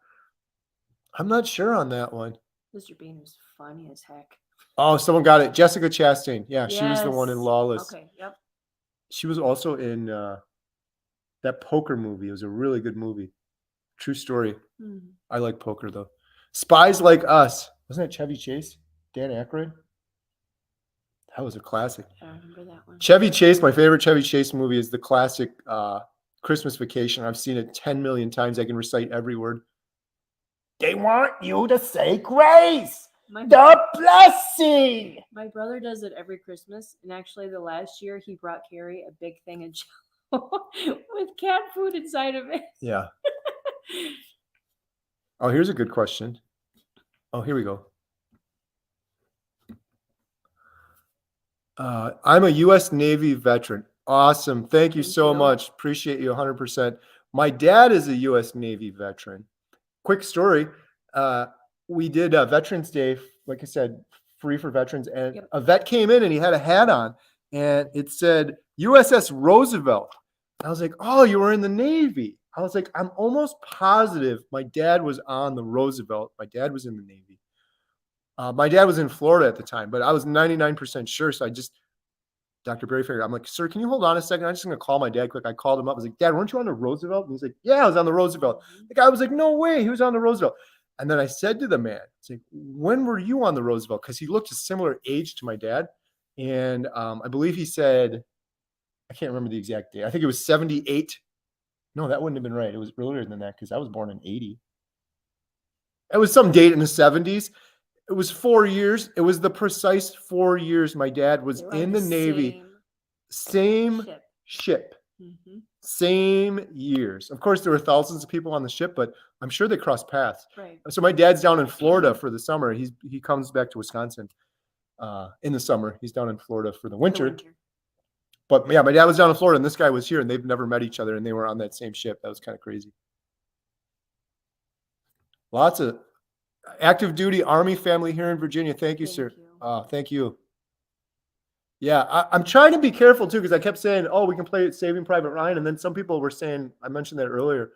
I'm not sure on that one. Mr. Bean was funny as heck. Oh, someone got it. Jessica Chastain. Yeah, yes. She was the one in Lawless. Okay, yep. She was also in that poker movie. It was a really good movie. True story. Mm-hmm. I like poker, though. Spies Like Us. Wasn't that Chevy Chase? Dan Aykroyd? That was a classic. I don't remember that one. Chevy Chase, my favorite Chevy Chase movie is the classic Christmas Vacation. I've seen it 10 million times. I can recite every word. They want you to say grace. The blessing. My brother does it every Christmas, and actually the last year he brought Carrie a big thing of jello with cat food inside of it. Yeah. Oh, here's a good question. Oh, here we go. I'm a U.S. Navy veteran. Awesome. Thank you so much. Appreciate you 100%. My dad is a U.S. Navy veteran. Quick story. We did Veterans Day, like I said, free for veterans. And a vet came in and he had a hat on and it said USS Roosevelt. I was like, oh, you were in the Navy. I was like, I'm almost positive my dad was on the Roosevelt. My dad was in the Navy. My dad was in Florida at the time, but I was 99% sure. So Dr. Berryfair, I'm like, sir, can you hold on a second? I'm just going to call my dad quick. I called him up. I was like, Dad, weren't you on the Roosevelt? And he's like, yeah, I was on the Roosevelt. The guy was like, no way. He was on the Roosevelt. And then I said to the man, it's like, when were you on the Roosevelt? Because he looked a similar age to my dad. And I believe he said, I can't remember the exact date. I think it was 78. No, that wouldn't have been right. It was earlier than that because I was born in 80. It was some date in the 70s. It was 4 years. It was the precise 4 years my dad was in the Navy. Same ship. Mm-hmm. Same years. Of course, there were thousands of people on the ship, but I'm sure they crossed paths. Right. So my dad's down in Florida for the summer. He comes back to Wisconsin in the summer. He's down in Florida for the winter. But yeah, my dad was down in Florida and this guy was here and they've never met each other and they were on that same ship. That was kind of crazy. Lots of active duty Army family here in Virginia. Thank you, sir. Thank you. Yeah, I'm trying to be careful too because I kept saying, oh, we can play Saving Private Ryan. And then some people were saying, I mentioned that earlier,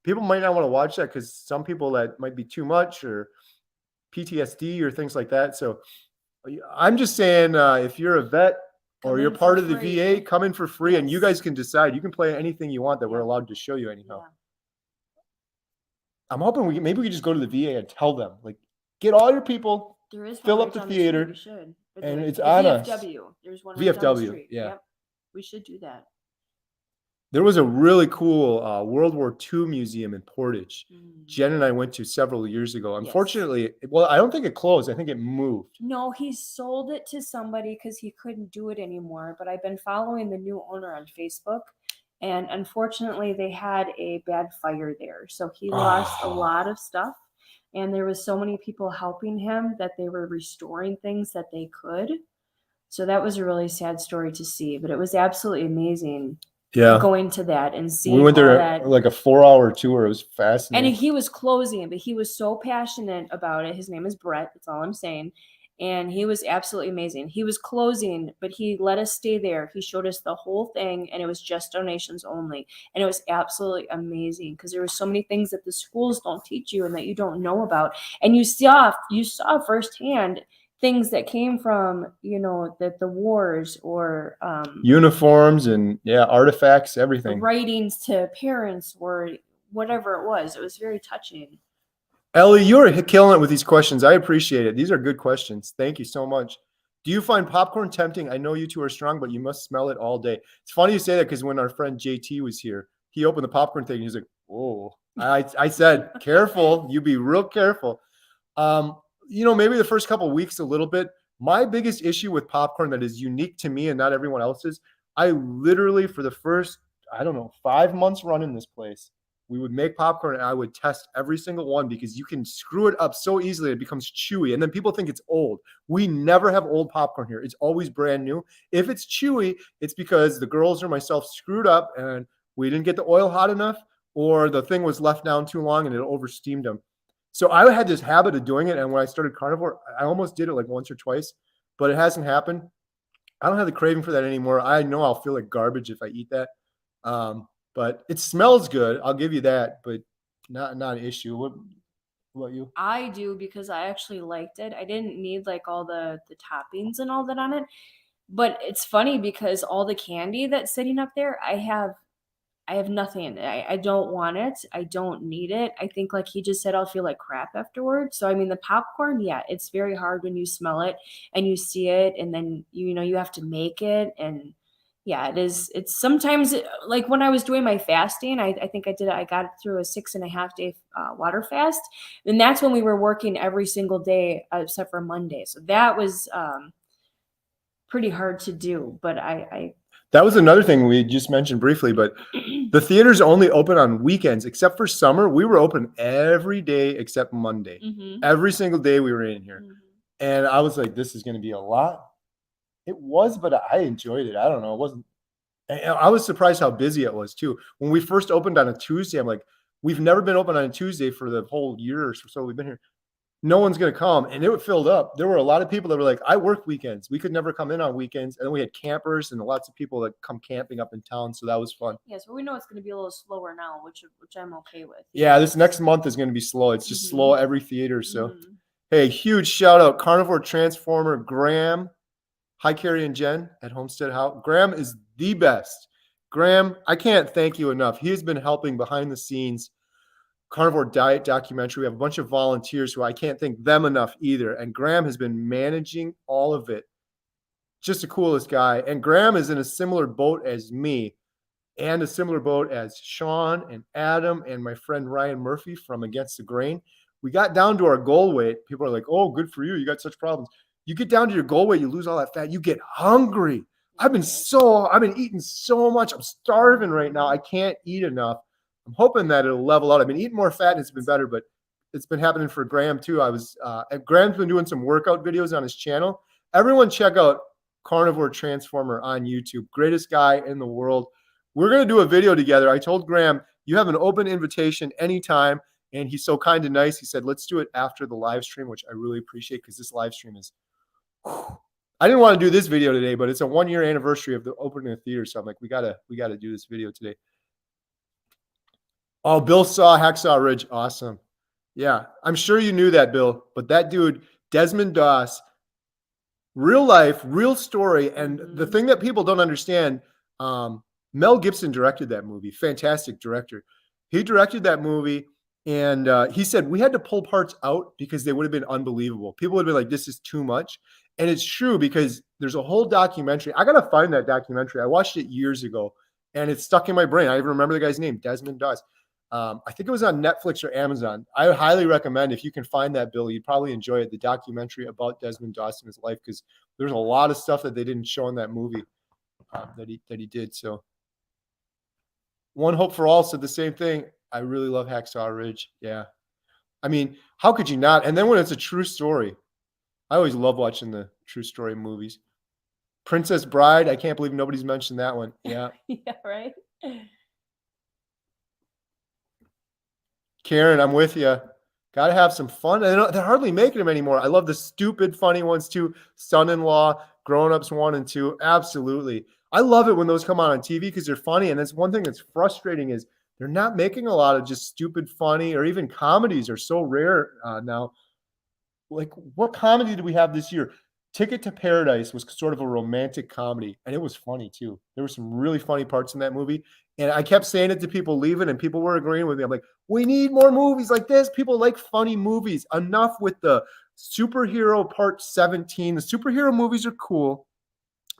people might not want to watch that because some people that might be too much or PTSD or things like that. So I'm just saying if you're a vet or you're part of the VA, come in for free and you guys can decide. You can play anything you want that we're allowed to show you anyhow. I'm hoping maybe we just go to the VA and tell them, like, get all your people, There is fill one up right the down the street. theater, We should. and it's the on us. VFW. There's one right down the VFW, street. yeah. Yep. We should do that. There was a really cool World War II museum in Portage. Mm. Jen and I went to several years ago. Yes. Unfortunately, well, I don't think it closed. I think it moved. No, he sold it to somebody because he couldn't do it anymore. But I've been following the new owner on Facebook, and unfortunately, they had a bad fire there, so he lost a lot of stuff. And there was so many people helping him that they were restoring things that they could. So that was a really sad story to see, but it was absolutely amazing. Yeah, going to that and seeing we went all there that. like a 4-hour tour. It was fascinating. And he was closing, but he was so passionate about it. His name is Brett. That's all I'm saying. And he was absolutely amazing. He was closing, but he let us stay there. He showed us the whole thing, and it was just donations only. And it was absolutely amazing because there were so many things that the schools don't teach you and that you don't know about. And you saw firsthand things that came from, the wars or uniforms and artifacts, everything. Writings to parents or whatever it was. It was very touching. Ellie, you're killing it with these questions. I appreciate it. These are good questions. Thank you so much. Do you find popcorn tempting? I know you two are strong, but you must smell it all day. It's funny you say that because when our friend JT was here, he opened the popcorn thing and he's like, "Whoa." I said, "Careful. You be real careful." Maybe the first couple of weeks a little bit. My biggest issue with popcorn that is unique to me and not everyone else's, I literally for the first, 5 months running this place, we would make popcorn and I would test every single one because you can screw it up so easily. It becomes chewy. And then people think it's old. We never have old popcorn here. It's always brand new. If it's chewy, it's because the girls or myself screwed up and we didn't get the oil hot enough or the thing was left down too long and it oversteamed them. So I had this habit of doing it. And when I started Carnivore, I almost did it like once or twice, but it hasn't happened. I don't have the craving for that anymore. I know I'll feel like garbage if I eat that. But it smells good. I'll give you that, but not an issue. What about you? I do because I actually liked it. I didn't need like all the toppings and all that on it. But it's funny because all the candy that's sitting up there, I have nothing. I don't want it. I don't need it. I think like he just said, I'll feel like crap afterwards. So, I mean, the popcorn, yeah, it's very hard when you smell it and you see it and then, you have to make it. And yeah, it is. It's sometimes like when I was doing my fasting, I think I got through a 6.5 day water fast. And that's when we were working every single day except for Monday. So that was pretty hard to do, but that was another thing we just mentioned briefly, but the theater's only open on weekends, except for summer. We were open every day except Monday. Mm-hmm. Every single day we were in here. Mm-hmm. And I was like, this is going to be a lot. It was, but I enjoyed it. I don't know. It wasn't. I was surprised how busy it was too. When we first opened on a Tuesday, I'm like, we've never been open on a Tuesday for the whole year or so we've been here. No one's going to come. And it filled up. There were a lot of people that were like, I work weekends. We could never come in on weekends. And then we had campers and lots of people that come camping up in town. So that was fun. Yes, but we know it's going to be a little slower now, which I'm okay with. Yeah, this next month is going to be slow. It's just Mm-hmm. slow every theater. So, Mm-hmm. Hey, huge shout out. Carnivore Transformer, Graham. Hi, Carrie and Jen at Homesteadhow. Graham is the best. Graham, I can't thank you enough. He has been helping behind the scenes. Carnivore Diet documentary. We have a bunch of volunteers who I can't thank them enough either. And Graham has been managing all of it. Just the coolest guy. And Graham is in a similar boat as me and a similar boat as Sean and Adam and my friend Ryan Murphy from Against the Grain. We got down to our goal weight. People are like, oh, good for you. You got such problems. You get down to your goal weight, you lose all that fat. You get hungry. I've been eating so much. I'm starving right now. I can't eat enough. I'm hoping that it'll level out. I've been eating more fat and it's been better, but it's been happening for Graham too. Graham's been doing some workout videos on his channel. Everyone check out Carnivore Transformer on YouTube. Greatest guy in the world. We're going to do a video together. I told Graham, you have an open invitation anytime. And he's so kind and nice. He said, let's do it after the live stream, which I really appreciate because this live stream is, I didn't want to do this video today, but it's a 1-year anniversary of the opening of the theater. So I'm like, we gotta do this video today. Oh, Bill saw Hacksaw Ridge. Awesome. Yeah, I'm sure you knew that, Bill. But that dude, Desmond Doss, real life, real story. And the thing that people don't understand, Mel Gibson directed that movie. Fantastic director. He directed that movie. And he said we had to pull parts out because they would have been unbelievable. People would be like, this is too much. And it's true because there's a whole documentary. I got to find that documentary. I watched it years ago and it's stuck in my brain. I even remember the guy's name, Desmond Doss. I think it was on Netflix or Amazon. I would highly recommend if you can find that, Bill, you'd probably enjoy it. The documentary about Desmond Doss and his life, because there's a lot of stuff that they didn't show in that movie that he did. So One Hope for All said the same thing. I really love Hacksaw Ridge. Yeah. I mean, how could you not? And then when it's a true story, I always love watching the true story movies. Princess Bride, I can't believe nobody's mentioned that one. Yeah. Yeah, right. Karen, I'm with you. Got to have some fun. And they're hardly making them anymore. I love the stupid, funny ones too. Son-in-Law, Grown Ups 1 and 2. Absolutely. I love it when those come on TV because they're funny. And that's one thing that's frustrating is they're not making a lot of just stupid, funny, or even comedies are so rare now. Like, what comedy did we have this year? Ticket to Paradise was sort of a romantic comedy, and it was funny too. There were some really funny parts in that movie. And I kept saying it to people leaving, and people were agreeing with me. I'm like, we need more movies like this. People like funny movies. Enough with the superhero part 17. The superhero movies are cool.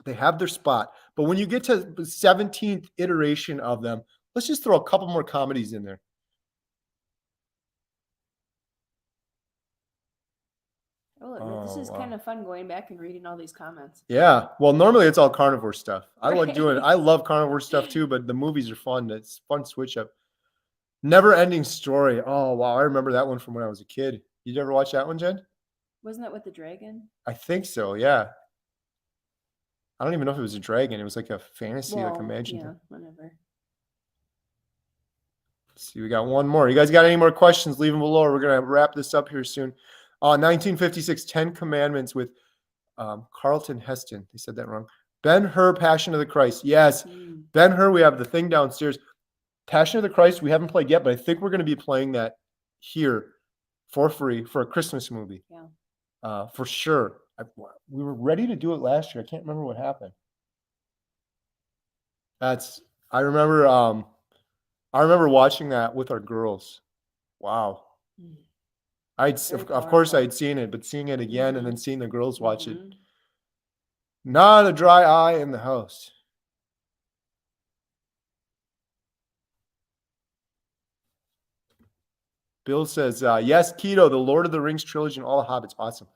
They have their spot. But when you get to the 17th iteration of them, let's just throw a couple more comedies in there. Oh, this is kind of fun going back and reading all these comments. Yeah. Well, normally it's all carnivore stuff. I like doing it. I love carnivore stuff too, but the movies are fun. It's fun switch up. Never Ending Story. Oh, wow. I remember that one from when I was a kid. You ever watch that one, Jen? Wasn't that with the dragon? I think so. Yeah. I don't even know if it was a dragon. It was like a fantasy, like imagine. Yeah, whatever. Let's see, we got one more. You guys got any more questions? Leave them below. We're going to wrap this up here soon. 1956, 10 Commandments with Carlton Heston. They said that wrong. Ben-Hur, Passion of the Christ. Yes. Ben-Hur, we have the thing downstairs. Passion of the Christ, we haven't played yet, but I think we're going to be playing that here for free for a Christmas movie. Yeah. For sure. We were ready to do it last year. I can't remember what happened. I remember watching that with our girls. Wow. Of course I'd seen it, but seeing it again and then seeing the girls watch it. Not a dry eye in the house. Bill says, yes, Keto, the Lord of the Rings trilogy and all the Hobbits. Awesome.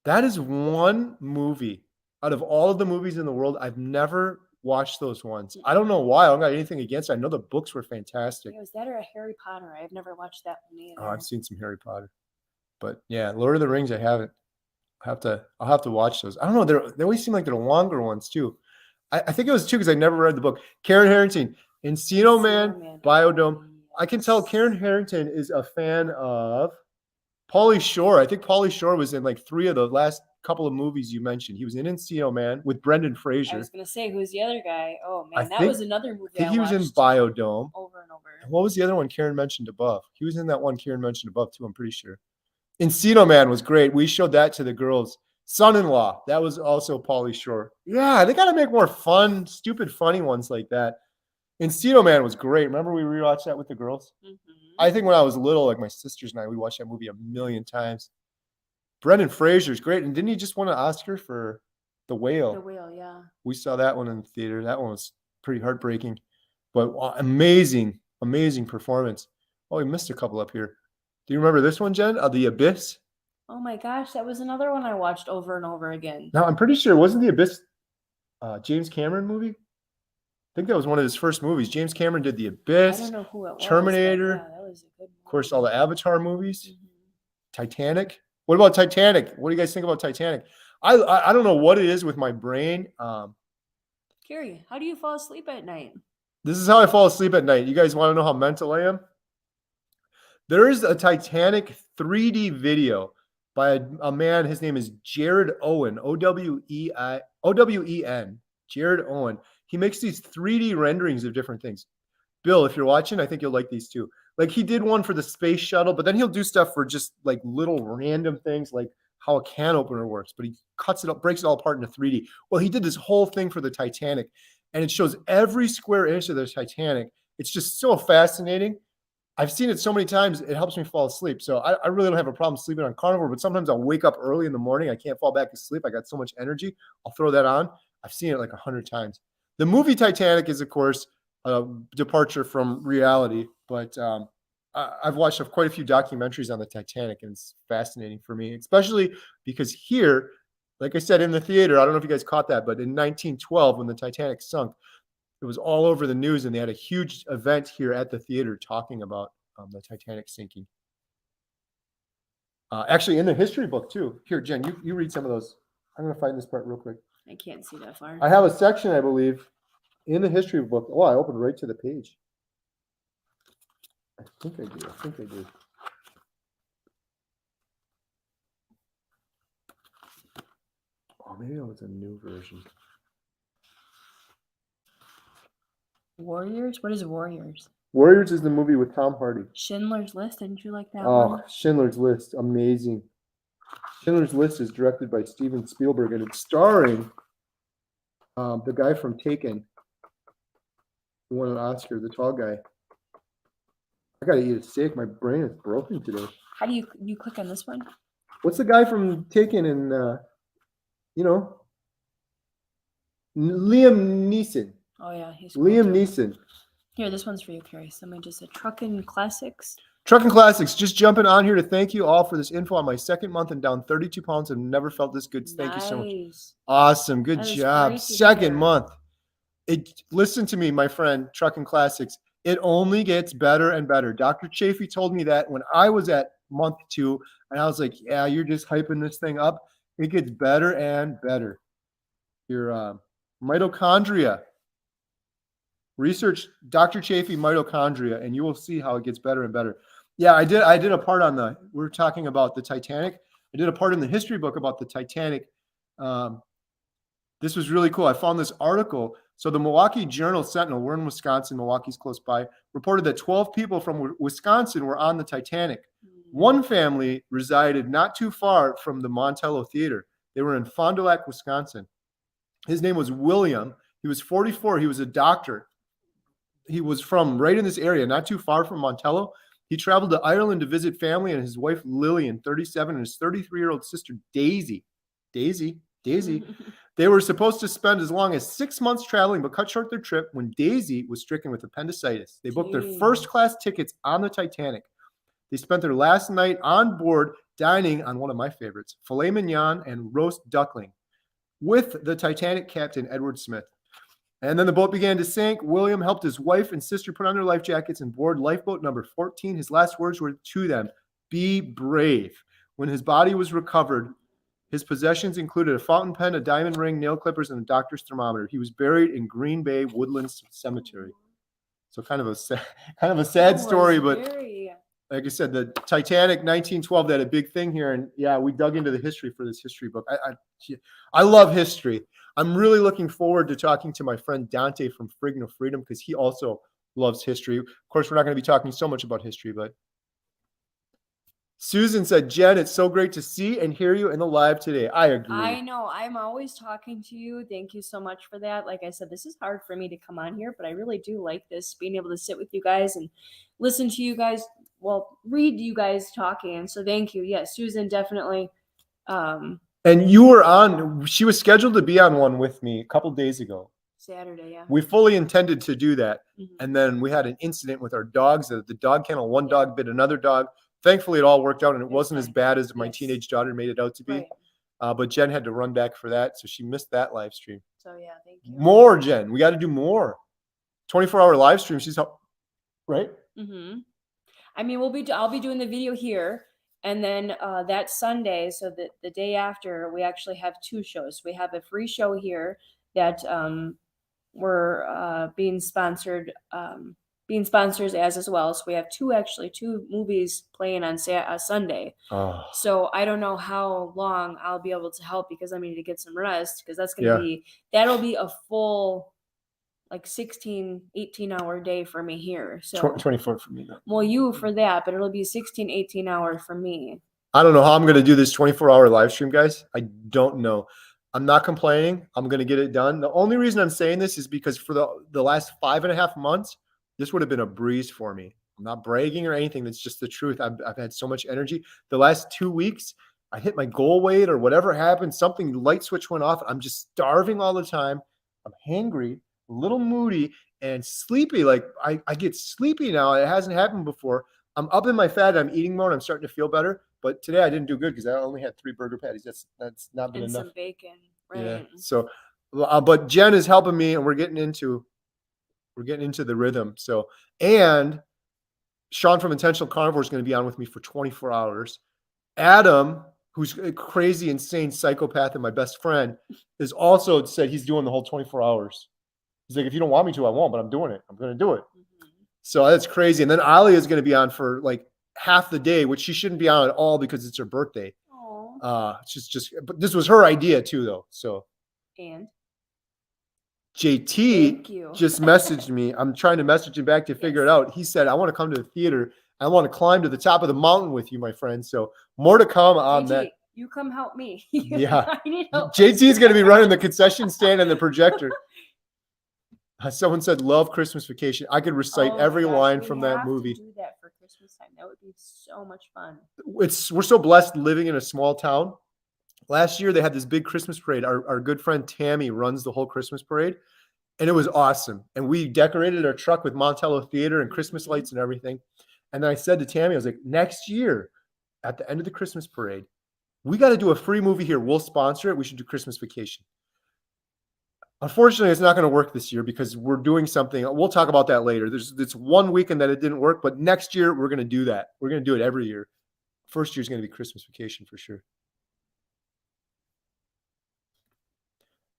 That is one movie out of all of the movies in the world. I've never watched those ones. I don't know why. I don't got anything against it. I know the books were fantastic. Yeah, was that or a Harry Potter? I've never watched that one either. Oh, I've seen some Harry Potter. But yeah, Lord of the Rings, I haven't. I'll have to watch those. I don't know. They always seem like they're longer ones too. I think it was too because I never read the book. Karen Harrington, Encino Man, Biodome. I can tell Karen Harrington is a fan of Pauly Shore. I think Pauly Shore was in like 3 of the last couple of movies you mentioned. He was in Encino Man with Brendan Fraser. I was going to say, who's the other guy? Oh, man, that was another movie I think he was in Biodome. Over and over. And what was the other one Karen mentioned above? He was in that one Karen mentioned above too, I'm pretty sure. Encino Man was great. We showed that to the girls. Son-in-Law, that was also Pauly Shore. Yeah, they got to make more fun, stupid, funny ones like that. Encino Man was great. Remember we rewatched that with the girls? I think when I was little, like my sisters and I, we watched that movie a million times. Brendan Fraser's great. And didn't he just win an Oscar for The Whale? The Whale, yeah. We saw that one in the theater. That one was pretty heartbreaking. But amazing, amazing performance. Oh, we missed a couple up here. Do you remember this one, Jen? The Abyss? Oh my gosh, that was another one I watched over and over again. Now, I'm pretty sure, wasn't The Abyss James Cameron movie? I think that was one of his first movies. James Cameron did The Abyss. I don't know who it was. Terminator. Yeah, that was a good movie. Of course, all the Avatar movies. Titanic. What about Titanic? What do you guys think about Titanic? I don't know what it is with my brain. Carrie, how do you fall asleep at night? This is how I fall asleep at night. You guys want to know how mental I am? There is a Titanic 3D video by a man. His name is Jared Owen, O-W-E-N, Jared Owen. He makes these 3D renderings of different things. Bill, if you're watching, I think you'll like these too. Like he did one for the space shuttle, but then he'll do stuff for just like little random things, like how a can opener works, but he cuts it up, breaks it all apart into 3D. Well, he did this whole thing for the Titanic, and it shows every square inch of the Titanic. It's just so fascinating. I've seen it so many times, it helps me fall asleep. So I really don't have a problem sleeping on Carnivore, but sometimes I'll wake up early in the morning. I can't fall back asleep. I got so much energy. I'll throw that on. I've seen it like 100 times. The movie Titanic is, of course, a departure from reality, but I've watched quite a few documentaries on the Titanic, and it's fascinating for me, especially because here, like I said, in the theater, I don't know if you guys caught that, but in 1912, when the Titanic sunk, it was all over the news, and they had a huge event here at the theater talking about the Titanic sinking. Actually, in the history book too. Here, Jen, you read some of those. I'm going to find this part real quick. I can't see that far. I have a section, I believe, in the history book. Oh, I opened right to the page. I think I do. Oh, maybe it was a new version. Warriors? What is Warriors? Warriors is the movie with Tom Hardy. Schindler's List. Didn't you like that Oh, one? Schindler's List. Amazing. Schindler's List is directed by Steven Spielberg, and it's starring the guy from Taken, who won an Oscar, the tall guy. I gotta eat a steak. My brain is broken today. How do you click on this one? What's the guy from Taken and Liam Neeson? Oh yeah, he's cool Liam too. Neeson. Here, this one's for you, Carrie. Somebody just said Truckin' Classics. Trucking Classics. Just jumping on here to thank you all for this info on my second month and down 32 pounds and never felt this good. Thank you so much. Nice. Awesome. Good That is job. great to Second hear. month. Listen to me, my friend, Trucking Classics. It only gets better and better. Dr. Chafee told me that when I was at month 2, and I was like, yeah, you're just hyping this thing up. It gets better and better. Your mitochondria. Research Dr. Chafee mitochondria, and you will see how it gets better and better. Yeah, I did a part on we're talking about the Titanic. I did a part in the history book about the Titanic. This was really cool. I found this article. So the Milwaukee Journal Sentinel, we're in Wisconsin, Milwaukee's close by, reported that 12 people from Wisconsin were on the Titanic. One family resided not too far from the Montello Theater. They were in Fond du Lac, Wisconsin. His name was William. He was 44. He was a doctor. He was from right in this area, not too far from Montello. He traveled to Ireland to visit family and his wife Lillian, 37, and his 33-year-old sister Daisy. Daisy. They were supposed to spend as long as 6 months traveling, but cut short their trip when Daisy was stricken with appendicitis. They booked their first-class tickets on the Titanic. They spent their last night on board dining on one of my favorites, filet mignon and roast duckling, with the Titanic captain, Edward Smith. And then the boat began to sink. William helped his wife and sister put on their life jackets and board lifeboat number 14. His last words were to them, "Be brave." When his body was recovered, his possessions included a fountain pen, a diamond ring, nail clippers, and a doctor's thermometer. He was buried in Green Bay Woodlands Cemetery. So kind of a sad story, but like I said, the Titanic 1912, they had a big thing here. And yeah, we dug into the history for this history book. I love history. I'm really looking forward to talking to my friend Dante from Frigno Freedom because he also loves history. Of course, we're not going to be talking so much about history, but Susan said, Jen, it's so great to see and hear you in the live today. I agree. I know. I'm always talking to you. Thank you so much for that. Like I said, this is hard for me to come on here, but I really do like this, being able to sit with you guys and listen to you guys, read you guys talking. And so thank you. Yes, Susan, definitely. And you were on, she was scheduled to be on one with me a couple days ago. Saturday, yeah. We fully intended to do that. Mm-hmm. And then we had an incident with our dogs at the dog kennel. One dog bit another dog. Thankfully, it all worked out, and it wasn't as bad as my teenage daughter made it out to be. Right. But Jen had to run back for that, so she missed that live stream. So, yeah, thank you. More, Jen. We got to do more. 24-hour live stream. She's up, right? Mm-hmm. I mean, I'll be doing the video here, and then that Sunday, so that the day after, we actually have 2 shows. We have a free show here that we're being sponsors as well. So we have 2 movies playing on Sunday. Oh. So I don't know how long I'll be able to help because I need to get some rest because that's going to that'll be a full 16, 18-hour day for me here. So 24 for me, though. Well, you for that, but it'll be 16, 18 hours for me. I don't know how I'm going to do this 24-hour live stream, guys. I don't know. I'm not complaining. I'm going to get it done. The only reason I'm saying this is because for the last 5.5 months, this would have been a breeze for me. I'm not bragging or anything. That's just the truth. I've had so much energy. The last 2 weeks, I hit my goal weight or whatever happened. Something light switch went off. I'm just starving all the time. I'm hangry, a little moody, and sleepy. Like I get sleepy now. It hasn't happened before. I'm up in my fat. I'm eating more, and I'm starting to feel better. But today I didn't do good because I only had 3 burger patties. That's not been And enough. some bacon, right? Yeah. So, but Jen is helping me, and we're getting into the rhythm. So, and Sean from Intentional Carnivore is going to be on with me for 24 hours. Adam, who's a crazy, insane psychopath and my best friend, is also said he's doing the whole 24 hours. He's like, if you don't want me to, I won't, but I'm doing it. I'm going to do it. Mm-hmm. So that's crazy. And then Ali is going to be on for like half the day, which she shouldn't be on at all because it's her birthday. It's just, but this was her idea too, though. So, and JT just messaged me. I'm trying to message him back to figure it out. He said, I want to come to the theater. I want to climb to the top of the mountain with you, my friend. So more to come on JT, that. You come help me. Yeah. I need help. JT's going to be running the concession stand and the projector. Someone said, love Christmas Vacation. I could recite every line from that movie. Do that for Christmas time. That would be so much fun. We're so blessed living in a small town. Last year, they had this big Christmas parade. Our good friend Tammy runs the whole Christmas parade, and it was awesome. And we decorated our truck with Montello Theater and Christmas lights and everything. And then I said to Tammy, I was like, next year, at the end of the Christmas parade, we got to do a free movie here. We'll sponsor it. We should do Christmas Vacation. Unfortunately, it's not going to work this year because we're doing something. We'll talk about that later. It's one weekend that it didn't work, but next year we're going to do that. We're going to do it every year. First year is going to be Christmas Vacation for sure.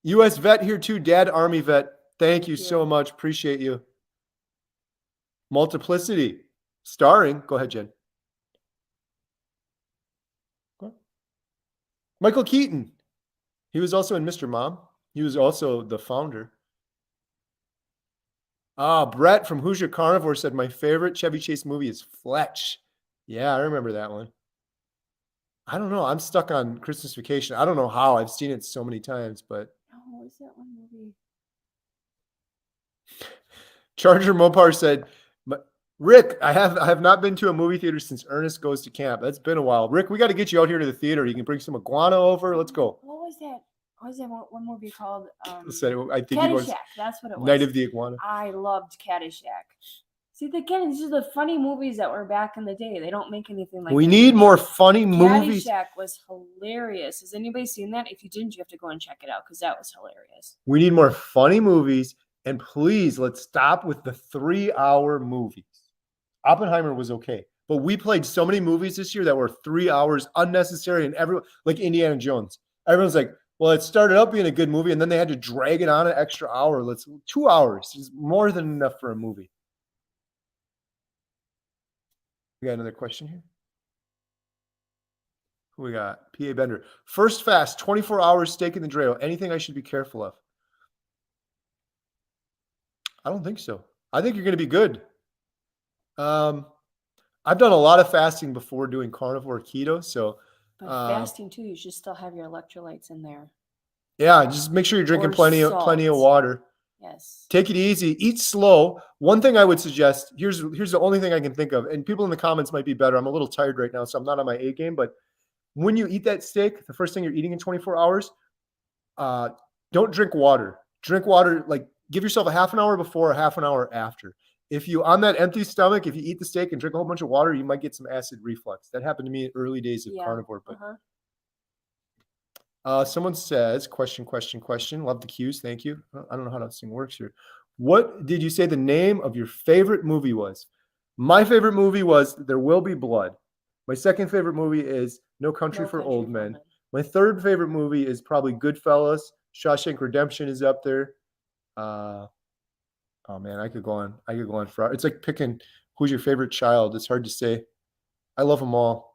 U.S. vet here too. Dad, Army vet. Thank you so much. Appreciate you. Multiplicity. Starring. Go ahead, Jen. Michael Keaton. He was also in Mr. Mom. He was also the founder. Brett from Hoosier Carnivore said, my favorite Chevy Chase movie is Fletch. Yeah, I remember that one. I don't know. I'm stuck on Christmas Vacation. I don't know how. I've seen it so many times, but. Oh, what's that one movie? Charger Mopar said, Rick, I have not been to a movie theater since Ernest Goes to Camp. That's been a while. Rick, we got to get you out here to the theater. You can bring some iguana over. Let's go. What was that? What was that one movie called? I think Caddyshack. That's what it was. Night of the Iguana. I loved Caddyshack. See, again, these are the funny movies that were back in the day. They don't make anything like. We need more funny movies. Caddyshack was hilarious. Has anybody seen that? If you didn't, you have to go and check it out because that was hilarious. We need more funny movies, and please let's stop with the 3-hour movies. Oppenheimer was okay, but we played so many movies this year that were 3 hours unnecessary, and everyone like Indiana Jones. Everyone's like, well, it started out being a good movie, and then they had to drag it on an extra hour. 2 hours is more than enough for a movie. We got another question here. Who we got? PA Bender. First fast, 24 hours steak in the Dreo. Anything I should be careful of? I don't think so. I think you're going to be good. I've done a lot of fasting before doing carnivore keto. So, but fasting too, you should still have your electrolytes in there. Yeah, just make sure you're drinking plenty of water. Yes. Take it easy. Eat slow. One thing I would suggest, here's the only thing I can think of, and people in the comments might be better. I'm a little tired right now, so I'm not on my A game. But when you eat that steak, the first thing you're eating in 24 hours, don't drink water. Drink water, like give yourself a half an hour before, a half an hour after. If you, on that empty stomach, if you eat the steak and drink a whole bunch of water, you might get some acid reflux. That happened to me in early days of carnivore. But someone says, question. Love the cues. Thank you. I don't know how that thing works here. What did you say the name of your favorite movie was? My favorite movie was There Will Be Blood. My second favorite movie is No Country for Old Men. My third favorite movie is probably Goodfellas. Shawshank Redemption is up there. Oh man, I could go on forever. It's like picking who's your favorite child. It's hard to say. I love them all.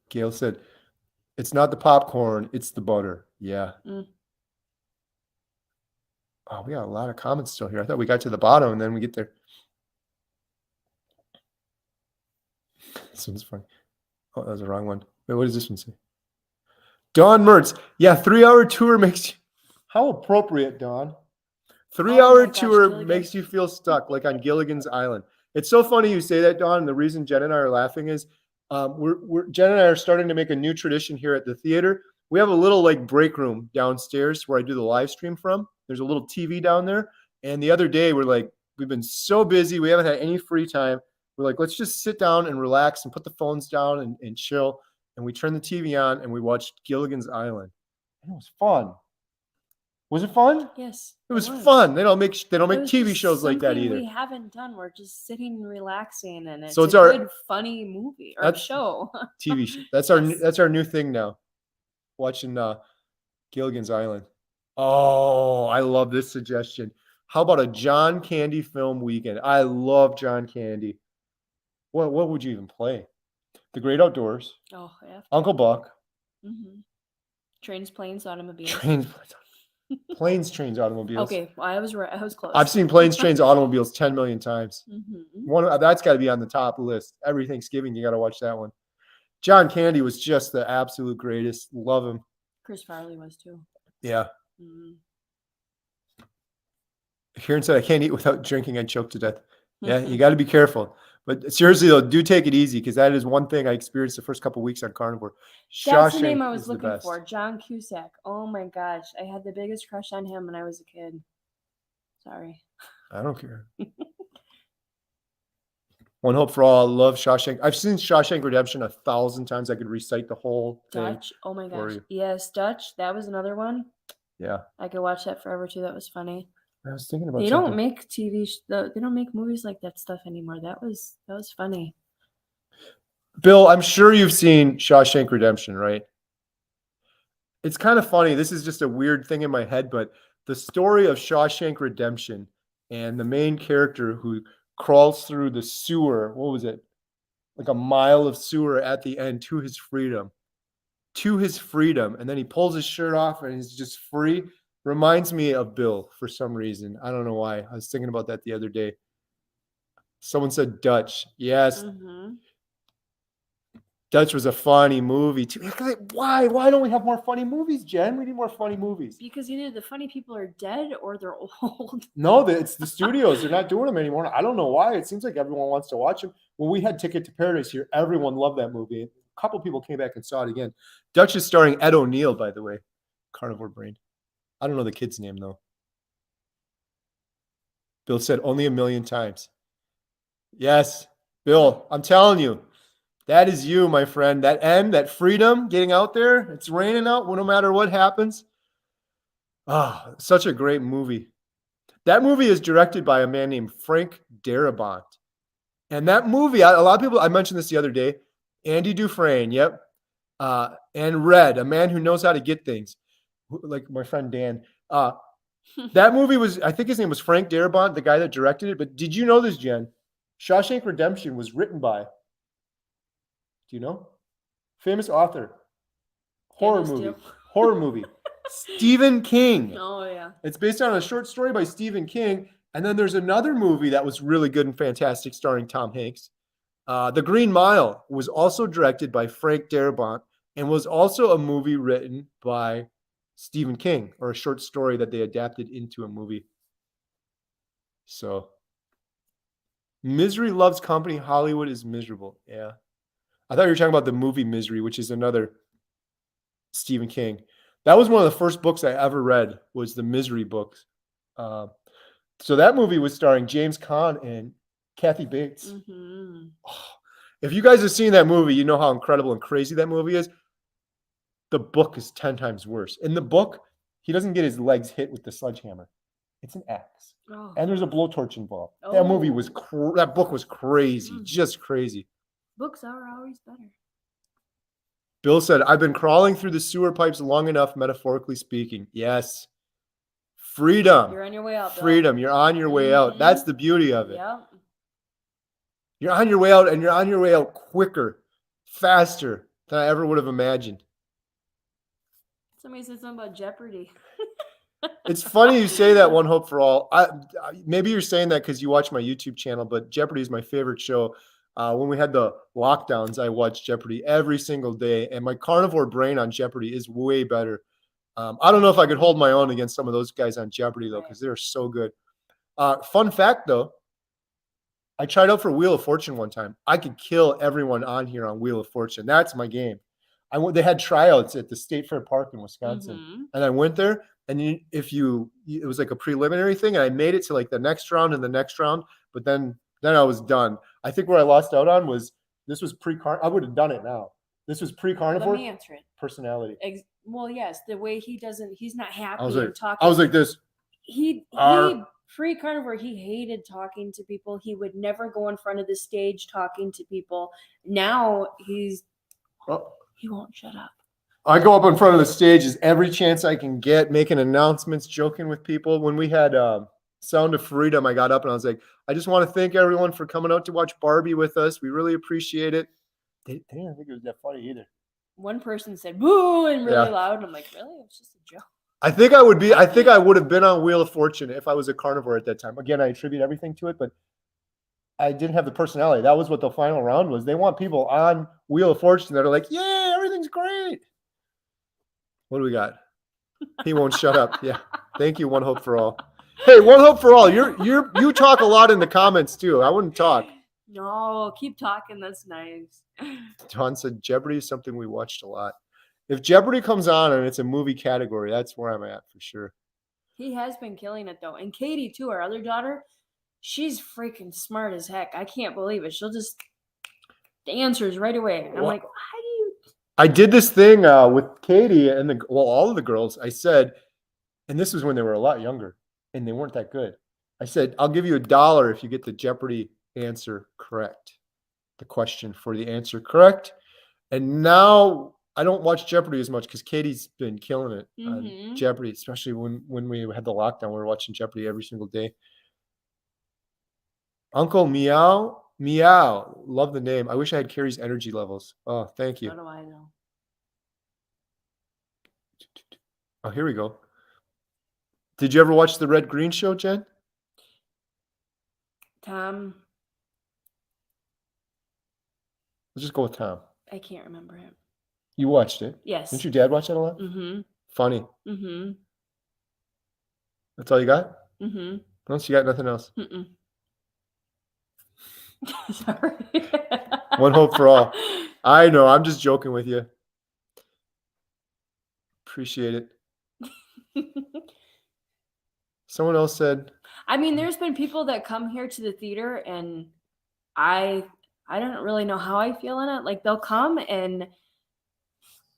Gail said, it's not the popcorn, it's the butter. Yeah. Oh, we got a lot of comments still here. I thought we got to the bottom and then we get there. This one's funny. Oh, that was the wrong one. Wait, what does this one say? Don Mertz. Yeah, 3-hour tour makes you. How appropriate, Dawn. 3 Oh hour my gosh, tour Gilligan. makes you feel stuck, like on Gilligan's Island. It's so funny you say that, Dawn. And the reason Jen and I are laughing is Jen and I are starting to make a new tradition here at the theater. We have a little like break room downstairs where I do the live stream from. There's a little TV down there. And the other day we've been so busy. We haven't had any free time. We're like, let's just sit down and relax and put the phones down and chill. And we turned the TV on and we watched Gilligan's Island. And it was fun. Was it fun? Yes. It was fun. They don't make It was TV just shows like that something either. we haven't done. We're just sitting and relaxing, and it's So it's a our- good, funny movie or That's- show. TV show. That's Yes. our new thing now. Watching Gilligan's Island. Oh, I love this suggestion. How about a John Candy film weekend? I love John Candy. What would you even play? The Great Outdoors, Oh, yeah. Uncle Buck, Mm-hmm. Trains, planes, automobiles. planes, trains, automobiles. Okay, well, I was right. I was close. I've seen planes, trains, automobiles 10 million times. Mm-hmm. That's got to be on the top list. Every Thanksgiving, you got to watch that one. John Candy was just the absolute greatest. Love him. Chris Farley was too. Yeah. Mm. Kieran said, I can't eat without drinking. I choke to death. Yeah, you got to be careful. But seriously, though, do take it easy because that is one thing I experienced the first couple of weeks on Carnivore. That's the Shawshank name I is was the looking best. for. John Cusack. Oh my gosh. I had the biggest crush on him when I was a kid. Sorry. I don't care. One Hope for All. I love Shawshank. I've seen Shawshank Redemption 1,000 times. I could recite the whole thing. Dutch. Oh my for gosh. you. Yes, Dutch. That was another one. Yeah. I could watch that forever too. That was funny. I was thinking about They something. don't make they don't make movies like that stuff anymore. That was funny. Bill, I'm sure you've seen Shawshank Redemption, right? It's kind of funny. This is just a weird thing in my head, but the story of Shawshank Redemption and the main character who crawls through the sewer, what was it? Like a mile of sewer at the end to his freedom. And then he pulls his shirt off and he's just free. Reminds me of Bill for some reason. I don't know why. I was thinking about that the other day. Someone said Dutch. Yes. Mm-hmm. Dutch was a funny movie too. Why don't we have more funny movies, Jen? We need more funny movies. Because either the funny people are dead or they're old. No, it's the studios. They're not doing them anymore. I don't know why. It seems like everyone wants to watch them. When we had Ticket to Paradise here, everyone loved that movie. A couple people came back and saw it again. Dutch is starring Ed O'Neill, by the way. Carnivore Brain. I don't know the kid's name, though. Bill said only 1,000,000 times. Yes, Bill, I'm telling you. That is you, my friend. That freedom, getting out there. It's raining out. Well, no matter what happens. Ah, such a great movie. That movie is directed by a man named Frank Darabont. And that movie, a lot of people, I mentioned this the other day, Andy Dufresne, yep. And Red, a man who knows how to get things, like my friend Dan. That movie was, I think his name was Frank Darabont, the guy that directed it. But did you know this, Jen? Shawshank Redemption was written by, do you know? Famous author. Horror movie. Stephen King. Oh, yeah. It's based on a short story by Stephen King. And then there's another movie that was really good and fantastic starring Tom Hanks. The Green Mile was also directed by Frank Darabont and was also a movie written by Stephen King, or a short story that they adapted into a movie. So, Misery Loves Company. Hollywood is Miserable. Yeah. I thought you were talking about the movie Misery, which is another Stephen King. That was one of the first books I ever read, was the Misery books. So that movie was starring James Caan and Kathy Bates. Mm-hmm. Oh, if you guys have seen that movie, you know how incredible and crazy that movie is. The book is 10 times worse. In the book, he doesn't get his legs hit with the sledgehammer. It's an axe. Oh. And there's a blowtorch involved. That movie was, that book was crazy, just crazy. Books are always better. Bill said, I've been crawling through the sewer pipes long enough, metaphorically speaking. Yes. Freedom. You're on your way out, Bill. Freedom. You're on your way out. That's the beauty of it. Yep. You're on your way out, and you're on your way out quicker, faster than I ever would have imagined. Somebody said something about Jeopardy. It's funny you say that, One Hope for All. Maybe you're saying that because you watch my YouTube channel, but Jeopardy is my favorite show. When we had the lockdowns, I watched Jeopardy every single day, and my carnivore brain on Jeopardy is way better I don't know if I could hold my own against some of those guys on Jeopardy though, Right. because they're so good. Fun fact though, I tried out for Wheel of Fortune one time. I could kill everyone on here on Wheel of Fortune. That's my game. They had tryouts at the State Fair Park in Wisconsin, and I went there. And it was like a preliminary thing, and I made it to like the next round and the next round, but then I was done. I think where I lost out on was this was I would have done it now. This was pre-carnivore. Let me answer it. Personality. Well, yes, the way he's not happy and talking. I was like this. He pre-carnivore, he hated talking to people. He would never go in front of the stage talking to people. Now he won't shut up. I go up in front of the stages every chance I can get, making announcements, joking with people. When we had Sound of Freedom, I got up and I was like, I just want to thank everyone for coming out to watch Barbie with us. We really appreciate it. They didn't think it was that funny either. One person said boo and really loud. And I'm like, really? It was just a joke. I think I would have been on Wheel of Fortune if I was a carnivore at that time. Again, I attribute everything to it, but I didn't have the personality. That was what the final round was. They want people on Wheel of Fortune that are like, yeah, everything's great. What do we got? He won't shut up. Yeah. Thank you, One Hope for All. Hey, One Hope for All. You talk a lot in the comments too. I wouldn't talk. No, keep talking. That's nice. John said Jeopardy is something we watched a lot. If Jeopardy comes on and it's a movie category, that's where I'm at for sure. He has been killing it though. And Katie too, our other daughter, she's freaking smart as heck. I can't believe it. She'll just the answers right away. And I'm like, how do you? I did this thing with Katie and all of the girls. I said, and this was when they were a lot younger and they weren't that good. I said, I'll give you $1 if you get the Jeopardy answer correct. The question for the answer correct. And now I don't watch Jeopardy as much because Katie's been killing it on Jeopardy, especially when we had the lockdown. We were watching Jeopardy every single day. Uncle Meow. Meow. Love the name. I wish I had Carrie's energy levels. Oh, thank you. How do I know? Oh, here we go. Did you ever watch the Red Green Show, Jen? Tom. Let's just go with Tom. I can't remember him. You watched it? Yes. Didn't your dad watch that a lot? Mm-hmm. Funny. Mm-hmm. That's all you got? Mm-hmm. Unless you got nothing else. Mm-mm. Sorry. One Hope for All. I know. I'm just joking with you. Appreciate it. Someone else said. I mean, there's been people that come here to the theater, and I don't really know how I feel in it. Like they'll come and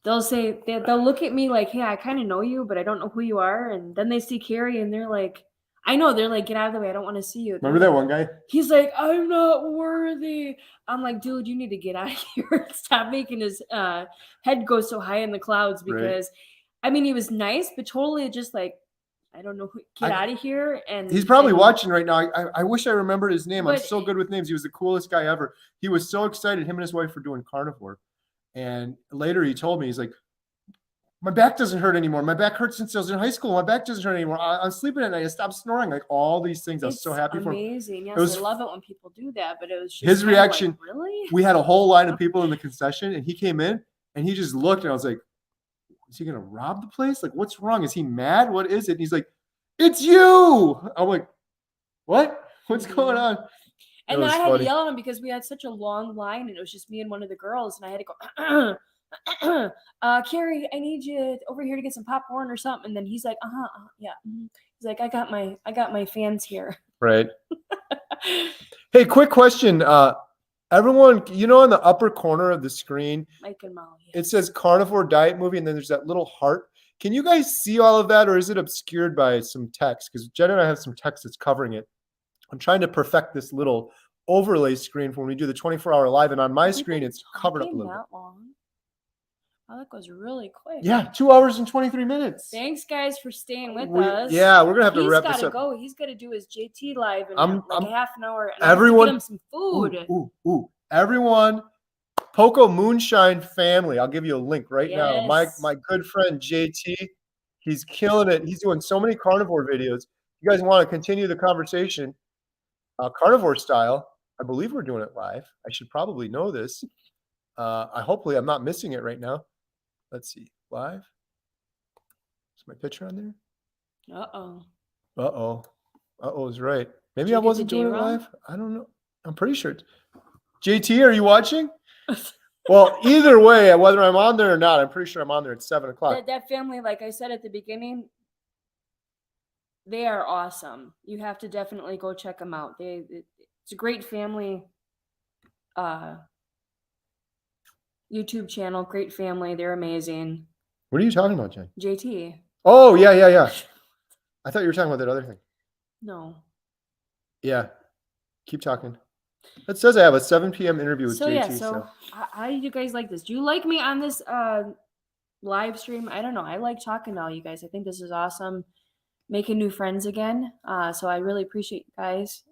they'll say they'll look at me like, "Hey, I kind of know you, but I don't know who you are." And then they see Carrie, and they're like, "I know." They're like, "Get out of the way! I don't want to see you." Remember that one guy? He's like, "I'm not worthy." I'm like, "Dude, you need to get out of here. Stop making his head go so high in the clouds." Because, I mean, he was nice, but totally just like, I don't know, get out of here. And he's probably watching right now. I wish I remembered his name. I'm so good with names. He was the coolest guy ever. He was so excited. Him and his wife were doing carnivore. And later he told me, he's like, my back doesn't hurt anymore. My back hurt since I was in high school. My back doesn't hurt anymore. I'm sleeping at night. I stopped snoring. Like all these things. I was so happy for him. Amazing. Yes, I love it when people do that. But it was just his reaction. Like, really? We had a whole line of people in the concession, and he came in and he just looked, and I was like, is he gonna rob the place? Like, what's wrong? Is he mad? What is it? And he's like, it's you. I'm like, what? What's going on? And then I had to yell at him because we had such a long line, and it was just me and one of the girls, and I had to go, Carrie, I need you over here to get some popcorn or something. And then he's like, yeah. He's like, I got my fans here. Right. Hey, quick question. Everyone, on the upper corner of the screen, Mike and Molly, it says Carnivore Diet movie, and then there's that little heart. Can you guys see all of that, or is it obscured by some text? Because Jen and I have some text that's covering it. I'm trying to perfect this little overlay screen for when we do the 24-hour live, and on my screen, it's covered up a little bit. Long. Oh, that goes really quick. Yeah, 2 hours and 23 minutes. Thanks, guys, for staying with us. Yeah, we're gonna have to wrap this up. He's got to go. He's got to do his JT live in like a half an hour. And everyone, I have to get him some food. Everyone, Poco Moonshine family. I'll give you a link right now. My good friend JT, he's killing it. He's doing so many carnivore videos. You guys want to continue the conversation, carnivore style? I believe we're doing it live. I should probably know this. Hopefully I'm not missing it right now. Let's see, live. Is my picture on there? Uh-oh. Uh-oh. Uh-oh is right. Maybe Did you I get the wasn't day doing it wrong? live. I don't know. I'm pretty sure. JT, are you watching? Well, either way, whether I'm on there or not, I'm pretty sure I'm on there at 7 o'clock. That family, like I said at the beginning, they are awesome. You have to definitely go check them out. It's a great family YouTube channel, great family. They're amazing. What are you talking about, Jen? JT. Oh, yeah. I thought you were talking about that other thing. No. Yeah. Keep talking. It says I have a 7 p.m. interview with So JT. yeah, so how do you guys like this? Do you like me on this live stream? I don't know. I like talking to all you guys. I think this is awesome. Making new friends again. So I really appreciate you guys.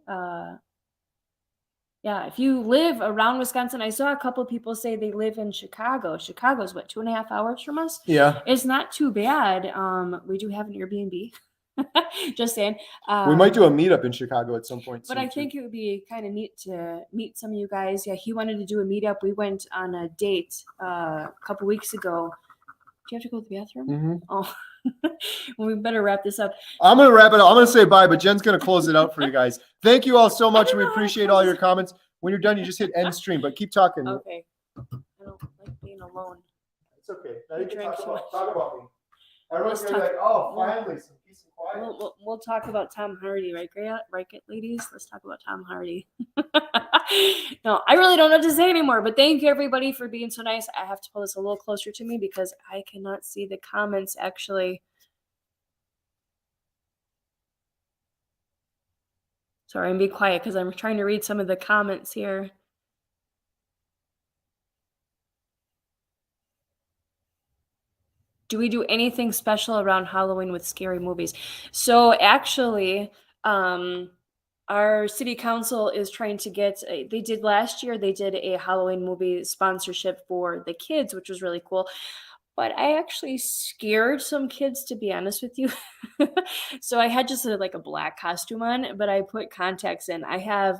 Yeah, if you live around Wisconsin, I saw a couple people say they live in Chicago. Chicago's what, 2.5 hours from us? Yeah. It's not too bad. We do have an Airbnb. Just saying. We might do a meetup in Chicago at some point. But I think it would be kind of neat to meet some of you guys. Yeah, he wanted to do a meetup. We went on a date a couple weeks ago. Do you have to go to the bathroom? Mm-hmm. Oh, well, we better wrap this up. I'm going to wrap it up. I'm going to say bye, but Jen's going to close it out for you guys. Thank you all so much. We appreciate all your comments. When you're done, you just hit end stream, but keep talking. Okay. I don't like being alone. It's okay. Now you can talk about me. Everyone's Let's going to be like, oh, talk- finally, some peace and quiet. We'll talk about Tom Hardy, right, ladies? Let's talk about Tom Hardy. No, I really don't know what to say anymore, but thank you, everybody, for being so nice. I have to pull this a little closer to me because I cannot see the comments, actually. Sorry, I'm being quiet because I'm trying to read some of the comments here. Do we do anything special around Halloween with scary movies? So actually, our city council is trying to get, they did last year, they did a Halloween movie sponsorship for the kids, which was really cool. But I actually scared some kids, to be honest with you. So I had just like a black costume on, but I put contacts in. I have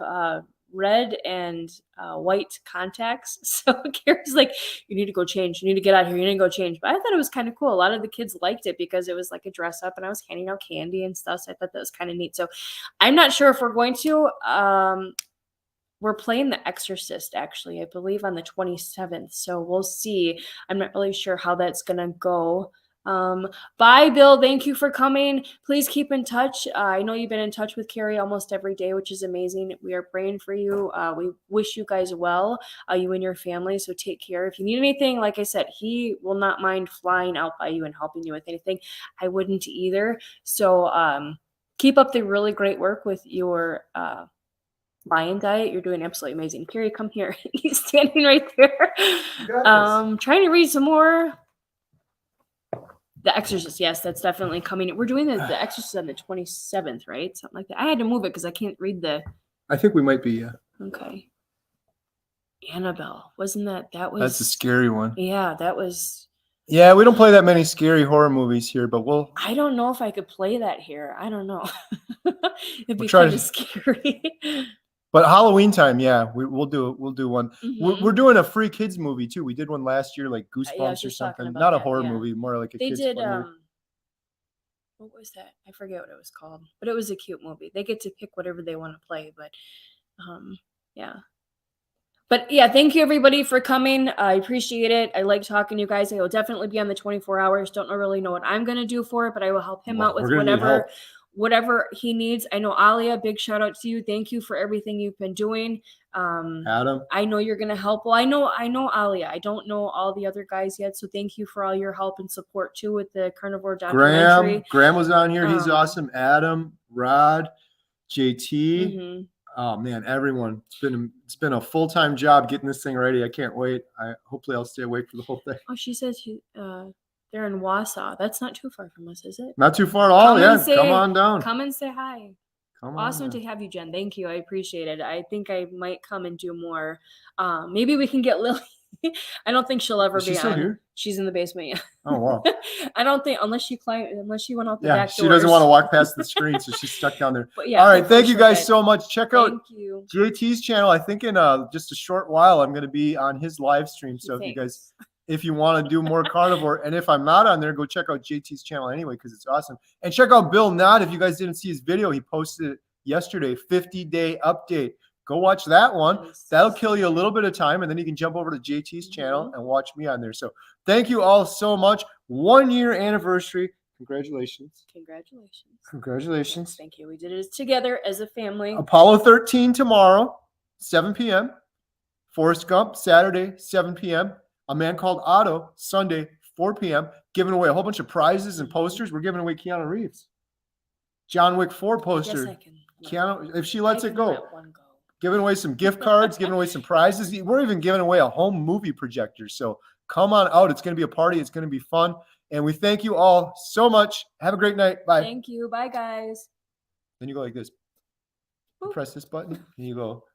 red and white contacts. So Kara's like, you need to go change. You need to get out here. You need to go change. But I thought it was kind of cool. A lot of the kids liked it because it was like a dress up and I was handing out candy and stuff. So I thought that was kind of neat. So I'm not sure if we're going to. We're playing The Exorcist, actually, I believe on the 27th. So we'll see. I'm not really sure how that's going to go. Bye, Bill. Thank you for coming. Please keep in touch. I know you've been in touch with Carrie almost every day, which is amazing. We are praying for you. We wish you guys well, you and your family. So take care. If you need anything, like I said, he will not mind flying out by you and helping you with anything. I wouldn't either. So keep up the really great work with your lion diet. You're doing absolutely amazing. Carrie, come here. He's standing right there. Trying to read some more. The Exorcist, yes, that's definitely coming. We're doing the Exorcist on the 27th, right? Something like that. I had to move it because I can't read the. I think we might be, yeah. Okay. Annabelle, wasn't that was? That's a scary one. Yeah, that was. Yeah, we don't play that many scary horror movies here, but we'll. I don't know if I could play that here. I don't know. It'd be try kind of scary. But Halloween time, yeah, we'll do one. Mm-hmm. We're doing a free kids movie too. We did one last year, like Goosebumps or just talking something. about Not a that, horror yeah. movie, more like a They kids did fun movie. what was that? I forget what it was called, but it was a cute movie. They get to pick whatever they want to play, but yeah. But yeah, thank you everybody for coming. I appreciate it. I like talking to you guys. I will definitely be on the 24 hours. Don't really know what I'm gonna do for it, but I will help him out with whatever he needs. I know Alia, big shout out to you. Thank you for everything you've been doing. Adam, I know you're gonna help. Well, I know Alia. I don't know all the other guys yet, so thank you for all your help and support too with the Carnivore documentary. Graham was on here. He's awesome. Adam, Rod, JT. Mm-hmm. Oh man, everyone. It's been a full-time job getting this thing ready. I can't wait. Hopefully I'll stay awake for the whole thing. Oh, she says they're in Wausau. That's not too far from us, is it? Not too far at all. Come on down. Come and say hi. Awesome to have you, Jen. Thank you. I appreciate it. I think I might come and do more. Maybe we can get Lily. I don't think she'll ever be on. Here? She's in the basement. Yeah. Oh wow. I don't think unless she went out the back door. She doesn't want to walk past the screen, so she's stuck down there. But yeah, all right. Thank you guys so much. Check out you. JT's channel. I think in just a short while I'm going to be on his live stream. So if you guys if you want to do more carnivore. And if I'm not on there, go check out JT's channel anyway, because it's awesome. And check out Bill Knott. If you guys didn't see his video, he posted it yesterday, 50-day update. Go watch that one. That'll kill you a little bit of time, and then you can jump over to JT's channel and watch me on there. So thank you all so much. 1 year anniversary. Congratulations. Congratulations. Congratulations. Yes, thank you. We did it together as a family. Apollo 13 tomorrow, 7 p.m. Forrest Gump, Saturday, 7 p.m. A Man Called Otto, Sunday, 4 p.m. Giving away a whole bunch of prizes and posters. We're giving away Keanu Reeves. John Wick 4 poster. Yes, I can. Keanu, if she lets it go. Let one go. Giving away some gift cards, giving away some prizes. We're even giving away a home movie projector. So come on out. It's going to be a party. It's going to be fun. And we thank you all so much. Have a great night. Bye. Thank you. Bye, guys. Then you go like this. You press this button and you go.